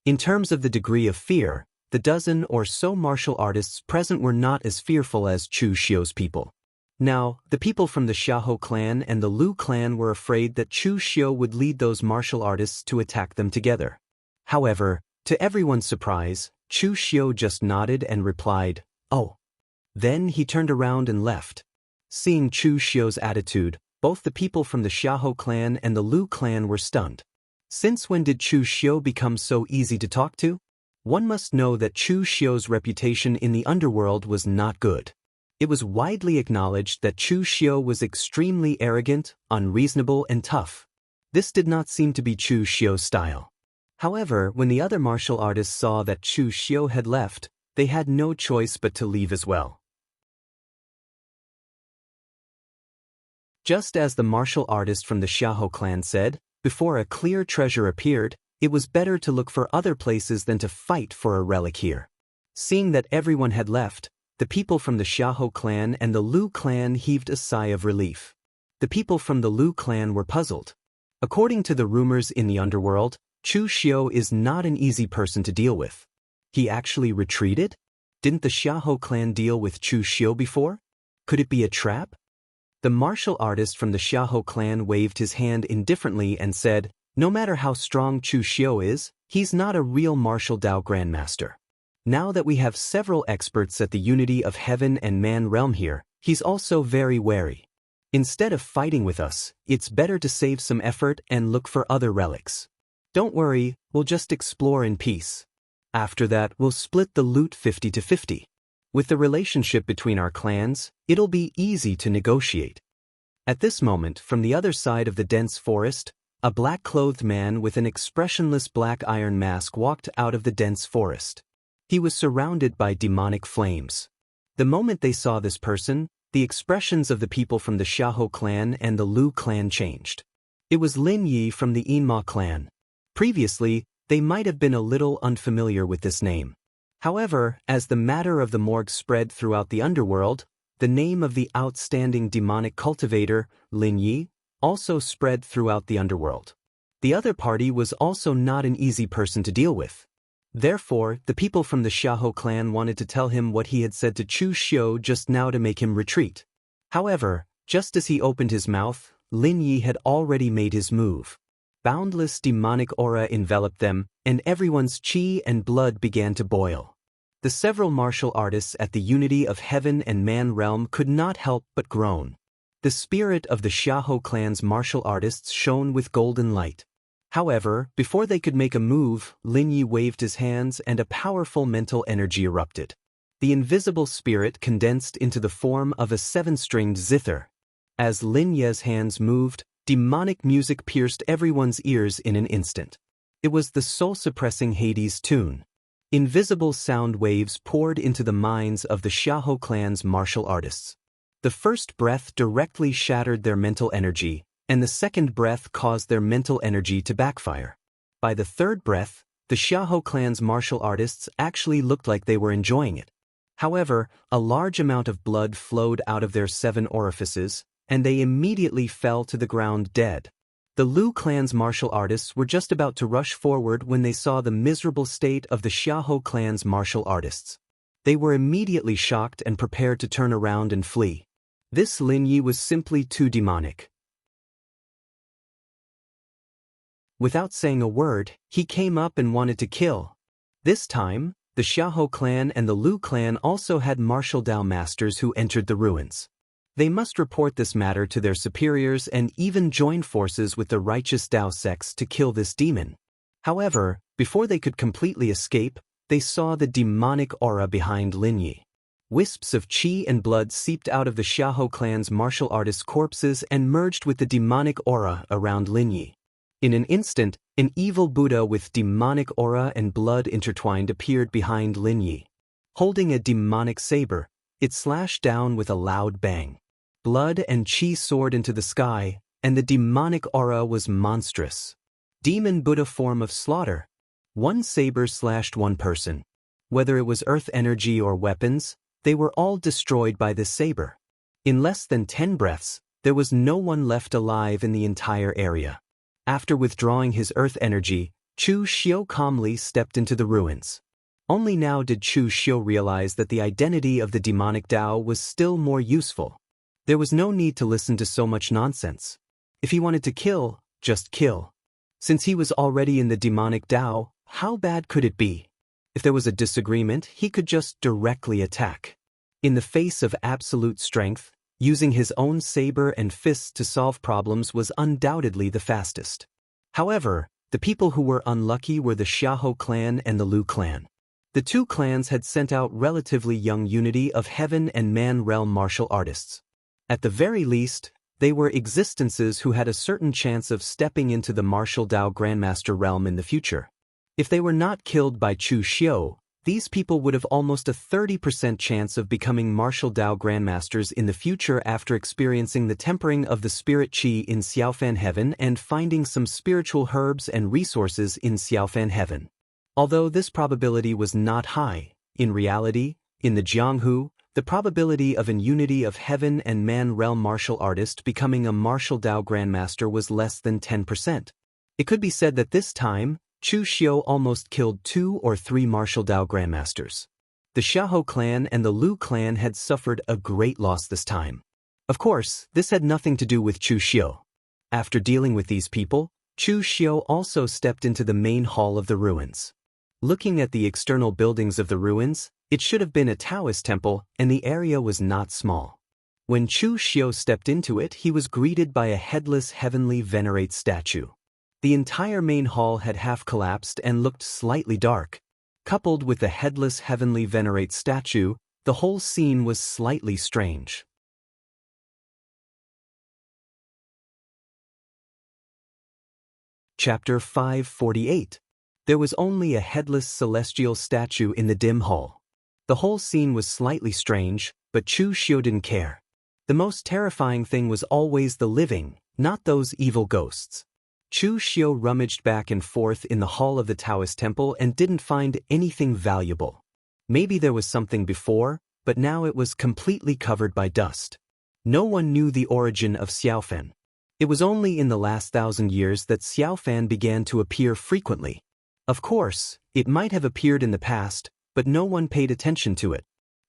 In terms of the degree of fear, the dozen or so martial artists present were not as fearful as Chu Xiu's people. Now, the people from the Xiahou clan and the Lu clan were afraid that Chu Xiu would lead those martial artists to attack them together. However, to everyone's surprise, Chu Xiu just nodded and replied, "Oh." Then he turned around and left. Seeing Chu Xiu's attitude, both the people from the Xiahou clan and the Lu clan were stunned. Since when did Chu Xiu become so easy to talk to? One must know that Chu Xiu's reputation in the underworld was not good. It was widely acknowledged that Chu Xiu was extremely arrogant, unreasonable, and tough. This did not seem to be Chu Xiu's style. However, when the other martial artists saw that Chu Xiu had left, they had no choice but to leave as well. Just as the martial artist from the Xiahou clan said, before a clear treasure appeared, it was better to look for other places than to fight for a relic here. Seeing that everyone had left, the people from the Xiahou clan and the Lu clan heaved a sigh of relief. The people from the Lu clan were puzzled. According to the rumors in the underworld, Chu Xiu is not an easy person to deal with. He actually retreated? Didn't the Xiahou clan deal with Chu Xiu before? Could it be a trap? The martial artist from the Xiahou clan waved his hand indifferently and said, "No matter how strong Chu Xiu is, he's not a real martial Dao grandmaster. Now that we have several experts at the unity of heaven and man realm here, he's also very wary. Instead of fighting with us, it's better to save some effort and look for other relics. Don't worry, we'll just explore in peace. After that, we'll split the loot 50 to 50. With the relationship between our clans, it'll be easy to negotiate." At this moment, from the other side of the dense forest, a black-clothed man with an expressionless black iron mask walked out of the dense forest. He was surrounded by demonic flames. The moment they saw this person, the expressions of the people from the Xiahou clan and the Lu clan changed. It was Lin Yi from the Yinma clan. Previously, they might have been a little unfamiliar with this name. However, as the matter of the morgue spread throughout the underworld, the name of the outstanding demonic cultivator, Lin Yi, also spread throughout the underworld. The other party was also not an easy person to deal with. Therefore, the people from the Xiahou clan wanted to tell him what he had said to Chu Xiu just now to make him retreat. However, just as he opened his mouth, Lin Yi had already made his move. Boundless demonic aura enveloped them, and everyone's qi and blood began to boil. The several martial artists at the unity of heaven and man realm could not help but groan. The spirit of the Xiahou clan's martial artists shone with golden light. However, before they could make a move, Lin Yi waved his hands and a powerful mental energy erupted. The invisible spirit condensed into the form of a 7-stringed zither. As Lin Yi's hands moved, demonic music pierced everyone's ears in an instant. It was the soul-suppressing Hades tune. Invisible sound waves poured into the minds of the Xiahou clan's martial artists. The first breath directly shattered their mental energy, and the second breath caused their mental energy to backfire. By the third breath, the Xiahou clan's martial artists actually looked like they were enjoying it. However, a large amount of blood flowed out of their 7 orifices, and they immediately fell to the ground dead. The Lu clan's martial artists were just about to rush forward when they saw the miserable state of the Xiahou clan's martial artists. They were immediately shocked and prepared to turn around and flee. This Lin Yi was simply too demonic. Without saying a word, he came up and wanted to kill. This time, the Xiahou clan and the Lu clan also had martial Dao masters who entered the ruins. They must report this matter to their superiors and even join forces with the righteous Dao sects to kill this demon. However, before they could completely escape, they saw the demonic aura behind Lin Yi. Wisps of qi and blood seeped out of the Xiahou clan's martial artists' corpses and merged with the demonic aura around Linyi. In an instant, an evil Buddha with demonic aura and blood intertwined appeared behind Linyi. Holding a demonic saber, it slashed down with a loud bang. Blood and qi soared into the sky, and the demonic aura was monstrous. Demon Buddha form of slaughter. One saber slashed one person. Whether it was earth energy or weapons, they were all destroyed by this saber. In less than 10 breaths, there was no one left alive in the entire area. After withdrawing his earth energy, Chu Xiu calmly stepped into the ruins. Only now did Chu Xiu realize that the identity of the demonic Dao was still more useful. There was no need to listen to so much nonsense. If he wanted to kill, just kill. Since he was already in the demonic Dao, how bad could it be? If there was a disagreement, he could just directly attack. In the face of absolute strength, using his own saber and fists to solve problems was undoubtedly the fastest. However, the people who were unlucky were the Xiahou clan and the Lu clan. The two clans had sent out relatively young unity of heaven and man realm martial artists. At the very least, they were existences who had a certain chance of stepping into the martial Dao Grandmaster realm in the future. If they were not killed by Chu Xiu, these people would have almost a 30% chance of becoming martial Dao Grandmasters in the future after experiencing the tempering of the spirit qi in Xiaofan Heaven and finding some spiritual herbs and resources in Xiaofan Heaven. Although this probability was not high, in reality, in the Jianghu, the probability of an unity of heaven and man realm martial artist becoming a martial Dao Grandmaster was less than 10%. It could be said that this time, Chu Xiu almost killed 2 or 3 martial Dao Grandmasters. The Xiahou clan and the Lu clan had suffered a great loss this time. Of course, this had nothing to do with Chu Xiu. After dealing with these people, Chu Xiu also stepped into the main hall of the ruins. Looking at the external buildings of the ruins, it should have been a Taoist temple, and the area was not small. When Chu Xiu stepped into it, he was greeted by a headless heavenly venerate statue. The entire main hall had half collapsed and looked slightly dark. Coupled with the headless heavenly venerate statue, the whole scene was slightly strange. Chapter 548. There was only a headless celestial statue in the dim hall. The whole scene was slightly strange, but Chu Xiu didn't care. The most terrifying thing was always the living, not those evil ghosts. Chu Xiu rummaged back and forth in the hall of the Taoist temple and didn't find anything valuable. Maybe there was something before, but now it was completely covered by dust. No one knew the origin of Xiaofan. It was only in the last 1,000 years that Xiaofan began to appear frequently. Of course, it might have appeared in the past, but no one paid attention to it.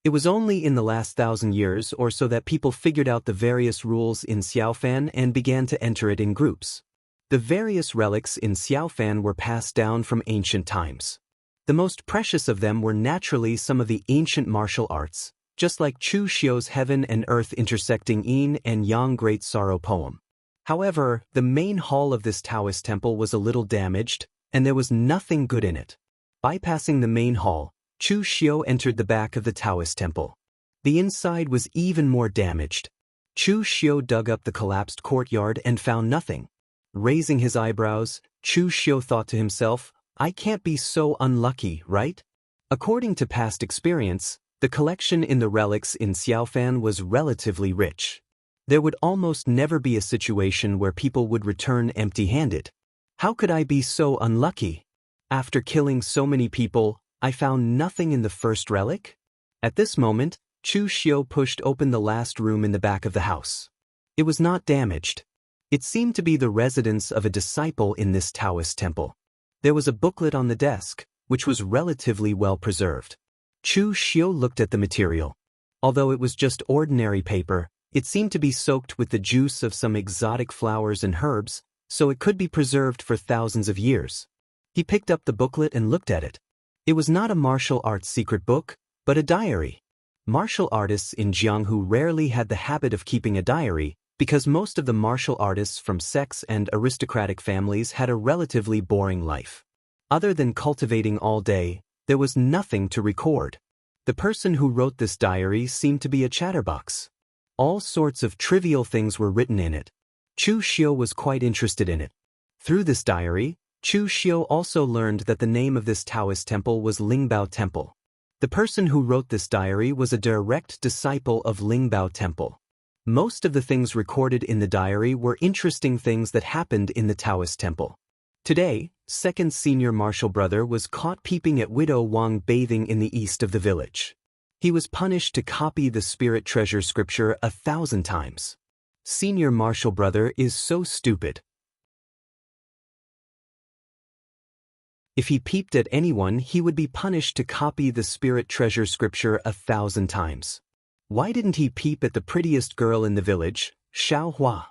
It was only in the last 1,000 years or so that people figured out the various rules in Xiaofan and began to enter it in groups. The various relics in Xiaofan were passed down from ancient times. The most precious of them were naturally some of the ancient martial arts, just like Chu Xiu's Heaven and Earth intersecting Yin and Yang Great Sorrow poem. However, the main hall of this Taoist temple was a little damaged, and there was nothing good in it. Bypassing the main hall, Chu Xiu entered the back of the Taoist temple. The inside was even more damaged. Chu Xiu dug up the collapsed courtyard and found nothing. Raising his eyebrows, Chu Xiu thought to himself, I can't be so unlucky, right? According to past experience, the collection in the relics in Xiaofan was relatively rich. There would almost never be a situation where people would return empty-handed. How could I be so unlucky? After killing so many people, I found nothing in the first relic? At this moment, Chu Xiu pushed open the last room in the back of the house. It was not damaged. It seemed to be the residence of a disciple in this Taoist temple. There was a booklet on the desk, which was relatively well preserved. Chu Xiu looked at the material. Although it was just ordinary paper, it seemed to be soaked with the juice of some exotic flowers and herbs, so it could be preserved for thousands of years. He picked up the booklet and looked at it. It was not a martial arts secret book, but a diary. Martial artists in Jianghu rarely had the habit of keeping a diary, because most of the martial artists from sects and aristocratic families had a relatively boring life. Other than cultivating all day, there was nothing to record. The person who wrote this diary seemed to be a chatterbox. All sorts of trivial things were written in it. Chu Xiu was quite interested in it. Through this diary, Chu Xiu also learned that the name of this Taoist temple was Lingbao Temple. The person who wrote this diary was a direct disciple of Lingbao Temple. Most of the things recorded in the diary were interesting things that happened in the Taoist temple. Today, second senior martial brother was caught peeping at widow Wang bathing in the east of the village. He was punished to copy the spirit treasure scripture 1,000 times. Senior martial brother is so stupid. If he peeped at anyone, he would be punished to copy the spirit treasure scripture 1,000 times. Why didn't he peep at the prettiest girl in the village, Xiao Hua?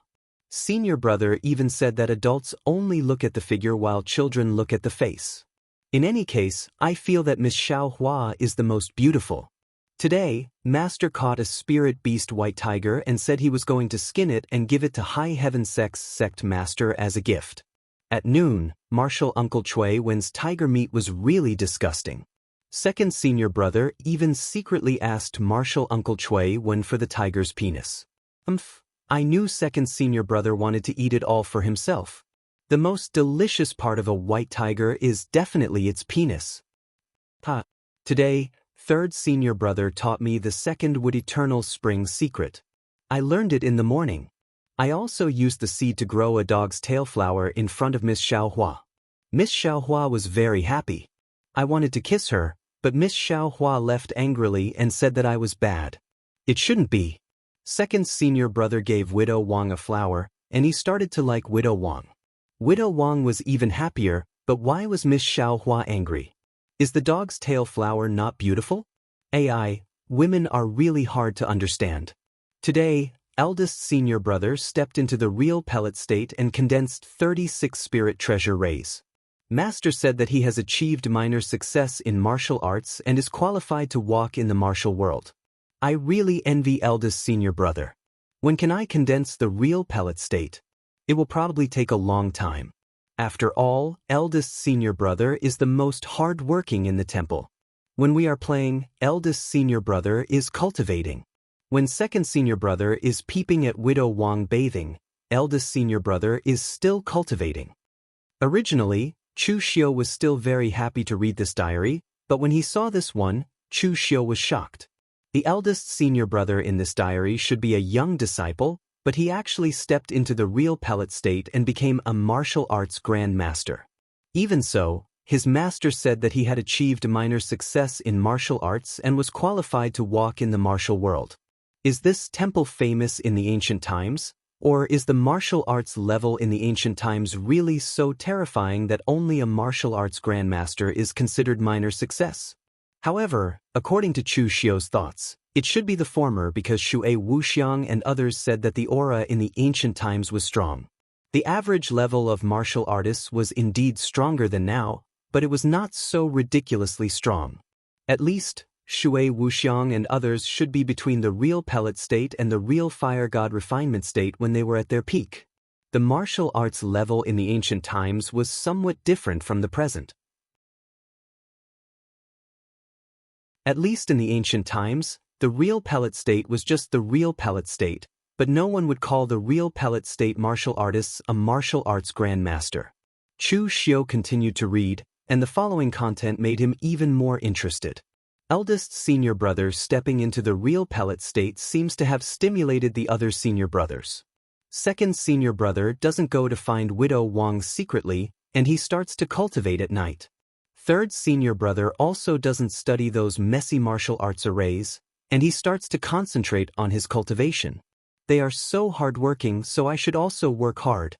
Senior brother even said that adults only look at the figure while children look at the face. In any case, I feel that Miss Xiao Hua is the most beautiful. Today, Master caught a spirit beast white tiger and said he was going to skin it and give it to High Heaven Sect Master as a gift. At noon, Martial Uncle Chui Wen's tiger meat was really disgusting. Second senior brother even secretly asked Martial Uncle Chui Wen for the tiger's penis. I knew second senior brother wanted to eat it all for himself. The most delicious part of a white tiger is definitely its penis. Today, third senior brother taught me the second wood eternal spring secret. I learned it in the morning. I also used the seed to grow a dog's tail flower in front of Miss Xiaohua. Miss Xiaohua was very happy. I wanted to kiss her, but Miss Xiaohua left angrily and said that I was bad. It shouldn't be. Second senior brother gave Widow Wang a flower, and he started to like Widow Wang. Widow Wang was even happier, but why was Miss Xiaohua angry? Is the dog's tail flower not beautiful? AI, women are really hard to understand. Today, eldest senior brother stepped into the real pellet state and condensed 36 spirit treasure rays. Master said that he has achieved minor success in martial arts and is qualified to walk in the martial world. I really envy eldest senior brother. When can I condense the real pellet state? It will probably take a long time. After all, eldest senior brother is the most hard-working in the temple. When we are playing, eldest senior brother is cultivating. When second senior brother is peeping at widow Wang bathing, eldest senior brother is still cultivating. Originally, Chu Xiu was still very happy to read this diary, but when he saw this one, Chu Xiu was shocked. The eldest senior brother in this diary should be a young disciple, but he actually stepped into the real pellet state and became a martial arts grand master. Even so, his master said that he had achieved minor success in martial arts and was qualified to walk in the martial world. Is this temple famous in the ancient times, or is the martial arts level in the ancient times really so terrifying that only a martial arts grandmaster is considered minor success? However, according to Chu Xiu's thoughts, it should be the former because Shui Wuxiang and others said that the aura in the ancient times was strong. The average level of martial artists was indeed stronger than now, but it was not so ridiculously strong. At least, Shui Wuxiang and others should be between the real pellet state and the real fire god refinement state when they were at their peak. The martial arts level in the ancient times was somewhat different from the present. At least in the ancient times, the real pellet state was just the real pellet state, but no one would call the real pellet state martial artists a martial arts grandmaster. Chu Xiu continued to read, and the following content made him even more interested. Eldest senior brother stepping into the real pellet state seems to have stimulated the other senior brothers. Second senior brother doesn't go to find widow Wang secretly, and he starts to cultivate at night. Third senior brother also doesn't study those messy martial arts arrays, and he starts to concentrate on his cultivation. They are so hardworking, so I should also work hard.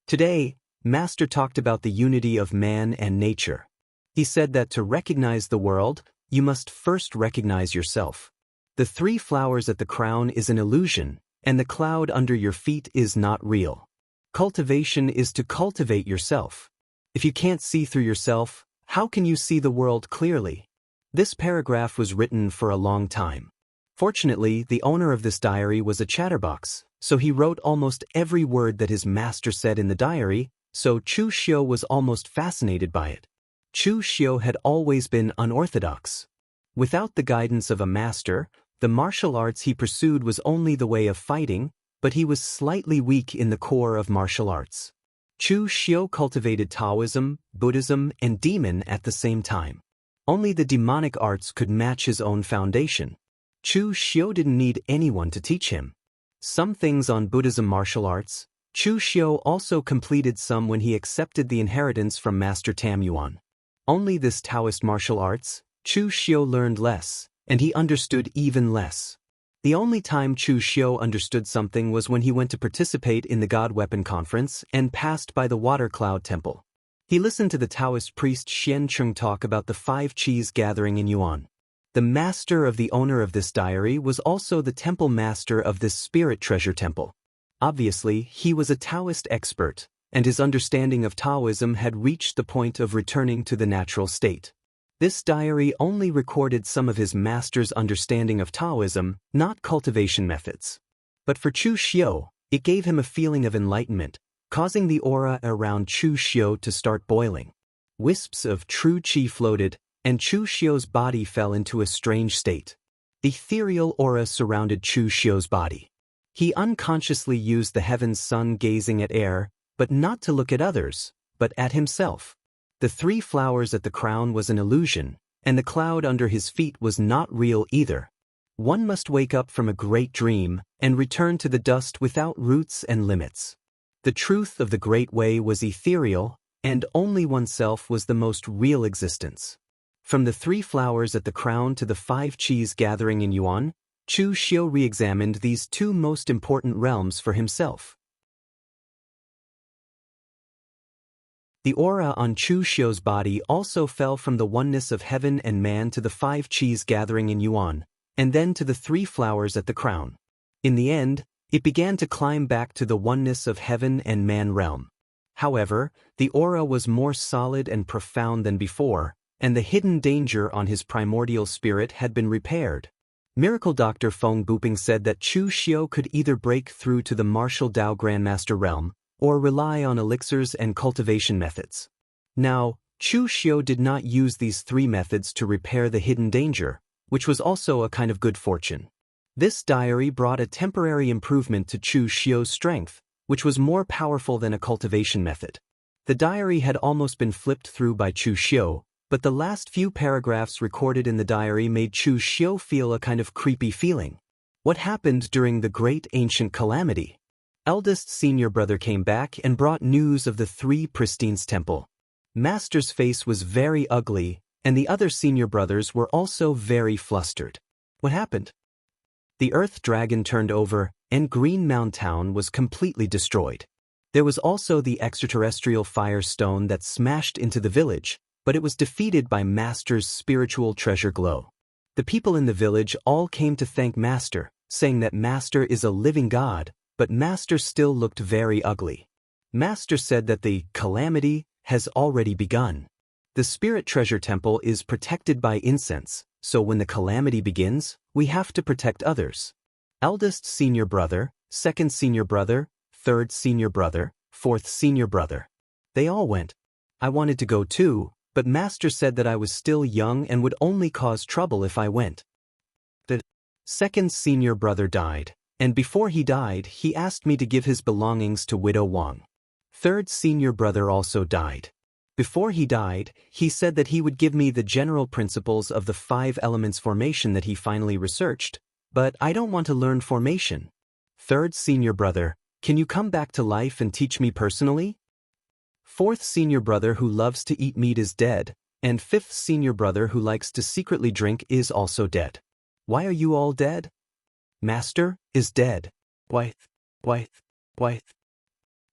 Today, Master talked about the unity of man and nature. He said that to recognize the world, you must first recognize yourself. The 3 flowers at the crown is an illusion, and the cloud under your feet is not real. Cultivation is to cultivate yourself. If you can't see through yourself, how can you see the world clearly? This paragraph was written for a long time. Fortunately, the owner of this diary was a chatterbox, so he wrote almost every word that his master said in the diary, so Chu Xiu was almost fascinated by it. Chu Xiu had always been unorthodox. Without the guidance of a master, the martial arts he pursued was only the way of fighting, but he was slightly weak in the core of martial arts. Chu Xiu cultivated Taoism, Buddhism, and demon at the same time. Only the demonic arts could match his own foundation. Chu Xiu didn't need anyone to teach him. Some things on Buddhism martial arts, Chu Xiu also completed some when he accepted the inheritance from Master Tam Yuan. Only this Taoist martial arts, Chu Xiu learned less, and he understood even less. The only time Chu Xiu understood something was when he went to participate in the God Weapon Conference and passed by the Water Cloud Temple. He listened to the Taoist priest Xian Chung talk about the 5 Qis gathering in Yuan. The master of the owner of this diary was also the temple master of this spirit treasure temple. Obviously, he was a Taoist expert, and his understanding of Taoism had reached the point of returning to the natural state. This diary only recorded some of his master's understanding of Taoism, not cultivation methods. But for Chu Xiu, it gave him a feeling of enlightenment, causing the aura around Chu Xiu to start boiling. Wisps of true qi floated, and Chu Xiu's body fell into a strange state. Ethereal aura surrounded Chu Xiu's body. He unconsciously used the heaven's sun gazing at air, but not to look at others, but at himself. The 3 flowers at the crown was an illusion, and the cloud under his feet was not real either. One must wake up from a great dream and return to the dust without roots and limits. The truth of the Great Way was ethereal, and only oneself was the most real existence. From the 3 flowers at the crown to the 5 Qis gathering in Yuan, Chu Xiu re-examined these 2 most important realms for himself. The aura on Chu Xiu's body also fell from the oneness of heaven and man to the 5 Qis gathering in Yuan, and then to the 3 flowers at the crown. In the end, it began to climb back to the oneness of heaven and man realm. However, the aura was more solid and profound than before, and the hidden danger on his primordial spirit had been repaired. Miracle Dr. Feng Buping said that Chu Xiu could either break through to the martial Dao Grandmaster realm, or rely on elixirs and cultivation methods. Now, Chu Xiu did not use these 3 methods to repair the hidden danger, which was also a kind of good fortune. This diary brought a temporary improvement to Chu Xiu's strength, which was more powerful than a cultivation method. The diary had almost been flipped through by Chu Xiu, but the last few paragraphs recorded in the diary made Chu Xiu feel a kind of creepy feeling. What happened during the great ancient calamity? Eldest senior brother came back and brought news of the 3 Pristines temple. Master's face was very ugly, and the other senior brothers were also very flustered. What happened? The earth dragon turned over, and Green Mountain Town was completely destroyed. There was also the extraterrestrial fire stone that smashed into the village, but it was defeated by Master's spiritual treasure glow. The people in the village all came to thank Master, saying that Master is a living god, but Master still looked very ugly. Master said that the calamity has already begun. The spirit treasure temple is protected by incense, so when the calamity begins, we have to protect others. Eldest senior brother, second senior brother, third senior brother, fourth senior brother. They all went. I wanted to go too, but Master said that I was still young and would only cause trouble if I went. The second senior brother died, and before he died, he asked me to give his belongings to Widow Wang. Third senior brother also died. Before he died, he said that he would give me the general principles of the 5 elements formation that he finally researched, but I don't want to learn formation. Third senior brother, can you come back to life and teach me personally? Fourth senior brother who loves to eat meat is dead, and fifth senior brother who likes to secretly drink is also dead. Why are you all dead? Master is dead. Why?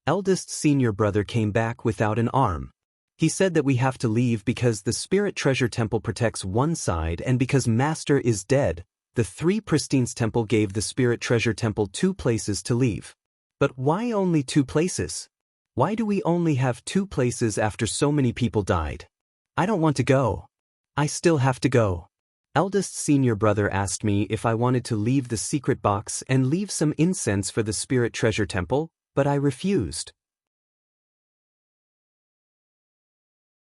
Eldest senior brother came back without an arm. He said that we have to leave because the spirit treasure temple protects one side and because Master is dead. The 3 Pristines temple gave the spirit treasure temple 2 places to leave. But why only 2 places? Why do we only have 2 places after so many people died? I don't want to go. I still have to go. Eldest senior brother asked me if I wanted to leave the secret box and leave some incense for the spirit treasure temple, but I refused.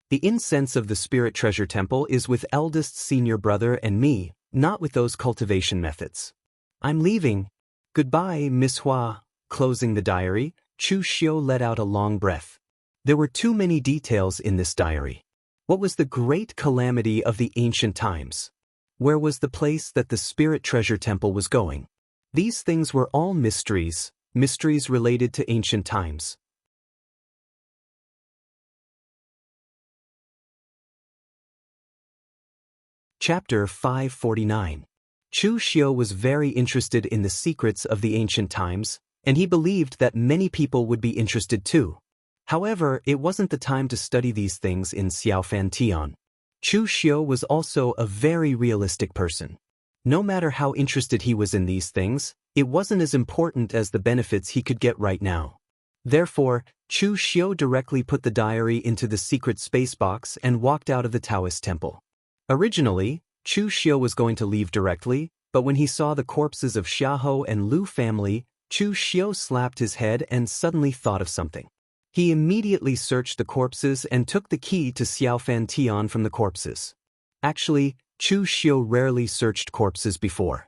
The incense of the spirit treasure temple is with eldest senior brother and me, not with those cultivation methods. I'm leaving. Goodbye, Miss Hua. Closing the diary, Chu Xiu let out a long breath. There were too many details in this diary. What was the great calamity of the ancient times? Where was the place that the spirit treasure temple was going? These things were all mysteries, mysteries related to ancient times. Chapter 549. Chu Xiu was very interested in the secrets of the ancient times, and he believed that many people would be interested too. However, it wasn't the time to study these things in Xiaofan Tian. Chu Xiu was also a very realistic person. No matter how interested he was in these things, it wasn't as important as the benefits he could get right now. Therefore, Chu Xiu directly put the diary into the secret space box and walked out of the Taoist temple. Originally, Chu Xiu was going to leave directly, but when he saw the corpses of Xiahou and Lu family, Chu Xiu slapped his head and suddenly thought of something. He immediately searched the corpses and took the key to Xiaofan Tian from the corpses. Actually, Chu Xiu rarely searched corpses before.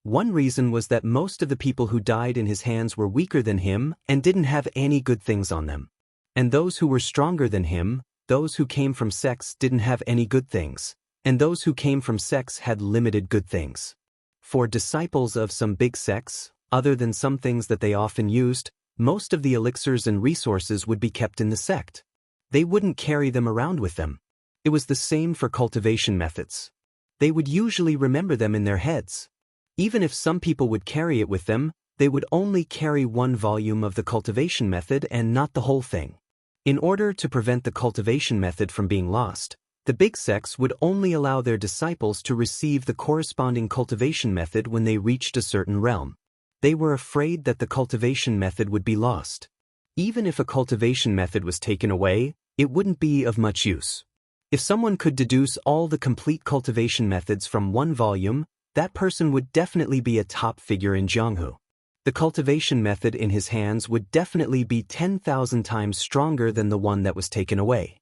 One reason was that most of the people who died in his hands were weaker than him and didn't have any good things on them. And those who were stronger than him, those who came from sects didn't have any good things. And those who came from sects had limited good things. For disciples of some big sects, other than some things that they often used, most of the elixirs and resources would be kept in the sect. They wouldn't carry them around with them. It was the same for cultivation methods. They would usually remember them in their heads. Even if some people would carry it with them, they would only carry one volume of the cultivation method and not the whole thing. In order to prevent the cultivation method from being lost, the big sects would only allow their disciples to receive the corresponding cultivation method when they reached a certain realm. They were afraid that the cultivation method would be lost. Even if a cultivation method was taken away, it wouldn't be of much use. If someone could deduce all the complete cultivation methods from one volume, that person would definitely be a top figure in Jianghu. The cultivation method in his hands would definitely be 10,000 times stronger than the one that was taken away.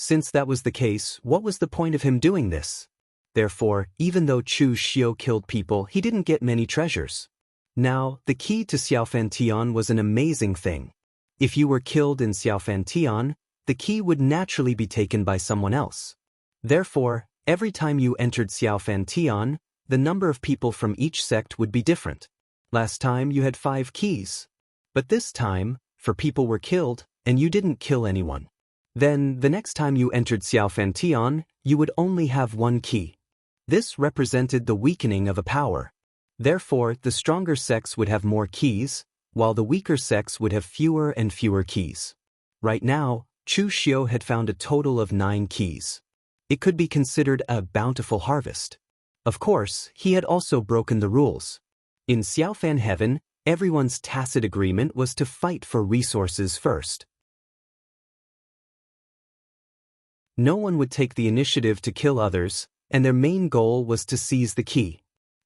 Since that was the case, what was the point of him doing this? Therefore, even though Chu Xiu killed people, he didn't get many treasures. Now, the key to Xiaofan Tian was an amazing thing. If you were killed in Xiaofan Tian, the key would naturally be taken by someone else. Therefore, every time you entered Xiaofan Tian, the number of people from each sect would be different. Last time you had 5 keys. But this time, 4 people were killed, and you didn't kill anyone. Then, the next time you entered Xiaofan Tian, you would only have 1 key. This represented the weakening of a power. Therefore, the stronger sects would have more keys, while the weaker sects would have fewer and fewer keys. Right now, Chu Xiu had found a total of 9 keys. It could be considered a bountiful harvest. Of course, he had also broken the rules. In Xiaofan Heaven, everyone's tacit agreement was to fight for resources first. No one would take the initiative to kill others, and their main goal was to seize the key.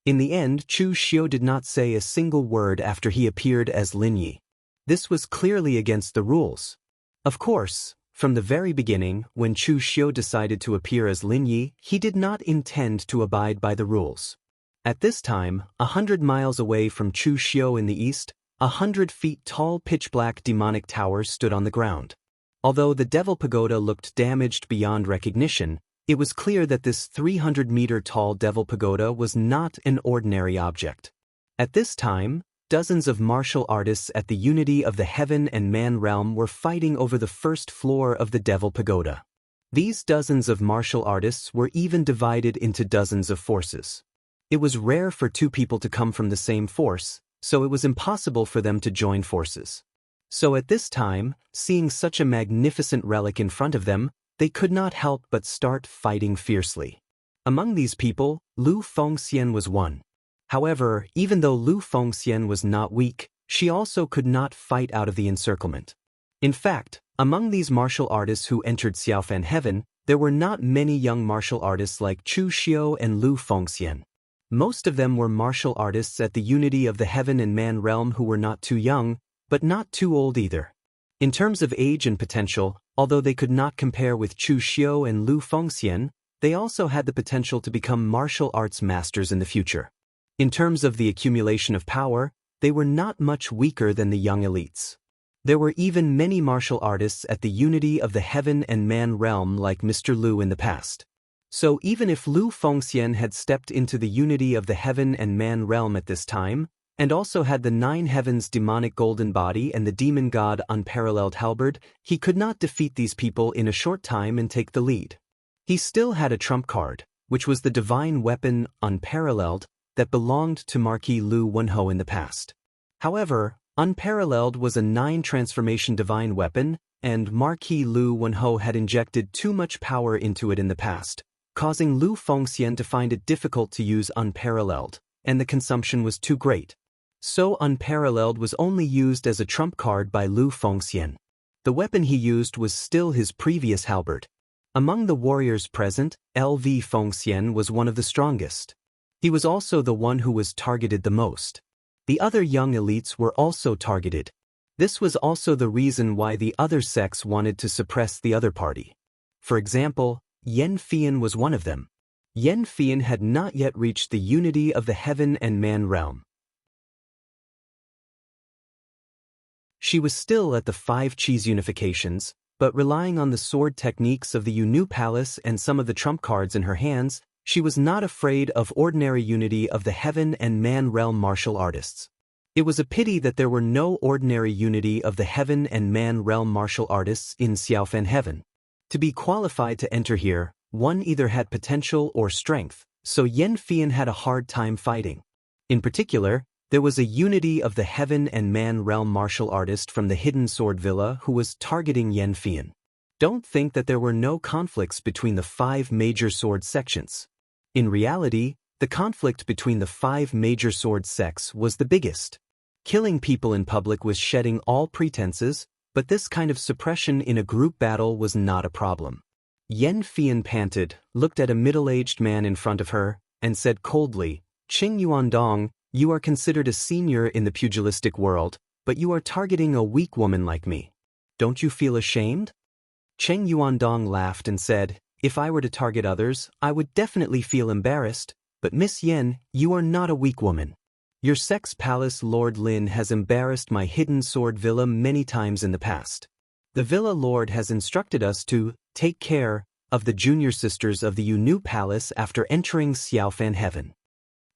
In the end, Chu Xiu did not say a single word after he appeared as Lin Yi. This was clearly against the rules. Of course, from the very beginning, when Chu Xiu decided to appear as Lin Yi, he did not intend to abide by the rules. At this time, 100 miles away from Chu Xiu in the east, 100 feet tall pitch-black demonic towers stood on the ground. Although the Devil Pagoda looked damaged beyond recognition, it was clear that this 300-meter-tall Devil Pagoda was not an ordinary object. At this time, dozens of martial artists at the unity of the heaven and man realm were fighting over the first floor of the Devil Pagoda. These dozens of martial artists were even divided into dozens of forces. It was rare for 2 people to come from the same force, so it was impossible for them to join forces. So at this time, seeing such a magnificent relic in front of them, they could not help but start fighting fiercely. Among these people, Lu Fengxian was one. However, even though Lu Fengxian was not weak, she also could not fight out of the encirclement. In fact, among these martial artists who entered Xiaofan Heaven, there were not many young martial artists like Chu Xiu and Lu Fengxian. Most of them were martial artists at the unity of the heaven and man realm who were not too young, but not too old either. In terms of age and potential, Although they could not compare with Chu Xiu and Lu Fengxian, they also had the potential to become martial arts masters in the future. In terms of the accumulation of power, they were not much weaker than the young elites. There were even many martial artists at the unity of the heaven and man realm like Mr. Lu in the past. So even if Lu Fengxian had stepped into the unity of the heaven and man realm at this time, and also had the nine heavens demonic golden body and the demon god unparalleled halberd, he could not defeat these people in a short time and take the lead. He still had a trump card, which was the divine weapon unparalleled that belonged to Marquis Lu Wenhou in the past. However, unparalleled was a 9 transformation divine weapon, and Marquis Lu Wenhou had injected too much power into it in the past, causing Lu Fengxian to find it difficult to use unparalleled, and the consumption was too great. So unparalleled was only used as a trump card by Lu Fengxian. The weapon he used was still his previous halberd. Among the warriors present, LV Fengxian was one of the strongest. He was also the one who was targeted the most. The other young elites were also targeted. This was also the reason why the other sects wanted to suppress the other party. For example, Yan Fian was one of them. Yan Fian had not yet reached the unity of the heaven and man realm. She was still at the 5 cheese unifications, but relying on the sword techniques of the Yu Palace and some of the trump cards in her hands, she was not afraid of ordinary unity of the heaven and man realm martial artists. It was a pity that there were no ordinary unity of the heaven and man realm martial artists in Xiaofan Heaven. To be qualified to enter here, one either had potential or strength, so Yan Fian had a hard time fighting. In particular, there was a unity of the heaven and man realm martial artist from the Hidden Sword Villa who was targeting Yan Fian. Don't think that there were no conflicts between the 5 major sword sections. In reality, the conflict between the 5 major sword sects was the biggest. Killing people in public was shedding all pretenses, but this kind of suppression in a group battle was not a problem. Yan Fian panted, looked at a middle-aged man in front of her, and said coldly, "Qing Yuandong, you are considered a senior in the pugilistic world, but you are targeting a weak woman like me. Don't you feel ashamed?" Cheng Yuandong laughed and said, "If I were to target others, I would definitely feel embarrassed, but Miss Yen, you are not a weak woman. Your sex palace Lord Lin has embarrassed my Hidden Sword Villa many times in the past. The Villa Lord has instructed us to take care of the junior sisters of the Yu Palace after entering Xiaofan Heaven.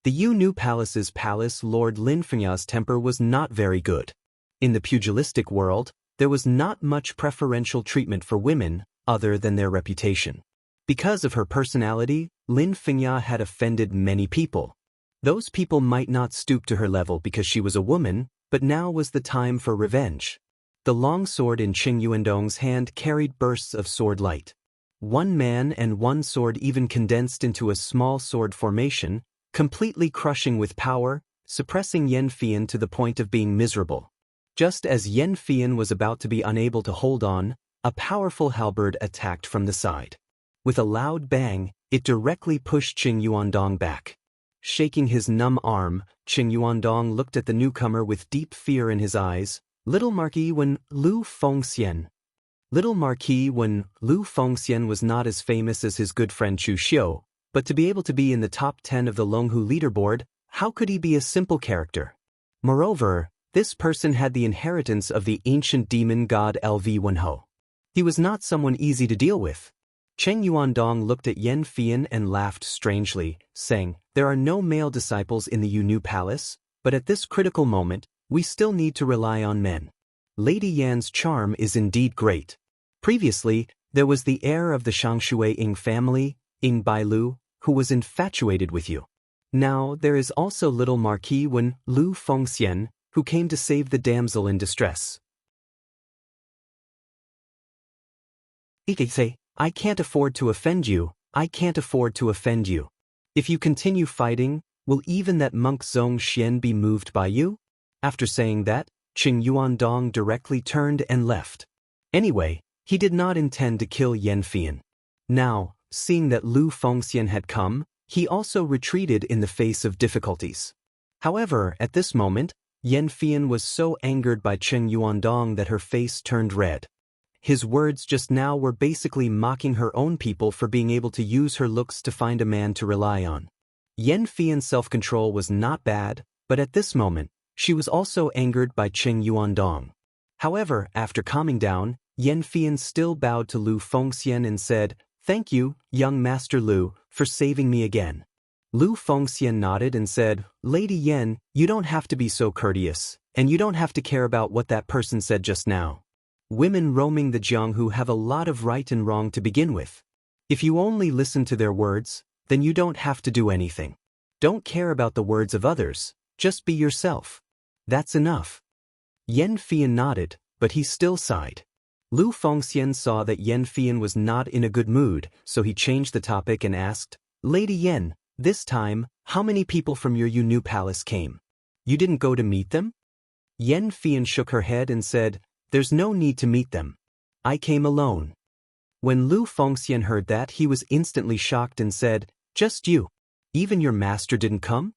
The Yu Palace's palace Lord Lin Fengya's temper was not very good. In the pugilistic world, there was not much preferential treatment for women other than their reputation. Because of her personality, Lin Fengya had offended many people. Those people might not stoop to her level because she was a woman, but now was the time for revenge. The long sword in Qing Yuandong's hand carried bursts of sword light. One man and one sword even condensed into a small sword formation, completely crushing with power, suppressing Yan Fian to the point of being miserable. Just as Yan Fian was about to be unable to hold on, a powerful halberd attacked from the side. With a loud bang, it directly pushed Qing Yuandong back. Shaking his numb arm, Qing Yuandong looked at the newcomer with deep fear in his eyes. Little Marquis Wen Lu Fengxian. Little Marquis Wen Lu Fengxian was not as famous as his good friend Chu Xiu, but to be able to be in the top 10 of the Longhu leaderboard, how could he be a simple character? Moreover, this person had the inheritance of the ancient demon god LV Wenhou. He was not someone easy to deal with. Cheng Yuandong looked at Yan Fian and laughed strangely, saying, "There are no male disciples in the Yu Palace, but at this critical moment, we still need to rely on men. Lady Yan's charm is indeed great. Previously, there was the heir of the Shangshui Ying family, Ying Bailu, who was infatuated with you. Now there is also little Marquis Wen Lu Fengxian, who came to save the damsel in distress." Say, "I can't afford to offend you, I can't afford to offend you. If you continue fighting, will even that monk Zhong Xian be moved by you?" After saying that, Qing Yuandong directly turned and left. Anyway, he did not intend to kill Yan Fian. Now, seeing that Lu Fengxian had come, he also retreated in the face of difficulties. However, at this moment, Yan Fian was so angered by Qing Yuandong that her face turned red. His words just now were basically mocking her own people for being able to use her looks to find a man to rely on. Yan Fian's self-control was not bad, but at this moment, she was also angered by Qing Yuandong. However, after calming down, Yan Fian still bowed to Lu Fengxian and said, "Thank you, young Master Lu, for saving me again." Lu Fengxian nodded and said, "Lady Yan, you don't have to be so courteous, and you don't have to care about what that person said just now. Women roaming the Jianghu have a lot of right and wrong to begin with. If you only listen to their words, then you don't have to do anything. Don't care about the words of others, just be yourself. That's enough." Yan Fian nodded, but he still sighed. Lu Fengxian saw that Yan Fian was not in a good mood, so he changed the topic and asked, "Lady Yan, this time, how many people from your new palace came? You didn't go to meet them?" Yan Fian shook her head and said, "There's no need to meet them. I came alone." When Lu Fengxian heard that, he was instantly shocked and said, "Just you? Even your master didn't come?"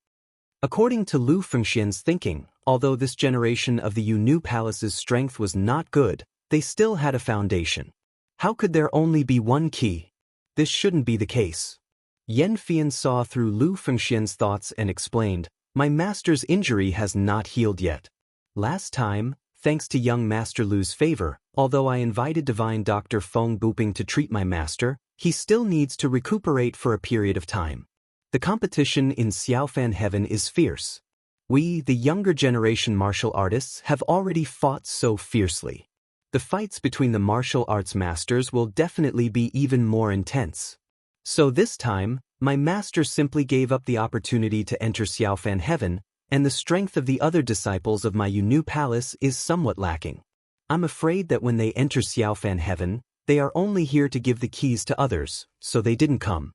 According to Lu Fengxian's thinking, although this generation of the Yu Palace's strength was not good, they still had a foundation. How could there only be one key? This shouldn't be the case. Yan Fian saw through Lu Fengxian's thoughts and explained, "My master's injury has not healed yet. Last time, thanks to young Master Lu's favor, although I invited divine Dr. Feng Buping to treat my master, he still needs to recuperate for a period of time. The competition in Xiaofan Heaven is fierce. We, the younger generation martial artists, have already fought so fiercely. The fights between the martial arts masters will definitely be even more intense. So this time, my master simply gave up the opportunity to enter Xiaofan Heaven, and the strength of the other disciples of my new palace is somewhat lacking. I'm afraid that when they enter Xiaofan Heaven, they are only here to give the keys to others, so they didn't come."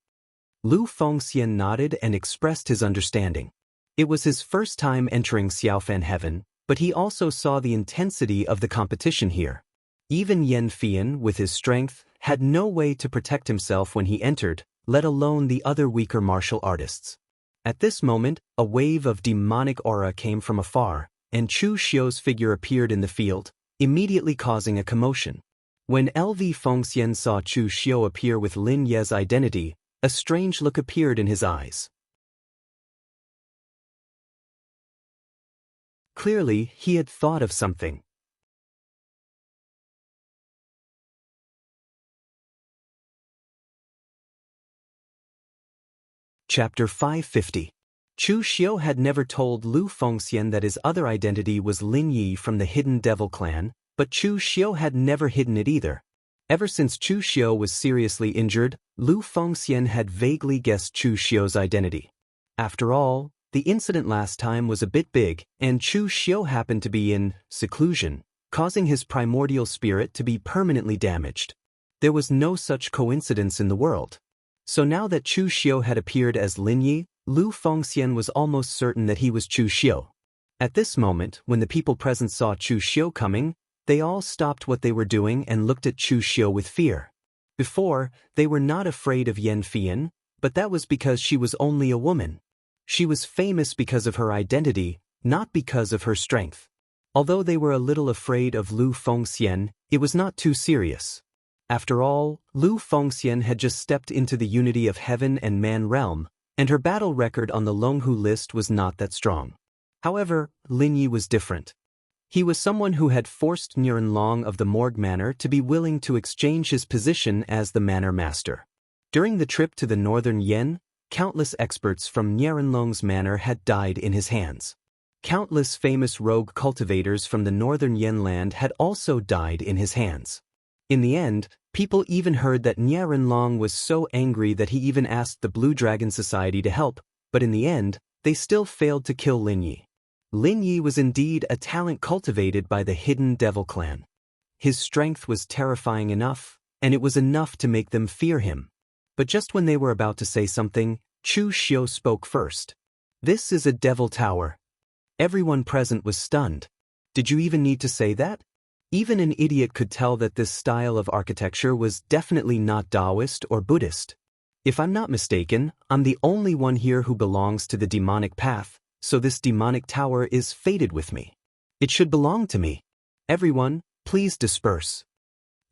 Lu Fengxian nodded and expressed his understanding. It was his first time entering Xiaofan Heaven, but he also saw the intensity of the competition here. Even Yan Fian, with his strength, had no way to protect himself when he entered, let alone the other weaker martial artists. At this moment, a wave of demonic aura came from afar, and Chu Xiu's figure appeared in the field, immediately causing a commotion. When LV Fengxian saw Chu Xiu appear with Lin Ye's identity, a strange look appeared in his eyes. Clearly, he had thought of something. Chapter 550. Chu Xiu had never told Lu Fengxian that his other identity was Lin Yi from the Hidden Devil clan, but Chu Xiu had never hidden it either. Ever since Chu Xiu was seriously injured, Lu Fengxian had vaguely guessed Chu Xiu's identity. After all, the incident last time was a bit big, and Chu Xiu happened to be in seclusion, causing his primordial spirit to be permanently damaged. There was no such coincidence in the world. So now that Chu Xiu had appeared as Lin Yi, Lu Fengxian was almost certain that he was Chu Xiu. At this moment, when the people present saw Chu Xiu coming, they all stopped what they were doing and looked at Chu Xiu with fear. Before, they were not afraid of Yan Fian, but that was because she was only a woman. She was famous because of her identity, not because of her strength. Although they were a little afraid of Lu Fengxian, it was not too serious. After all, Lu Fengxian had just stepped into the unity of heaven and man realm, and her battle record on the Longhu list was not that strong. However, Lin Yi was different. He was someone who had forced Nianlong of the Morgue Manor to be willing to exchange his position as the manor master. During the trip to the northern Yen, countless experts from Nianlong's manor had died in his hands. Countless famous rogue cultivators from the northern Yen land had also died in his hands. In the end, people even heard that Nianlong was so angry that he even asked the Blue Dragon Society to help, but in the end, they still failed to kill Lin Yi. Lin Yi was indeed a talent cultivated by the Hidden Devil clan. His strength was terrifying enough, and it was enough to make them fear him. But just when they were about to say something, Chu Xiu spoke first. "This is a devil tower." Everyone present was stunned. Did you even need to say that? Even an idiot could tell that this style of architecture was definitely not Taoist or Buddhist. If I'm not mistaken, I'm the only one here who belongs to the demonic path, so this demonic tower is fated with me. It should belong to me. Everyone, please disperse.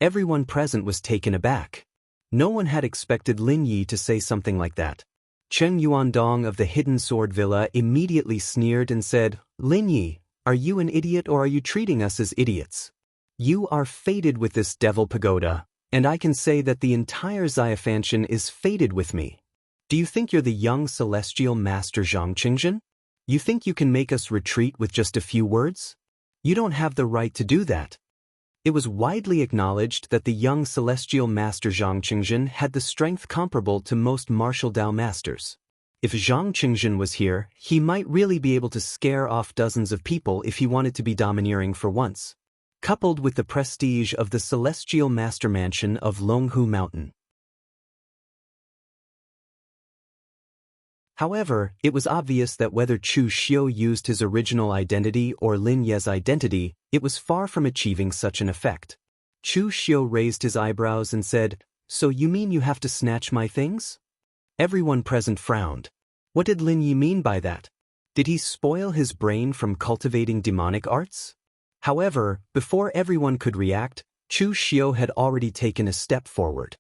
Everyone present was taken aback. No one had expected Lin Yi to say something like that. Chen Yuandong of the Hidden Sword Villa immediately sneered and said, "Lin Yi, are you an idiot or are you treating us as idiots? You are fated with this devil pagoda, and I can say that the entire Xiafanshan is fated with me. Do you think you're the young celestial master Zhang Qingjin? You think you can make us retreat with just a few words? You don't have the right to do that." It was widely acknowledged that the young celestial master Zhang Qingjin had the strength comparable to most martial Dao masters. If Zhang Qingjin was here, he might really be able to scare off dozens of people if he wanted to be domineering for once. Coupled with the prestige of the celestial master mansion of Longhu Mountain. However, it was obvious that whether Chu Xiu used his original identity or Lin Ye's identity, it was far from achieving such an effect. Chu Xiu raised his eyebrows and said, "So you mean you have to snatch my things?" Everyone present frowned. What did Lin Yi mean by that? Did he spoil his brain from cultivating demonic arts? However, before everyone could react, Chu Xiu had already taken a step forward.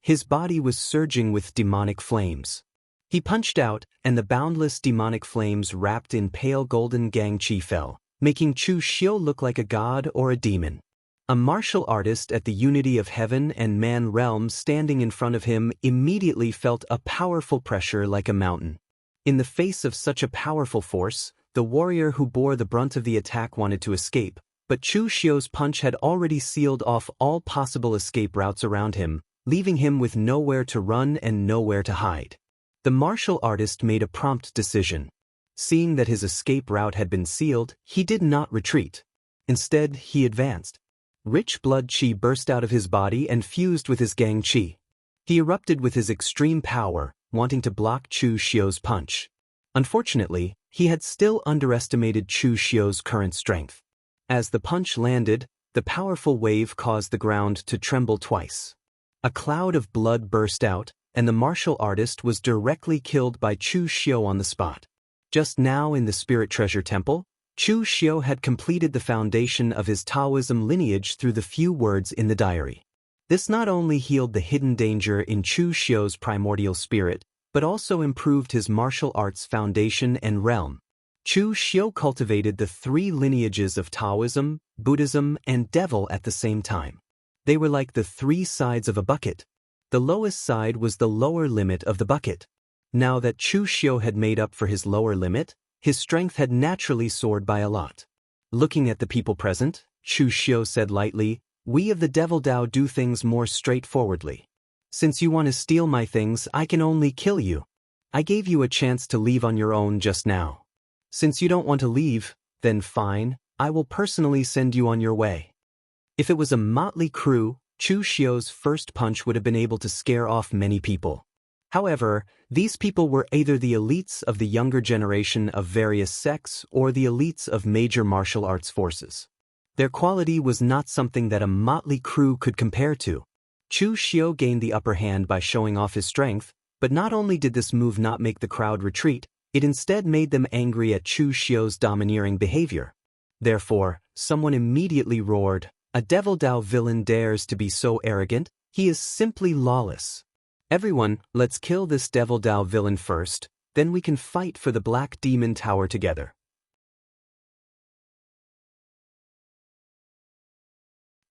His body was surging with demonic flames. He punched out, and the boundless demonic flames wrapped in pale golden gangqi fell, making Chu Xiu look like a god or a demon. A martial artist at the unity of heaven and man realm standing in front of him immediately felt a powerful pressure like a mountain. In the face of such a powerful force, the warrior who bore the brunt of the attack wanted to escape, but Chu Xiu's punch had already sealed off all possible escape routes around him, leaving him with nowhere to run and nowhere to hide. The martial artist made a prompt decision. Seeing that his escape route had been sealed, he did not retreat. Instead, he advanced. Rich blood qi burst out of his body and fused with his gang qi. He erupted with his extreme power, wanting to block Chu Xiu's punch. Unfortunately, he had still underestimated Chu Xiu's current strength. As the punch landed, the powerful wave caused the ground to tremble twice. A cloud of blood burst out, and the martial artist was directly killed by Chu Xiu on the spot. Just now in the Spirit Treasure Temple, Chu Xiu had completed the foundation of his Taoism lineage through the few words in the diary. This not only healed the hidden danger in Chu Xiu's primordial spirit, but also improved his martial arts foundation and realm. Chu Xiu cultivated the three lineages of Taoism, Buddhism, and Devil at the same time. They were like the three sides of a bucket. The lowest side was the lower limit of the bucket. Now that Chu Xiu had made up for his lower limit, his strength had naturally soared by a lot. Looking at the people present, Chu Xiu said lightly, "We of the Devil Dao do things more straightforwardly. Since you want to steal my things, I can only kill you. I gave you a chance to leave on your own just now. Since you don't want to leave, then fine, I will personally send you on your way." If it was a motley crew, Chu Xiu's first punch would have been able to scare off many people. However, these people were either the elites of the younger generation of various sects or the elites of major martial arts forces. Their quality was not something that a motley crew could compare to. Chu Xiu gained the upper hand by showing off his strength, but not only did this move not make the crowd retreat, it instead made them angry at Chu Xiu's domineering behavior. Therefore, someone immediately roared, "A Devil Dao villain dares to be so arrogant? He is simply lawless. Everyone, let's kill this Devil Dao villain first, then we can fight for the Black Demon Tower together."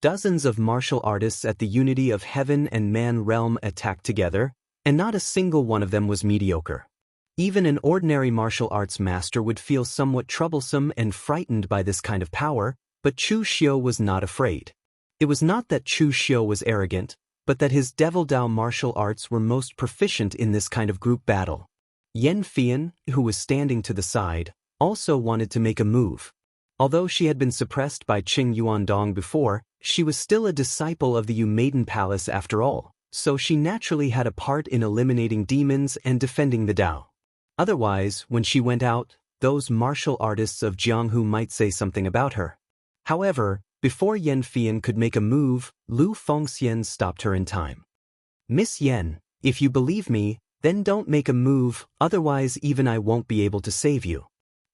Dozens of martial artists at the unity of heaven and man realm attacked together, and not a single one of them was mediocre. Even an ordinary martial arts master would feel somewhat troublesome and frightened by this kind of power, but Chu Xiu was not afraid. It was not that Chu Xiu was arrogant, but that his Devil Dao martial arts were most proficient in this kind of group battle. Yan Fian, who was standing to the side, also wanted to make a move. Although she had been suppressed by Qing Yuandong before, she was still a disciple of the Yu Maiden Palace after all, so she naturally had a part in eliminating demons and defending the Dao. Otherwise, when she went out, those martial artists of Jianghu might say something about her. However, before Yan Fian could make a move, Lu Fengxian stopped her in time. "Miss Yan, if you believe me, then don't make a move, otherwise even I won't be able to save you."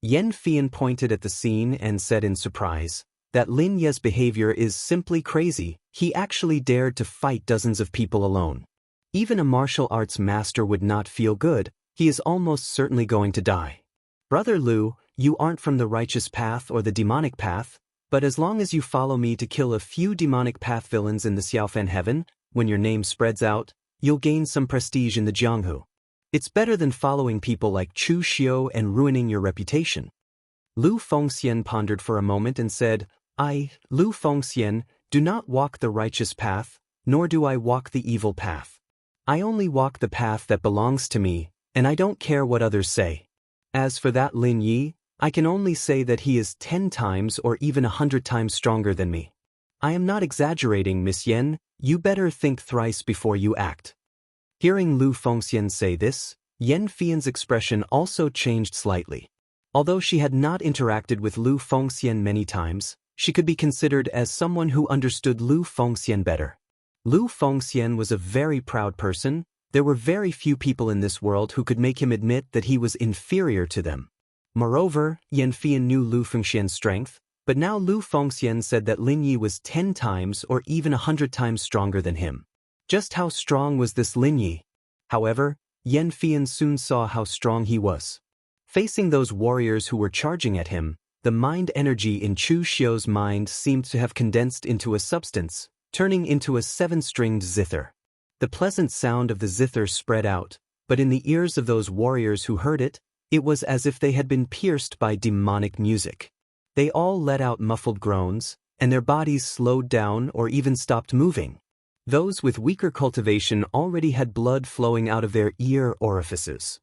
Yan Fian pointed at the scene and said in surprise, that Lin Ye's behavior is simply crazy. He actually dared to fight dozens of people alone. Even a martial arts master would not feel good. He is almost certainly going to die. Brother Lu, you aren't from the righteous path or the demonic path, but as long as you follow me to kill a few demonic path villains in the Xiaofan heaven, when your name spreads out, you'll gain some prestige in the Jianghu. It's better than following people like Chu Xiao and ruining your reputation. Lu Fengxian pondered for a moment and said, I, Lu Fengxian, do not walk the righteous path, nor do I walk the evil path. I only walk the path that belongs to me, and I don't care what others say. As for that Lin Yi, I can only say that he is 10 times or even 100 times stronger than me. I am not exaggerating, Miss Yen, you better think thrice before you act. Hearing Lu Fengxian say this, Yen Fian's expression also changed slightly. Although she had not interacted with Lu Fengxian many times, she could be considered as someone who understood Lu Fengxian better. Lu Fengxian was a very proud person. There were very few people in this world who could make him admit that he was inferior to them. Moreover, Yen Fian knew Lu Fengxian's strength, but now Lu Fengxian said that Lin Yi was 10 times or even 100 times stronger than him. Just how strong was this Lin Yi? However, Yen Fian soon saw how strong he was. Facing those warriors who were charging at him, the mind energy in Chu Xiao's mind seemed to have condensed into a substance, turning into a 7-stringed zither. The pleasant sound of the zither spread out, but in the ears of those warriors who heard it, it was as if they had been pierced by demonic music. They all let out muffled groans, and their bodies slowed down or even stopped moving. Those with weaker cultivation already had blood flowing out of their ear orifices.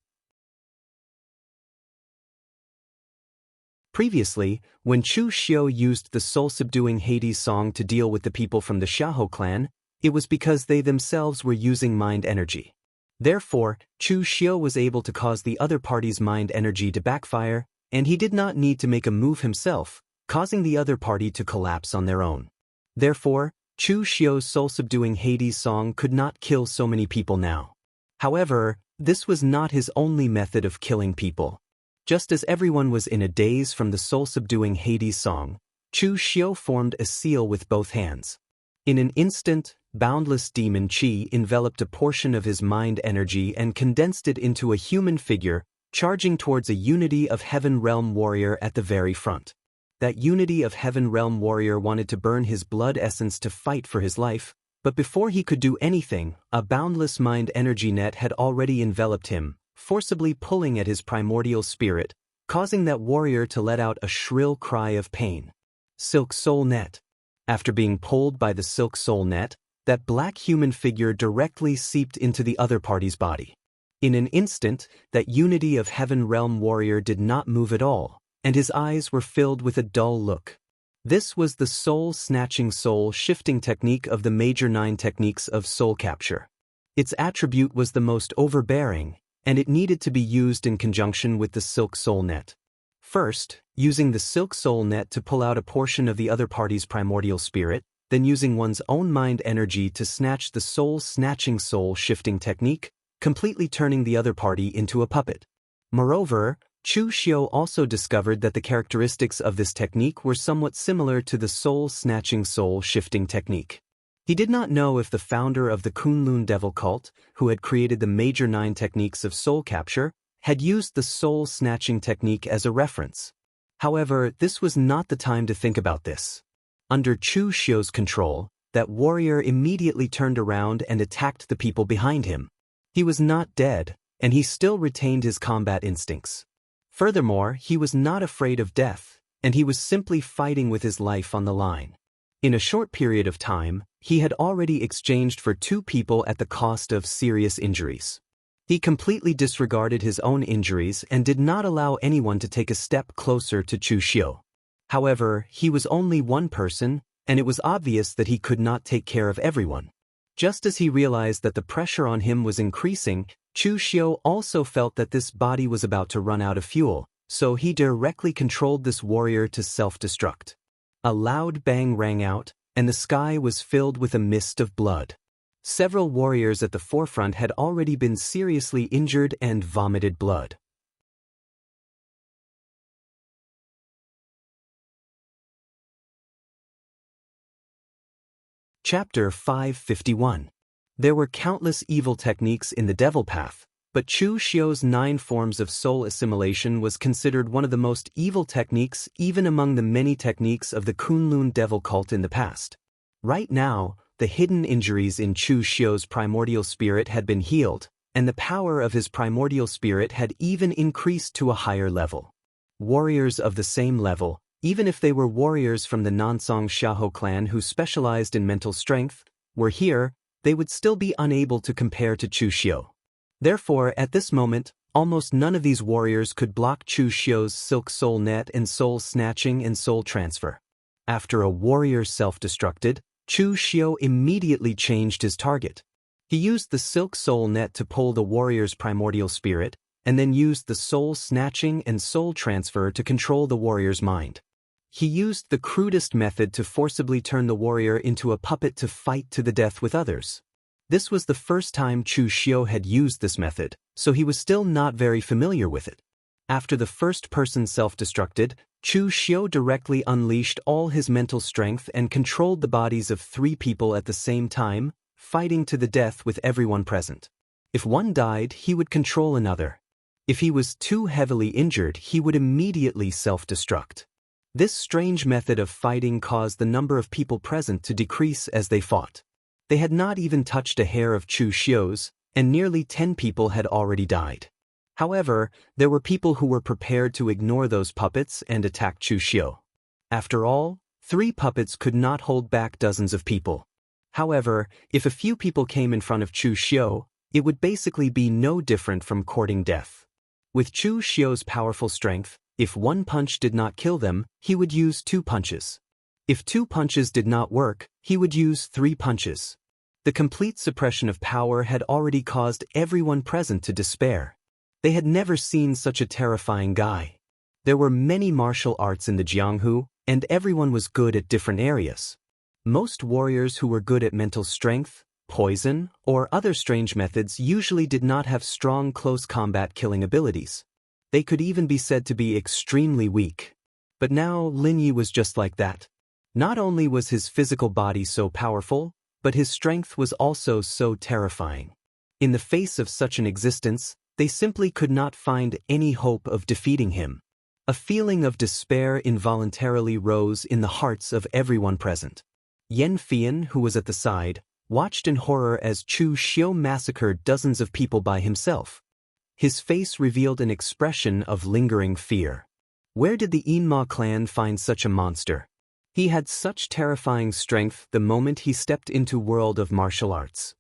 Previously, when Chu Xiao used the soul-subduing Hades song to deal with the people from the Xiahou clan, it was because they themselves were using mind energy. Therefore, Chu Xiao was able to cause the other party's mind energy to backfire, and he did not need to make a move himself, causing the other party to collapse on their own. Therefore, Chu Xiao's soul-subduing Hades song could not kill so many people now. However, this was not his only method of killing people. Just as everyone was in a daze from the soul-subduing Hades song, Chu Xiao formed a seal with both hands. In an instant, boundless demon qi enveloped a portion of his mind energy and condensed it into a human figure, charging towards a Unity of Heaven Realm warrior at the very front. That Unity of Heaven Realm warrior wanted to burn his blood essence to fight for his life, but before he could do anything, a boundless mind energy net had already enveloped him, forcibly pulling at his primordial spirit, causing that warrior to let out a shrill cry of pain. Silk Soul Net. After being pulled by the Silk Soul Net, that black human figure directly seeped into the other party's body. In an instant, that Unity of Heaven Realm warrior did not move at all, and his eyes were filled with a dull look. This was the soul-snatching soul-shifting technique of the major 9 techniques of soul capture. Its attribute was the most overbearing, and it needed to be used in conjunction with the Silk Soul Net. First, using the Silk Soul Net to pull out a portion of the other party's primordial spirit, then using one's own mind energy to snatch the soul-snatching soul-shifting technique, completely turning the other party into a puppet. Moreover, Chu Xiao also discovered that the characteristics of this technique were somewhat similar to the soul-snatching soul-shifting technique. He did not know if the founder of the Kunlun Devil cult, who had created the major 9 techniques of soul capture, had used the soul-snatching technique as a reference. However, this was not the time to think about this. Under Chu Xiao's control, that warrior immediately turned around and attacked the people behind him. He was not dead, and he still retained his combat instincts. Furthermore, he was not afraid of death, and he was simply fighting with his life on the line. In a short period of time, he had already exchanged for 2 people at the cost of serious injuries. He completely disregarded his own injuries and did not allow anyone to take a step closer to Chu Xiao. However, he was only one person, and it was obvious that he could not take care of everyone. Just as he realized that the pressure on him was increasing, Chu Xiao also felt that this body was about to run out of fuel, so he directly controlled this warrior to self-destruct. A loud bang rang out, and the sky was filled with a mist of blood. Several warriors at the forefront had already been seriously injured and vomited blood. Chapter 551. There were countless evil techniques in the devil path, but Chu Xiu's 9 forms of soul assimilation was considered one of the most evil techniques even among the many techniques of the Kunlun devil cult in the past. Right now, the hidden injuries in Chu Xiu's primordial spirit had been healed, and the power of his primordial spirit had even increased to a higher level. Warriors of the same level, even if they were warriors from the Nansong Xiahou clan who specialized in mental strength, were here, they would still be unable to compare to Chu Xiu. Therefore, at this moment, almost none of these warriors could block Chu Xiu's silk soul net and soul snatching and soul transfer. After a warrior self-destructed, Chu Xiu immediately changed his target. He used the silk soul net to pull the warrior's primordial spirit, and then used the soul snatching and soul transfer to control the warrior's mind. He used the crudest method to forcibly turn the warrior into a puppet to fight to the death with others. This was the first time Chu Xiu had used this method, so he was still not very familiar with it. After the first person self-destructed, Chu Xiu directly unleashed all his mental strength and controlled the bodies of 3 people at the same time, fighting to the death with everyone present. If one died, he would control another. If he was too heavily injured, he would immediately self-destruct. This strange method of fighting caused the number of people present to decrease as they fought. They had not even touched a hair of Chu Xiu's, and nearly 10 people had already died. However, there were people who were prepared to ignore those puppets and attack Chu Xiu. After all, 3 puppets could not hold back dozens of people. However, if a few people came in front of Chu Xiu, it would basically be no different from courting death. With Chu Xiu's powerful strength, if 1 punch did not kill them, he would use 2 punches. If 2 punches did not work, he would use 3 punches. The complete suppression of power had already caused everyone present to despair. They had never seen such a terrifying guy. There were many martial arts in the Jianghu, and everyone was good at different areas. Most warriors who were good at mental strength, poison, or other strange methods usually did not have strong close combat killing abilities. They could even be said to be extremely weak. But now Lin Yi was just like that. Not only was his physical body so powerful, but his strength was also so terrifying. In the face of such an existence, they simply could not find any hope of defeating him. A feeling of despair involuntarily rose in the hearts of everyone present. Yan Fian, who was at the side, watched in horror as Chu Xiu massacred dozens of people by himself. His face revealed an expression of lingering fear. Where did the Yinma clan find such a monster? He had such terrifying strength the moment he stepped into world of martial arts.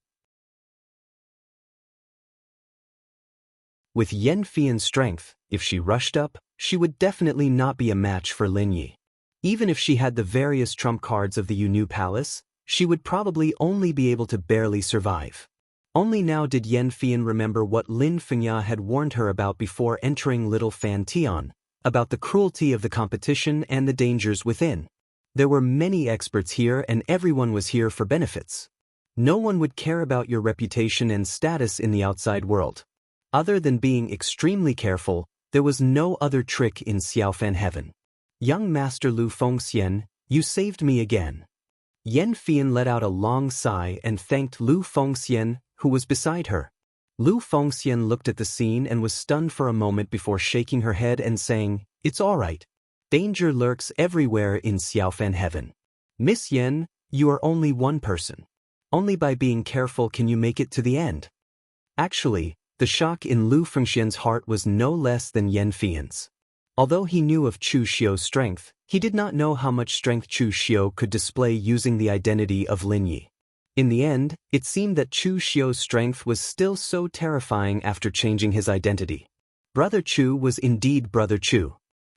With Yan Fian's strength, if she rushed up, she would definitely not be a match for Lin Yi. Even if she had the various trump cards of the Yunnu Palace, she would probably only be able to barely survive. Only now did Yan Fian remember what Lin Fengya had warned her about before entering Little Fan Tian, about the cruelty of the competition and the dangers within. There were many experts here and everyone was here for benefits. No one would care about your reputation and status in the outside world. Other than being extremely careful, there was no other trick in Xiaofan heaven. Young Master Lu Fengxian, you saved me again. Yan Fian let out a long sigh and thanked Lu Fengxian, who was beside her. Lu Fengxian looked at the scene and was stunned for a moment before shaking her head and saying, "It's all right. Danger lurks everywhere in Xiaofan heaven. Miss Yan, you are only one person. Only by being careful can you make it to the end." Actually, the shock in Lu Fengxian's heart was no less than Yan Fian's. Although he knew of Chu Xiu's strength, he did not know how much strength Chu Xiu could display using the identity of Lin Yi. In the end, it seemed that Chu Xiu's strength was still so terrifying after changing his identity. Brother Chu was indeed Brother Chu.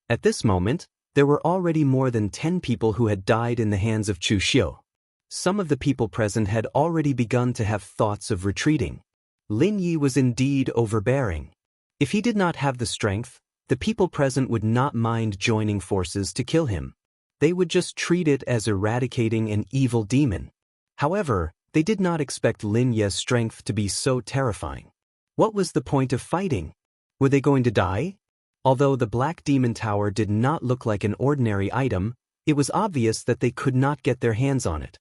At this moment, there were already more than 10 people who had died in the hands of Chu Xiu. Some of the people present had already begun to have thoughts of retreating. Lin Yi was indeed overbearing. If he did not have the strength, the people present would not mind joining forces to kill him. They would just treat it as eradicating an evil demon. However, they did not expect Lin Yi's strength to be so terrifying. What was the point of fighting? Were they going to die? Although the Black Demon Tower did not look like an ordinary item, it was obvious that they could not get their hands on it.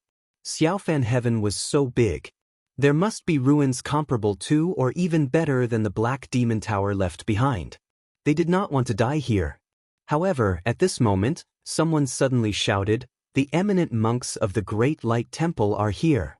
Xiaofan heaven was so big. There must be ruins comparable to or even better than the Black Demon Tower left behind. They did not want to die here. However, at this moment, someone suddenly shouted, "The eminent monks of the Great Light Temple are here."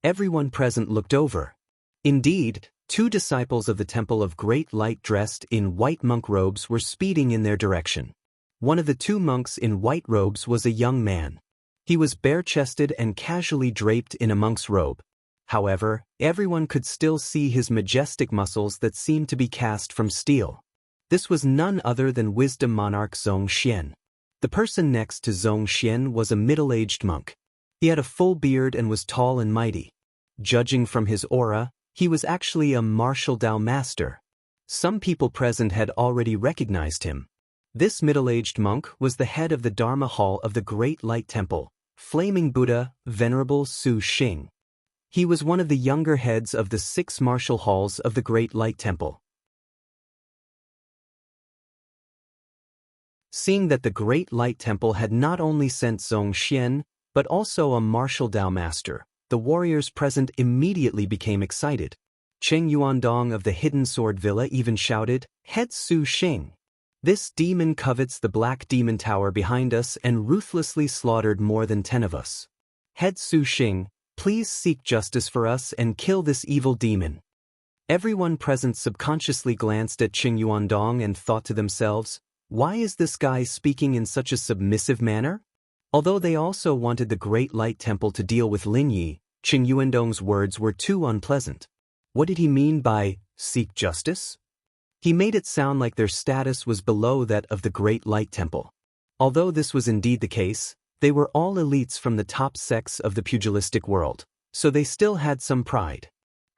Everyone present looked over. Indeed, 2 disciples of the Temple of Great Light dressed in white monk robes were speeding in their direction. One of the 2 monks in white robes was a young man. He was bare-chested and casually draped in a monk's robe. However, everyone could still see his majestic muscles that seemed to be cast from steel. This was none other than Wisdom Monarch Zhongxian. The person next to Zhongxian was a middle-aged monk. He had a full beard and was tall and mighty. Judging from his aura, he was actually a martial Dao master. Some people present had already recognized him. This middle-aged monk was the head of the Dharma Hall of the Great Light Temple, Flaming Buddha, Venerable Su Xing. He was one of the younger heads of the 6 martial halls of the Great Light Temple. Seeing that the Great Light Temple had not only sent Zhongxian, but also a martial Dao master, the warriors present immediately became excited. Cheng Yuandong of the Hidden Sword Villa even shouted, "Head Su Xing! This demon covets the Black Demon Tower behind us and ruthlessly slaughtered more than 10 of us. Head Su Xing, please seek justice for us and kill this evil demon." Everyone present subconsciously glanced at Cheng Yuandong and thought to themselves, why is this guy speaking in such a submissive manner? Although they also wanted the Great Light Temple to deal with Lin Yi, Cheng Yuandong's words were too unpleasant. What did he mean by, seek justice? He made it sound like their status was below that of the Great Light Temple. Although this was indeed the case, they were all elites from the top sects of the pugilistic world, so they still had some pride.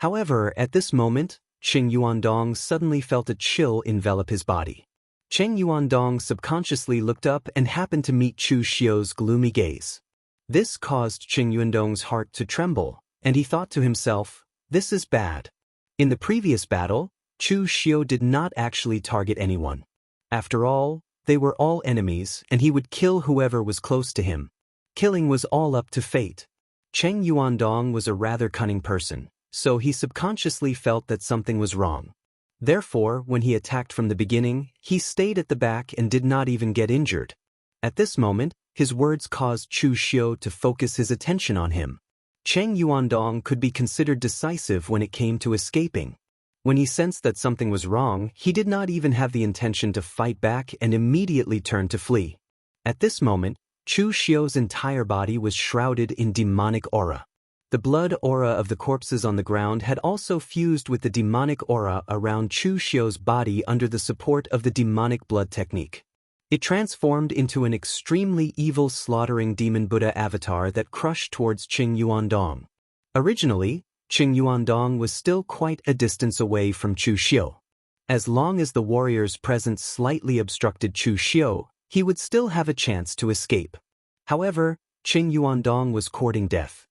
However, at this moment, Cheng Yuandong suddenly felt a chill envelop his body. Cheng Yuandong subconsciously looked up and happened to meet Chu Xiu's gloomy gaze. This caused Cheng Yuandong's heart to tremble, and he thought to himself, this is bad. In the previous battle, Chu Xiu did not actually target anyone. After all, they were all enemies and he would kill whoever was close to him. Killing was all up to fate. Cheng Yuandong was a rather cunning person, so he subconsciously felt that something was wrong. Therefore, when he attacked from the beginning, he stayed at the back and did not even get injured. At this moment, his words caused Chu Xiu to focus his attention on him. Cheng Yuandong could be considered decisive when it came to escaping. When he sensed that something was wrong, he did not even have the intention to fight back and immediately turned to flee. At this moment, Chu Xiu's entire body was shrouded in demonic aura. The blood aura of the corpses on the ground had also fused with the demonic aura around Chu Xiu's body under the support of the demonic blood technique. It transformed into an extremely evil slaughtering demon Buddha avatar that crushed towards Cheng Yuandong. Originally, Cheng Yuandong was still quite a distance away from Chu Xiu. As long as the warriors present slightly obstructed Chu Xiu, he would still have a chance to escape. However, Cheng Yuandong was courting death.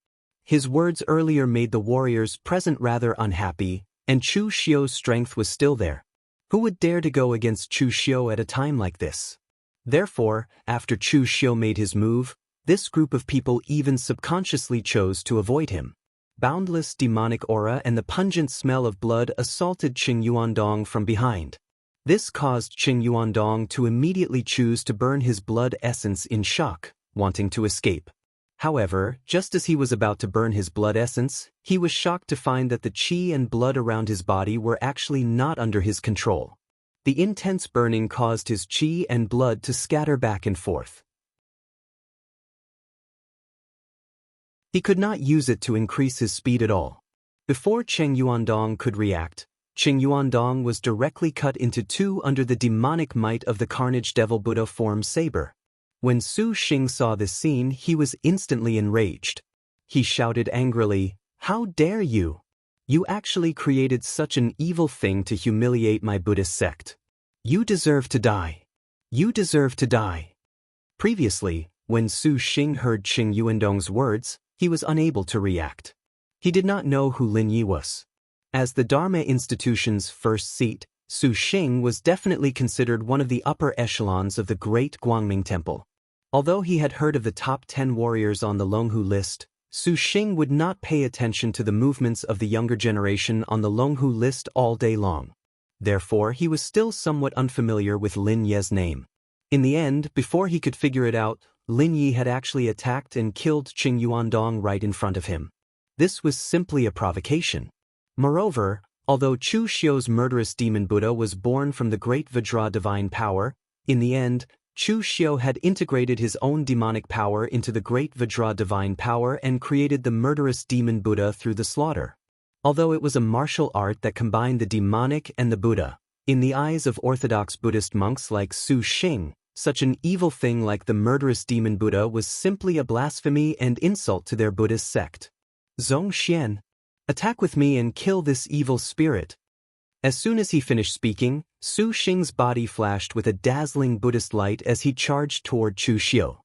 His words earlier made the warriors present rather unhappy, and Chu Xiu's strength was still there. Who would dare to go against Chu Xiu at a time like this? Therefore, after Chu Xiu made his move, this group of people even subconsciously chose to avoid him. Boundless demonic aura and the pungent smell of blood assaulted Cheng Yuandong from behind. This caused Cheng Yuandong to immediately choose to burn his blood essence in shock, wanting to escape. However, just as he was about to burn his blood essence, he was shocked to find that the qi and blood around his body were actually not under his control. The intense burning caused his qi and blood to scatter back and forth. He could not use it to increase his speed at all. Before Cheng Yuandong could react, Cheng Yuandong was directly cut into 2 under the demonic might of the Carnage Devil Buddha form saber. When Su Xing saw this scene, he was instantly enraged. He shouted angrily, "How dare you! You actually created such an evil thing to humiliate my Buddhist sect. You deserve to die. You deserve to die." Previously, when Su Xing heard Cheng Yuandong's words, he was unable to react. He did not know who Lin Yi was. As the Dharma institution's first seat, Su Xing was definitely considered one of the upper echelons of the Great Guangming Temple. Although he had heard of the top 10 warriors on the Longhu list, Su Xing would not pay attention to the movements of the younger generation on the Longhu list all day long. Therefore, he was still somewhat unfamiliar with Lin Ye's name. In the end, before he could figure it out, Lin Yi had actually attacked and killed Qing Yuandong right in front of him. This was simply a provocation. Moreover, although Chu Xiu's murderous demon Buddha was born from the great Vajra divine power, in the end, Chu Xiu had integrated his own demonic power into the great Vajra divine power and created the murderous demon Buddha through the slaughter. Although it was a martial art that combined the demonic and the Buddha, in the eyes of orthodox Buddhist monks like Su Xing, such an evil thing like the murderous demon Buddha was simply a blasphemy and insult to their Buddhist sect. Zhong Xian, attack with me and kill this evil spirit. As soon as he finished speaking, Su Xing's body flashed with a dazzling Buddhist light as he charged toward Chu Xiu.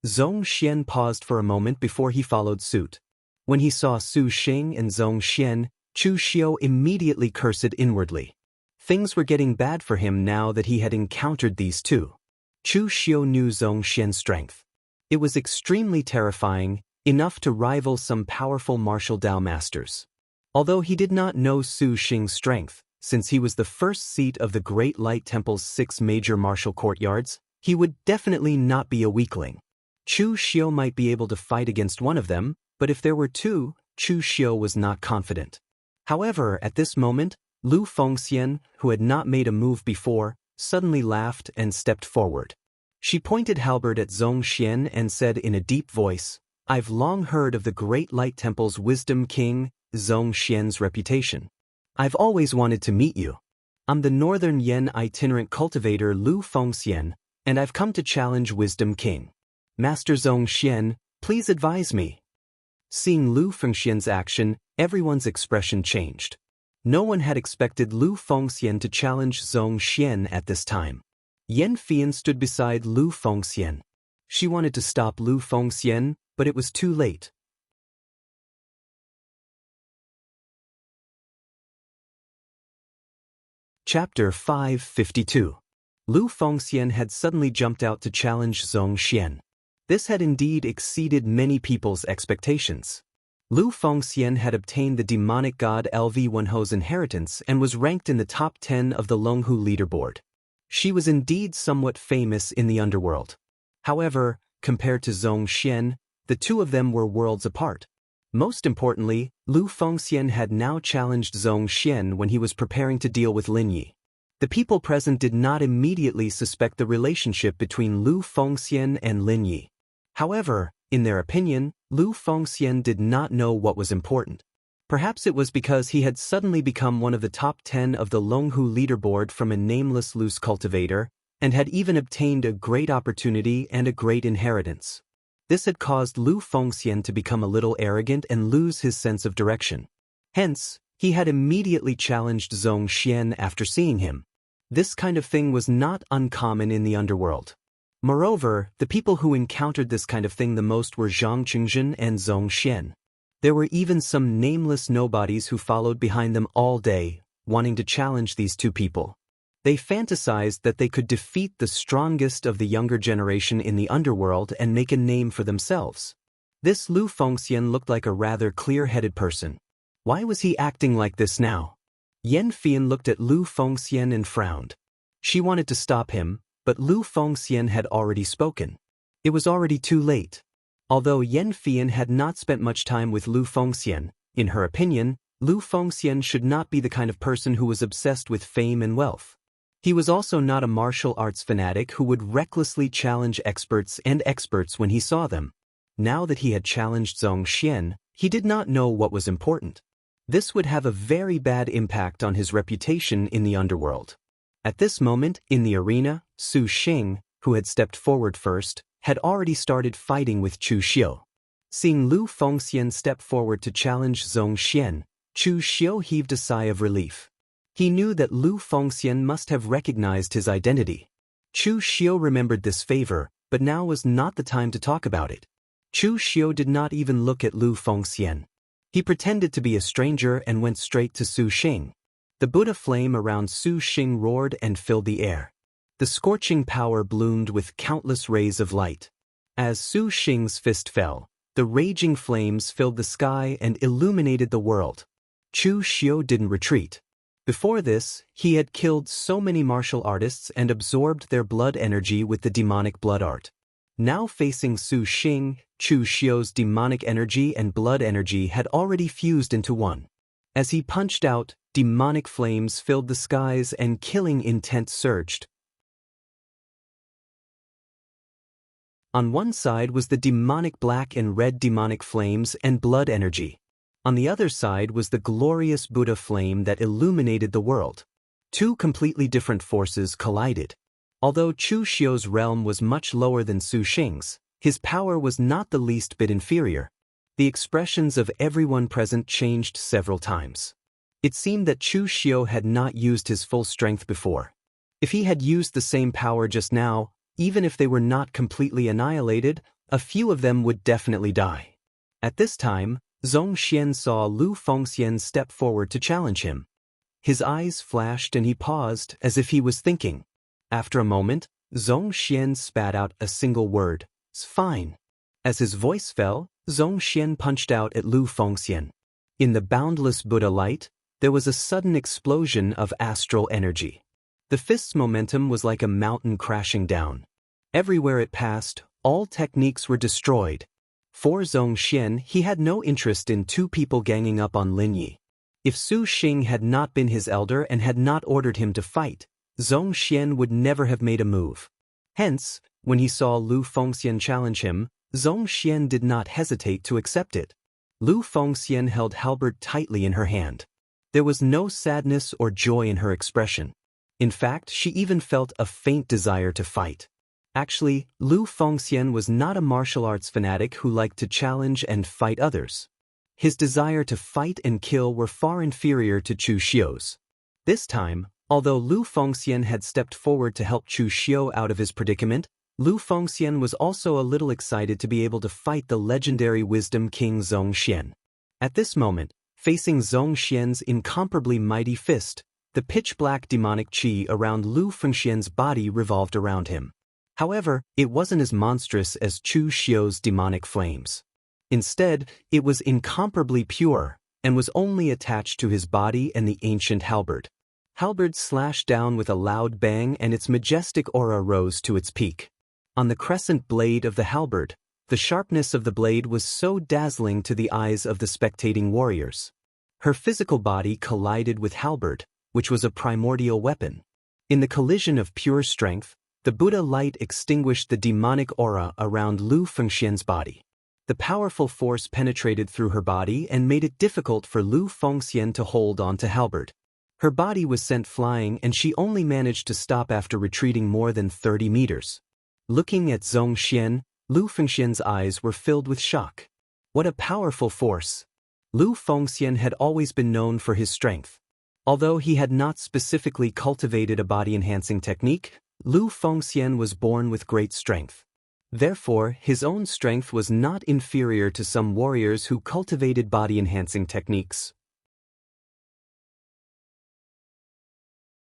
Zhong Xian paused for a moment before he followed suit. When he saw Su Xing and Zhong Xian, Chu Xiu immediately cursed inwardly. Things were getting bad for him now that he had encountered these two. Chu Xiu knew Zhong Xian's strength. It was extremely terrifying, enough to rival some powerful martial Dao masters. Although he did not know Su Xing's strength, since he was the first seat of the Great Light Temple's 6 major martial courtyards, he would definitely not be a weakling. Chu Xiu might be able to fight against one of them, but if there were two, Chu Xiu was not confident. However, at this moment, Lu Fengxian, who had not made a move before, suddenly laughed and stepped forward. She pointed halberd at Zhong Xian and said in a deep voice, "I've long heard of the Great Light Temple's Wisdom King, Zhong Xian's reputation. I've always wanted to meet you. I'm the Northern Yen itinerant cultivator Lu Fengxian, and I've come to challenge Wisdom King. Master Zhong Xian, please advise me." Seeing Lu Fengxian's action, everyone's expression changed. No one had expected Lu Fengxian to challenge Zhong Xian at this time. Yan Fian stood beside Lu Fengxian. She wanted to stop Lu Fengxian, but it was too late. Chapter 552. Lu Fengxian had suddenly jumped out to challenge Zhong Xian. This had indeed exceeded many people's expectations. Lu Fengxian had obtained the demonic god LV Wenho's inheritance and was ranked in the top 10 of the Longhu leaderboard. She was indeed somewhat famous in the underworld. However, compared to Zhong Xian, the two of them were worlds apart. Most importantly, Lu Fengxian had now challenged Zhong Xian when he was preparing to deal with Lin Yi. The people present did not immediately suspect the relationship between Lu Fengxian and Lin Yi. However, in their opinion, Lu Fengxian did not know what was important. Perhaps it was because he had suddenly become one of the top 10 of the Longhu leaderboard from a nameless loose cultivator, and had even obtained a great opportunity and a great inheritance. This had caused Lu Fengxian to become a little arrogant and lose his sense of direction. Hence, he had immediately challenged Zhong Xian after seeing him. This kind of thing was not uncommon in the underworld. Moreover, the people who encountered this kind of thing the most were Zhang Qingzhen and Zhong Xian. There were even some nameless nobodies who followed behind them all day, wanting to challenge these two people. They fantasized that they could defeat the strongest of the younger generation in the underworld and make a name for themselves. This Lu Fengxian looked like a rather clear-headed person. Why was he acting like this now? Yan Fian looked at Lu Fengxian and frowned. She wanted to stop him, but Lu Fengxian had already spoken. It was already too late. Although Yan Fian had not spent much time with Lu Fengxian, in her opinion, Lu Fengxian should not be the kind of person who was obsessed with fame and wealth. He was also not a martial arts fanatic who would recklessly challenge experts when he saw them. Now that he had challenged Zhong Xian, he did not know what was important. This would have a very bad impact on his reputation in the underworld. At this moment, in the arena, Su Xing, who had stepped forward first, had already started fighting with Chu Xiu. Seeing Lu Fengxian step forward to challenge Zhong Xian, Chu Xiu heaved a sigh of relief. He knew that Lu Fengxian must have recognized his identity. Chu Xiu remembered this favor, but now was not the time to talk about it. Chu Xiu did not even look at Lu Fengxian. He pretended to be a stranger and went straight to Su Xing. The Buddha flame around Su Xing roared and filled the air. The scorching power bloomed with countless rays of light. As Su Xing's fist fell, The raging flames filled the sky and illuminated the world. Chu Xiu didn't retreat. Before this, he had killed so many martial artists and absorbed their blood energy with the demonic blood art. Now facing Su Xing, Chu Xiu's demonic energy and blood energy had already fused into one. As he punched out, demonic flames filled the skies and killing intent surged. On one side was the demonic black and red demonic flames and blood energy. On the other side was the glorious Buddha flame that illuminated the world. Two completely different forces collided. Although Chu Xiu's realm was much lower than Su Xing's, his power was not the least bit inferior. The expressions of everyone present changed several times. It seemed that Chu Xiu had not used his full strength before. If he had used the same power just now, even if they were not completely annihilated, a few of them would definitely die. At this time, Zhongxian saw Lu Fengxian step forward to challenge him. His eyes flashed and he paused as if he was thinking. After a moment, Zhongxian spat out a single word, "Fine." As his voice fell, Zhongxian punched out at Lu Fengxian. In the boundless Buddha light, there was a sudden explosion of astral energy. The fist's momentum was like a mountain crashing down. Everywhere it passed, all techniques were destroyed. For Zhongxian, he had no interest in two people ganging up on Lin Yi. If Su Xing had not been his elder and had not ordered him to fight, Zhongxian would never have made a move. Hence, when he saw Lu Fengxian challenge him, Zhongxian did not hesitate to accept it. Lu Fengxian held halberd tightly in her hand. There was no sadness or joy in her expression. In fact, she even felt a faint desire to fight. Actually, Lu Fengxian was not a martial arts fanatic who liked to challenge and fight others. His desire to fight and kill were far inferior to Chu Xiu's. This time, although Lu Fengxian had stepped forward to help Chu Xiu out of his predicament, Lu Fengxian was also a little excited to be able to fight the legendary Wisdom King Zhongxian. At this moment, facing Zhongxian's incomparably mighty fist, the pitch-black demonic qi around Lu Fengxian's body revolved around him. However, it wasn't as monstrous as Chu Xiu's demonic flames. Instead, it was incomparably pure, and was only attached to his body and the ancient halberd. Halberd slashed down with a loud bang and its majestic aura rose to its peak. On the crescent blade of the halberd, the sharpness of the blade was so dazzling to the eyes of the spectating warriors. Her physical body collided with halberd, which was a primordial weapon. In the collision of pure strength, the Buddha light extinguished the demonic aura around Lu Fengxian's body. The powerful force penetrated through her body and made it difficult for Lu Fengxian to hold on to halberd. Her body was sent flying and she only managed to stop after retreating more than 30 meters. Looking at Zhongxian, Lu Fengxian's eyes were filled with shock. What a powerful force! Lu Fengxian had always been known for his strength. Although he had not specifically cultivated a body-enhancing technique, Lu Fengxian was born with great strength. Therefore, his own strength was not inferior to some warriors who cultivated body-enhancing techniques.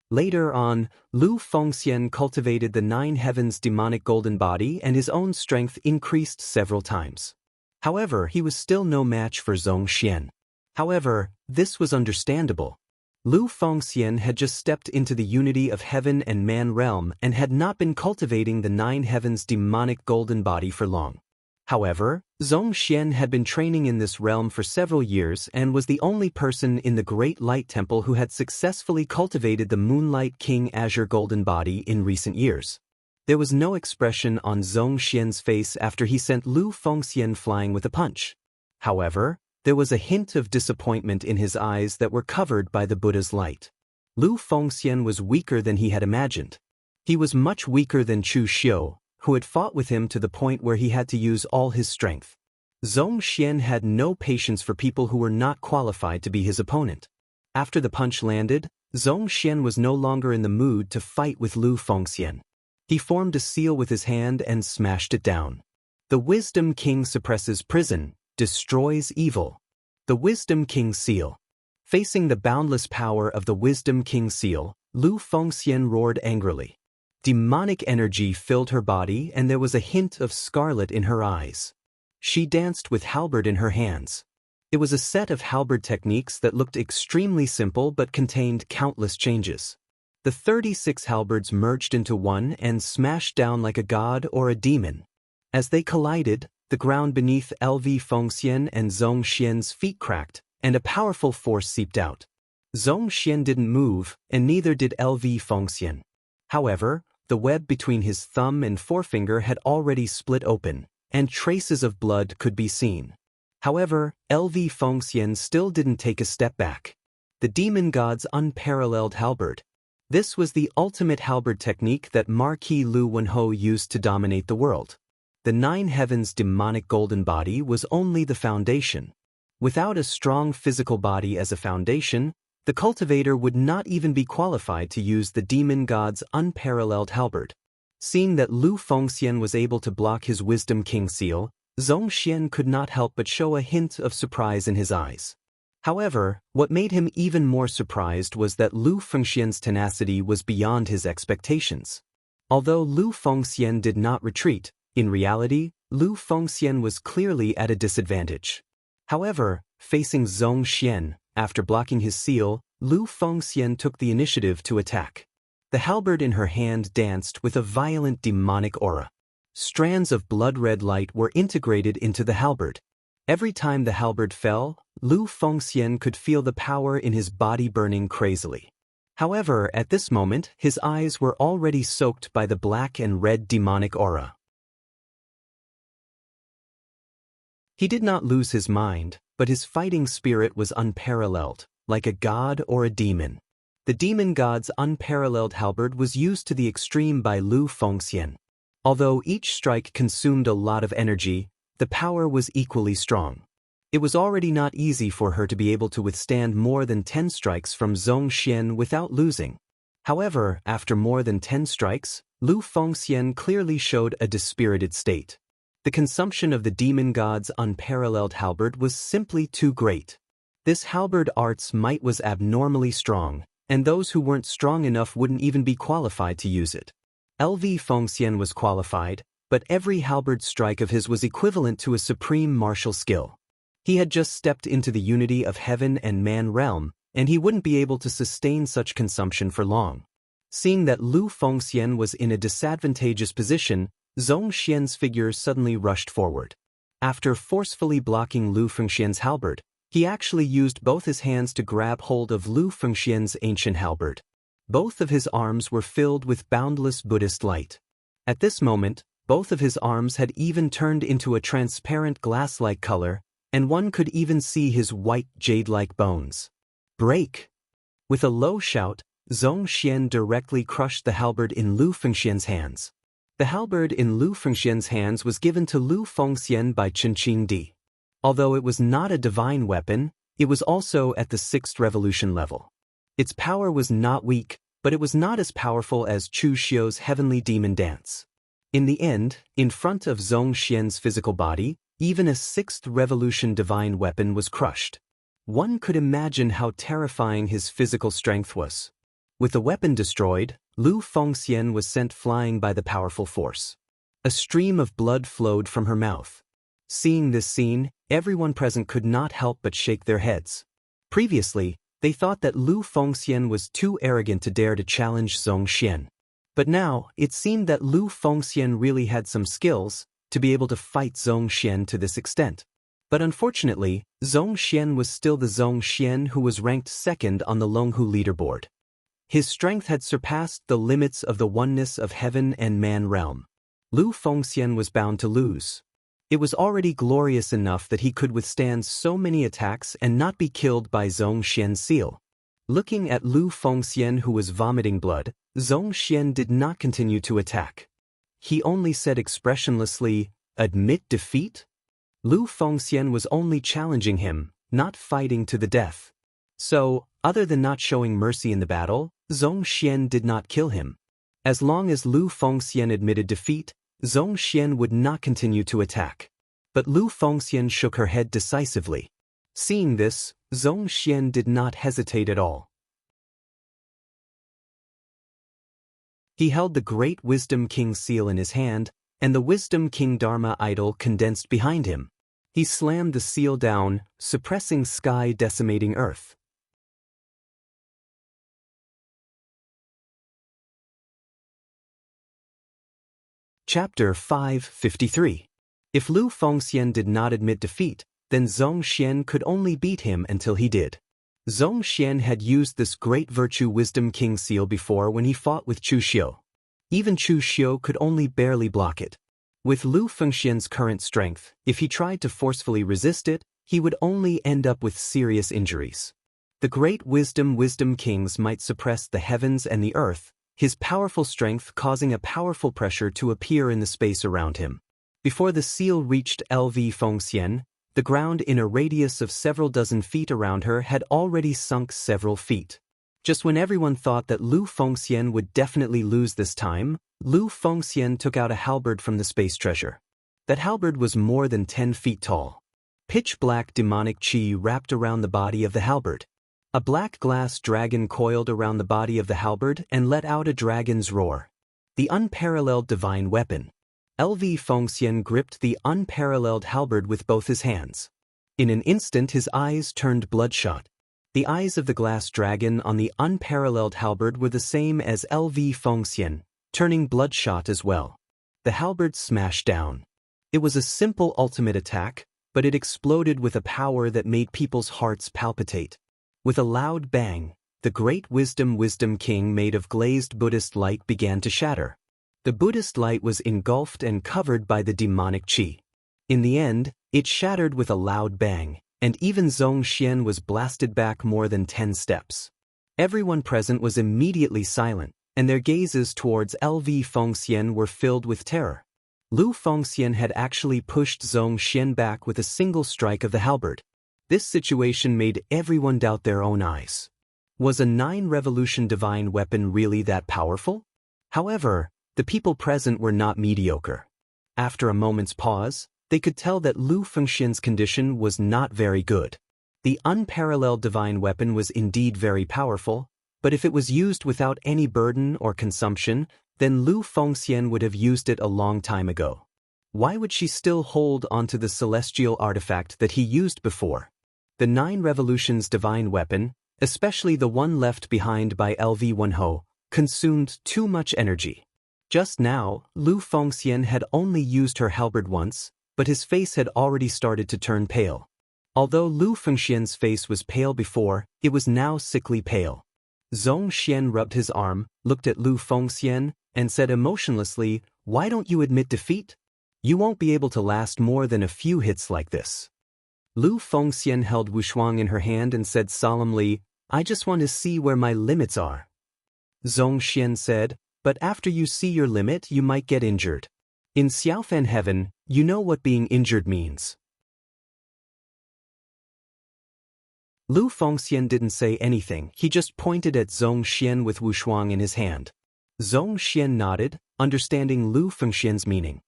Later on, Lu Fengxian cultivated the Nine Heavens demonic golden body and his own strength increased several times. However, he was still no match for Zhongxian. However, this was understandable. Lu Fengxian had just stepped into the unity of heaven and man realm and had not been cultivating the Nine Heavens demonic golden body for long. However, Zhongxian had been training in this realm for several years and was the only person in the Great Light Temple who had successfully cultivated the Moonlight King Azure Golden Body in recent years. There was no expression on Zhongxian's face after he sent Lu Fengxian flying with a punch. However, there was a hint of disappointment in his eyes that were covered by the Buddha's light. Lu Fengxian was weaker than he had imagined. He was much weaker than Chu Xiu, who had fought with him to the point where he had to use all his strength. Zhongxian had no patience for people who were not qualified to be his opponent. After the punch landed, Zhongxian was no longer in the mood to fight with Lu Fengxian. He formed a seal with his hand and smashed it down. The Wisdom King suppresses prison, destroys evil. The Wisdom King Seal. Facing the boundless power of the Wisdom King Seal, Lu Fengxian roared angrily. Demonic energy filled her body and there was a hint of scarlet in her eyes. She danced with halberd in her hands. It was a set of halberd techniques that looked extremely simple but contained countless changes. The 36 halberds merged into one and smashed down like a god or a demon. As they collided, the ground beneath LV Fengxian and Zhong Xian's feet cracked, and a powerful force seeped out. Zhong Xian didn't move, and neither did LV Fengxian. However, the web between his thumb and forefinger had already split open, and traces of blood could be seen. However, LV Fengxian still didn't take a step back. The demon god's unparalleled halberd. This was the ultimate halberd technique that Marquis Lu Wenhou used to dominate the world. The Nine Heavens' demonic golden body was only the foundation. Without a strong physical body as a foundation, the cultivator would not even be qualified to use the demon god's unparalleled halberd. Seeing that Lu Fengxian was able to block his Wisdom King seal, Zhong Xian could not help but show a hint of surprise in his eyes. However, what made him even more surprised was that Lu Fengxian's tenacity was beyond his expectations. Although Lu Fengxian did not retreat, in reality, Lu Fengxian was clearly at a disadvantage. However, facing Zhong Xian, after blocking his seal, Lu Fengxian took the initiative to attack. The halberd in her hand danced with a violent demonic aura. Strands of blood-red light were integrated into the halberd. Every time the halberd fell, Lu Fengxian could feel the power in his body burning crazily. However, at this moment, his eyes were already soaked by the black and red demonic aura. He did not lose his mind, but his fighting spirit was unparalleled, like a god or a demon. The demon god's unparalleled halberd was used to the extreme by Lu Fengxian. Although each strike consumed a lot of energy, the power was equally strong. It was already not easy for her to be able to withstand more than 10 strikes from Zhong Xian without losing. However, after more than 10 strikes, Lu Fengxian clearly showed a dispirited state. The consumption of the demon god's unparalleled halberd was simply too great. This halberd art's might was abnormally strong, and those who weren't strong enough wouldn't even be qualified to use it. LV Fengxian was qualified, but every halberd strike of his was equivalent to a supreme martial skill. He had just stepped into the unity of heaven and man realm, and he wouldn't be able to sustain such consumption for long. Seeing that Lu Fengxian was in a disadvantageous position, Zhong Xian's figure suddenly rushed forward. After forcefully blocking Lu Fengxian's halberd, he actually used both his hands to grab hold of Lu Fengxian's ancient halberd. Both of his arms were filled with boundless Buddhist light. At this moment, both of his arms had even turned into a transparent glass-like color, and one could even see his white jade-like bones. Break! With a low shout, Zhong Xian directly crushed the halberd in Lu Fengxian's hands. The halberd in Lu Fengxian's hands was given to Lu Fengxian by Qingqing Di. Although it was not a divine weapon, it was also at the 6th revolution level. Its power was not weak, but it was not as powerful as Chu Xiu's heavenly demon dance. In the end, in front of Zhong Xian's physical body, even a 6th revolution divine weapon was crushed. One could imagine how terrifying his physical strength was. With the weapon destroyed, Lu Fengxian was sent flying by the powerful force. A stream of blood flowed from her mouth. Seeing this scene, everyone present could not help but shake their heads. Previously, they thought that Lu Fengxian was too arrogant to dare to challenge Zhong Xian. But now, it seemed that Lu Fengxian really had some skills to be able to fight Zhong Xian to this extent. But unfortunately, Zhong Xian was still the Zhong Xian who was ranked 2nd on the Longhu leaderboard. His strength had surpassed the limits of the oneness of heaven and man realm. Lu Fengxian was bound to lose. It was already glorious enough that he could withstand so many attacks and not be killed by Zhong Xian's seal. Looking at Lu Fengxian who was vomiting blood, Zhong Xian did not continue to attack. He only said expressionlessly, "Admit defeat?" Lu Fengxian was only challenging him, not fighting to the death. So, other than not showing mercy in the battle, Zhong Xian did not kill him. As long as Lu Fengxian admitted defeat, Zhong Xian would not continue to attack. But Lu Fengxian shook her head decisively. Seeing this, Zhong Xian did not hesitate at all. He held the Great Wisdom King seal in his hand, and the Wisdom King Dharma idol condensed behind him. He slammed the seal down, suppressing sky, decimating earth. Chapter 553. If Lu Fengxian did not admit defeat, then Zhongxian could only beat him until he did. Zhongxian had used this great virtue Wisdom King seal before when he fought with Chu Xiu. Even Chu Xiu could only barely block it. With Lu Fengxian's current strength, if he tried to forcefully resist it, he would only end up with serious injuries. The great Wisdom Kings might suppress the heavens and the earth, his powerful strength causing a powerful pressure to appear in the space around him. Before the seal reached LV Fengxian, the ground in a radius of several dozen feet around her had already sunk several feet. Just when everyone thought that Lu Fengxian would definitely lose this time, Lu Fengxian took out a halberd from the space treasure. That halberd was more than 10 feet tall. Pitch-black demonic chi wrapped around the body of the halberd. A black glass dragon coiled around the body of the halberd and let out a dragon's roar. The unparalleled divine weapon. LV Fengxian gripped the unparalleled halberd with both his hands. In an instant his eyes turned bloodshot. The eyes of the glass dragon on the unparalleled halberd were the same as LV Fengxian, turning bloodshot as well. The halberd smashed down. It was a simple ultimate attack, but it exploded with a power that made people's hearts palpitate. With a loud bang, the great Wisdom King made of glazed Buddhist light began to shatter. The Buddhist light was engulfed and covered by the demonic chi. In the end, it shattered with a loud bang, and even Zhongxian was blasted back more than 10 steps. Everyone present was immediately silent, and their gazes towards LV Fengxian were filled with terror. Lu Fengxian had actually pushed Zhongxian back with a single strike of the halberd. This situation made everyone doubt their own eyes. Was a 9-revolution divine weapon really that powerful? However, the people present were not mediocre. After a moment's pause, they could tell that Lu Fengxian's condition was not very good. The unparalleled divine weapon was indeed very powerful, but if it was used without any burden or consumption, then Lu Fengxian would have used it a long time ago. Why would she still hold onto the celestial artifact that he used before? The 9 revolutions divine weapon, especially the one left behind by LV Wenho, consumed too much energy. Just now, Lu Fengxian had only used her halberd once, but his face had already started to turn pale. Although Lu Fengxian's face was pale before, it was now sickly pale. Zhongxian rubbed his arm, looked at Lu Fengxian, and said emotionlessly, "Why don't you admit defeat? You won't be able to last more than a few hits like this." Lu Fengxian held Wushuang in her hand and said solemnly, "I just want to see where my limits are." Zhongxian said, "But after you see your limit you might get injured. In Xiaofan heaven, you know what being injured means." Lu Fengxian didn't say anything, he just pointed at Zhongxian with Wushuang in his hand. Zhongxian nodded, understanding Lu Fengxian's meaning.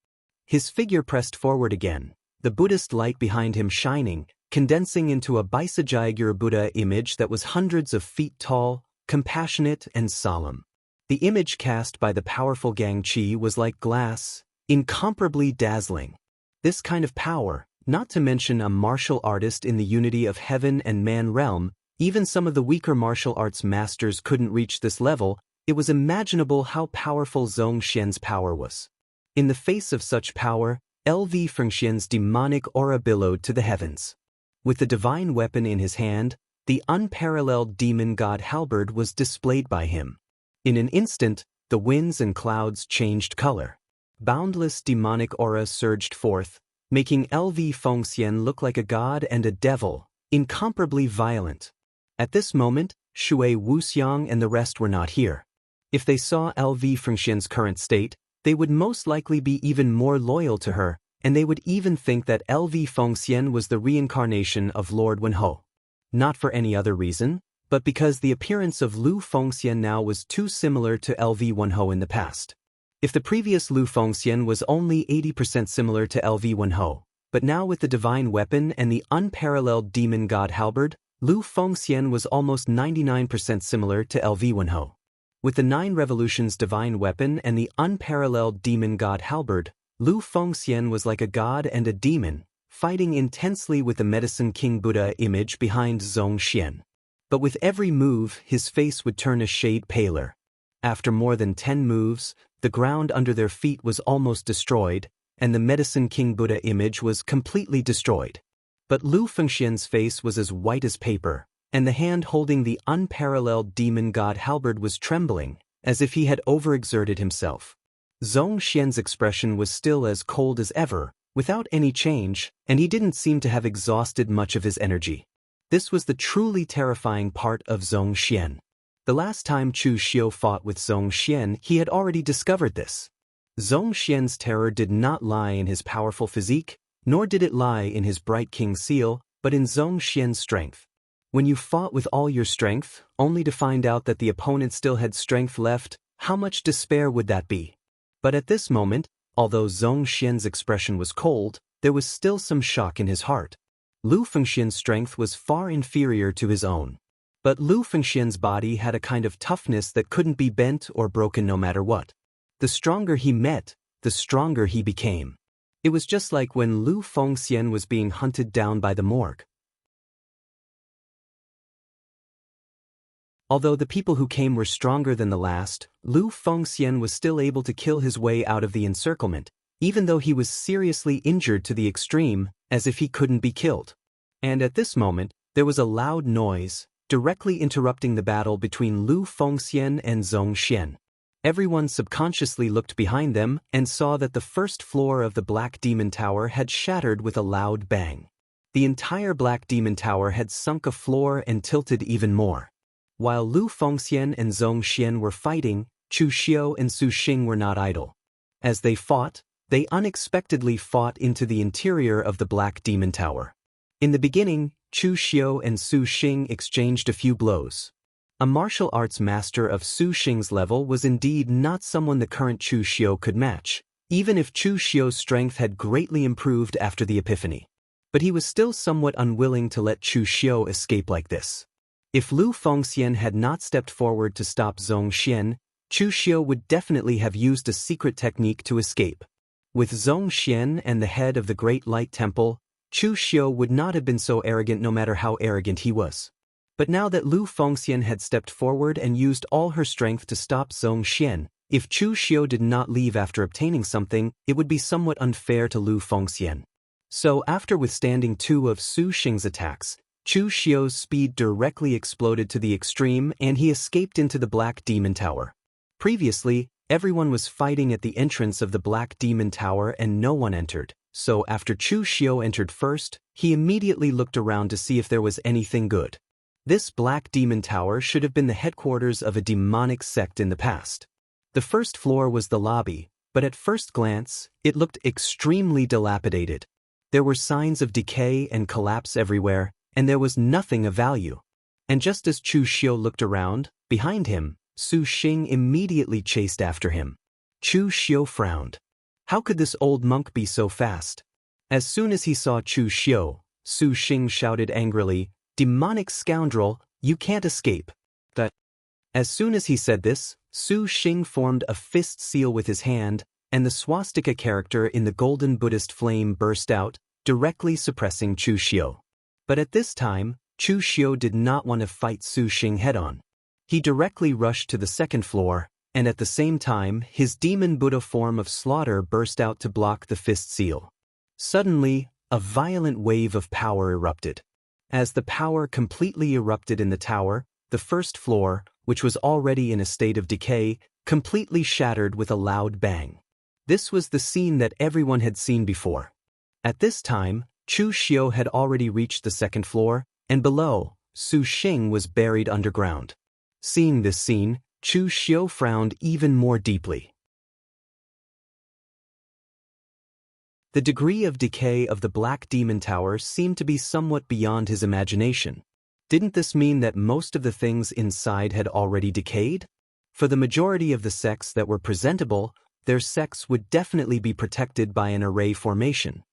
His figure pressed forward again, the Buddhist light behind him shining, condensing into a Baisajayagura Buddha image that was hundreds of feet tall, compassionate and solemn. The image cast by the powerful Gang Chi was like glass, incomparably dazzling. This kind of power, not to mention a martial artist in the unity of heaven and man realm, even some of the weaker martial arts masters couldn't reach this level. It was imaginable how powerful Zhongxian's power was. In the face of such power, LV Fengxian's demonic aura billowed to the heavens. With the divine weapon in his hand, the unparalleled demon god halberd was displayed by him. In an instant, the winds and clouds changed color. Boundless demonic aura surged forth, making LV Fengxian look like a god and a devil, incomparably violent. At this moment, Shui Wuxiang and the rest were not here. If they saw LV Fengxian's current state, they would most likely be even more loyal to her, and they would even think that LV Fengxian was the reincarnation of Lord Wenho. Not for any other reason, but because the appearance of Lu Fengxian now was too similar to LV Wenho in the past. If the previous Lu Fengxian was only 80% similar to LV Wenho, but now with the divine weapon and the unparalleled demon god halberd, Lu Fengxian was almost 99% similar to LV Wenho. With the 9 revolutions divine weapon and the unparalleled demon god halberd, Lu Fengxian was like a god and a demon, fighting intensely with the Medicine King Buddha image behind Zhongxian. But with every move, his face would turn a shade paler. After more than 10 moves, the ground under their feet was almost destroyed, and the Medicine King Buddha image was completely destroyed. But Lu Fengxian's face was as white as paper, and the hand holding the unparalleled demon god halberd was trembling, as if he had overexerted himself. Zhongxian's expression was still as cold as ever, without any change, and he didn't seem to have exhausted much of his energy. This was the truly terrifying part of Zhongxian. The last time Chu Xiu fought with Zhongxian, he had already discovered this. Zhongxian's terror did not lie in his powerful physique, nor did it lie in his bright king seal, but in Zhongxian's strength. When you fought with all your strength, only to find out that the opponent still had strength left, how much despair would that be? But at this moment, although Zhongxian's expression was cold, there was still some shock in his heart. Lu Fengxian's strength was far inferior to his own. But Lu Fengxian's body had a kind of toughness that couldn't be bent or broken no matter what. The stronger he met, the stronger he became. It was just like when Lu Fengxian was being hunted down by the morgue. Although the people who came were stronger than the last, Lu Fengxian was still able to kill his way out of the encirclement, even though he was seriously injured to the extreme, as if he couldn't be killed. And at this moment, there was a loud noise, directly interrupting the battle between Lu Fengxian and Zhongxian. Everyone subconsciously looked behind them and saw that the first floor of the Black Demon Tower had shattered with a loud bang. The entire Black Demon Tower had sunk a floor and tilted even more. While Lu Fengxian and Zhongxian were fighting, Chu Xiu and Su Xing were not idle. As they fought, they unexpectedly fought into the interior of the Black Demon Tower. In the beginning, Chu Xiu and Su Xing exchanged a few blows. A martial arts master of Su Xing's level was indeed not someone the current Chu Xiu could match, even if Chu Xiu's strength had greatly improved after the epiphany. But he was still somewhat unwilling to let Chu Xiu escape like this. If Lu Fengxian had not stepped forward to stop Zhongxian, Chu Xiu would definitely have used a secret technique to escape. With Zhongxian and the head of the Great Light Temple, Chu Xiu would not have been so arrogant no matter how arrogant he was. But now that Lu Fengxian had stepped forward and used all her strength to stop Zhongxian, if Chu Xiu did not leave after obtaining something, it would be somewhat unfair to Lu Fengxian. So after withstanding 2 of Su Xing's attacks, Chu Xiu's speed directly exploded to the extreme and he escaped into the Black Demon Tower. Previously, everyone was fighting at the entrance of the Black Demon Tower and no one entered, so after Chu Xiu entered first, he immediately looked around to see if there was anything good. This Black Demon Tower should have been the headquarters of a demonic sect in the past. The first floor was the lobby, but at first glance, it looked extremely dilapidated. There were signs of decay and collapse everywhere, and there was nothing of value. And just as Chu Xiu looked around, behind him, Su Xing immediately chased after him. Chu Xiu frowned. How could this old monk be so fast? As soon as he saw Chu Xiu, Su Xing shouted angrily, "Demonic scoundrel, you can't escape." But as soon as he said this, Su Xing formed a fist seal with his hand, and the swastika character in the golden Buddhist flame burst out, directly suppressing Chu Xiu. But at this time, Chu Xiu did not want to fight Su Xing head-on. He directly rushed to the second floor, and at the same time, his demon Buddha form of slaughter burst out to block the fist seal. Suddenly, a violent wave of power erupted. As the power completely erupted in the tower, the first floor, which was already in a state of decay, completely shattered with a loud bang. This was the scene that everyone had seen before. At this time, Chu Xiu had already reached the second floor, and below, Su Xing was buried underground. Seeing this scene, Chu Xiu frowned even more deeply. The degree of decay of the Black Demon Tower seemed to be somewhat beyond his imagination. Didn't this mean that most of the things inside had already decayed? For the majority of the sects that were presentable, their sects would definitely be protected by an array formation.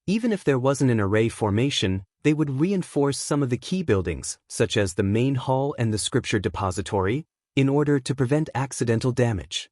Even if there wasn't an array formation, they would reinforce some of the key buildings, such as the main hall and the scripture depository, in order to prevent accidental damage.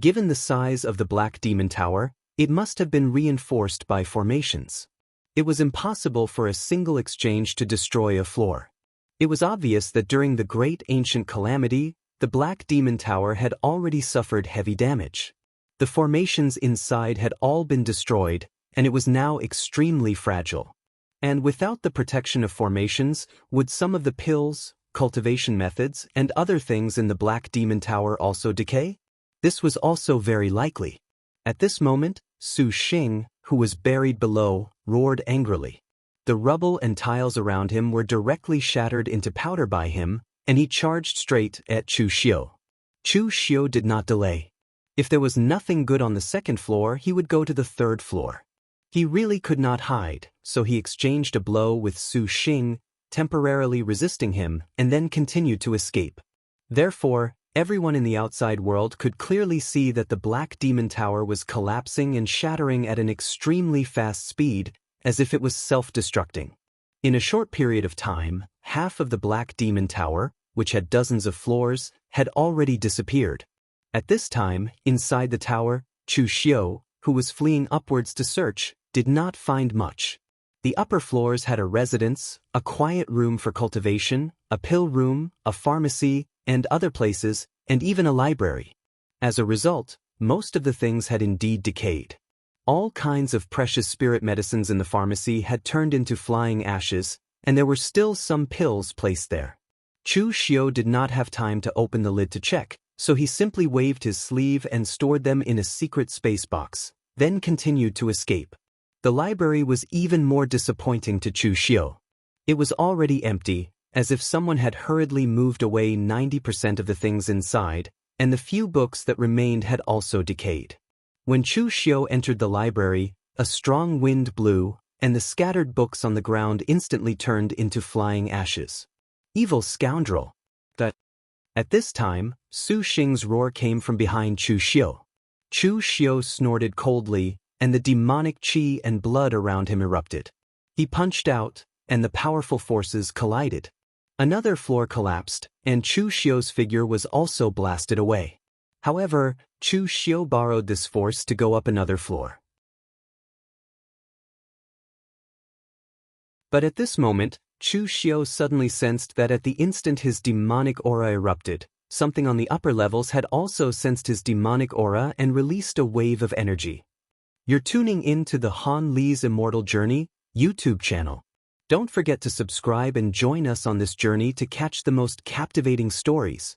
Given the size of the Black Demon Tower, It must have been reinforced by formations. It was impossible for a single exchange to destroy a floor. It was obvious that during the Great Ancient Calamity, the Black Demon Tower had already suffered heavy damage. The formations inside had all been destroyed, and it was now extremely fragile. And without the protection of formations, would some of the pills, cultivation methods, and other things in the Black Demon Tower also decay? This was also very likely. At this moment, Su Xing, who was buried below, roared angrily. The rubble and tiles around him were directly shattered into powder by him, and he charged straight at Chu Xiu. Chu Xiu did not delay. If there was nothing good on the second floor, he would go to the third floor. He really could not hide, so he exchanged a blow with Su Xing, temporarily resisting him, and then continued to escape. Therefore, everyone in the outside world could clearly see that the Black Demon Tower was collapsing and shattering at an extremely fast speed, as if it was self-destructing. In a short period of time, half of the Black Demon Tower, which had dozens of floors, had already disappeared. At this time, inside the tower, Chu Xiu, who was fleeing upwards to search, did not find much. The upper floors had a residence, a quiet room for cultivation, a pill room, a pharmacy, and other places, and even a library. As a result, most of the things had indeed decayed. All kinds of precious spirit medicines in the pharmacy had turned into flying ashes, and there were still some pills placed there. Chu Xiu did not have time to open the lid to check, so he simply waved his sleeve and stored them in a secret space box, then continued to escape. The library was even more disappointing to Chu Xiu. It was already empty, as if someone had hurriedly moved away 90% of the things inside, and the few books that remained had also decayed. When Chu Xiu entered the library, a strong wind blew, and the scattered books on the ground instantly turned into flying ashes. Evil scoundrel! At this time, Su Xing's roar came from behind Chu Xiu. Chu Xiu snorted coldly, and the demonic qi and blood around him erupted. He punched out, and the powerful forces collided. Another floor collapsed, and Chu Xiu's figure was also blasted away. However, Chu Xiu borrowed this force to go up another floor. But at this moment, Chu Xiu suddenly sensed that at the instant his demonic aura erupted, something on the upper levels had also sensed his demonic aura and released a wave of energy. You're tuning in to the Han Li's Immortal Journey YouTube channel. Don't forget to subscribe and join us on this journey to catch the most captivating stories.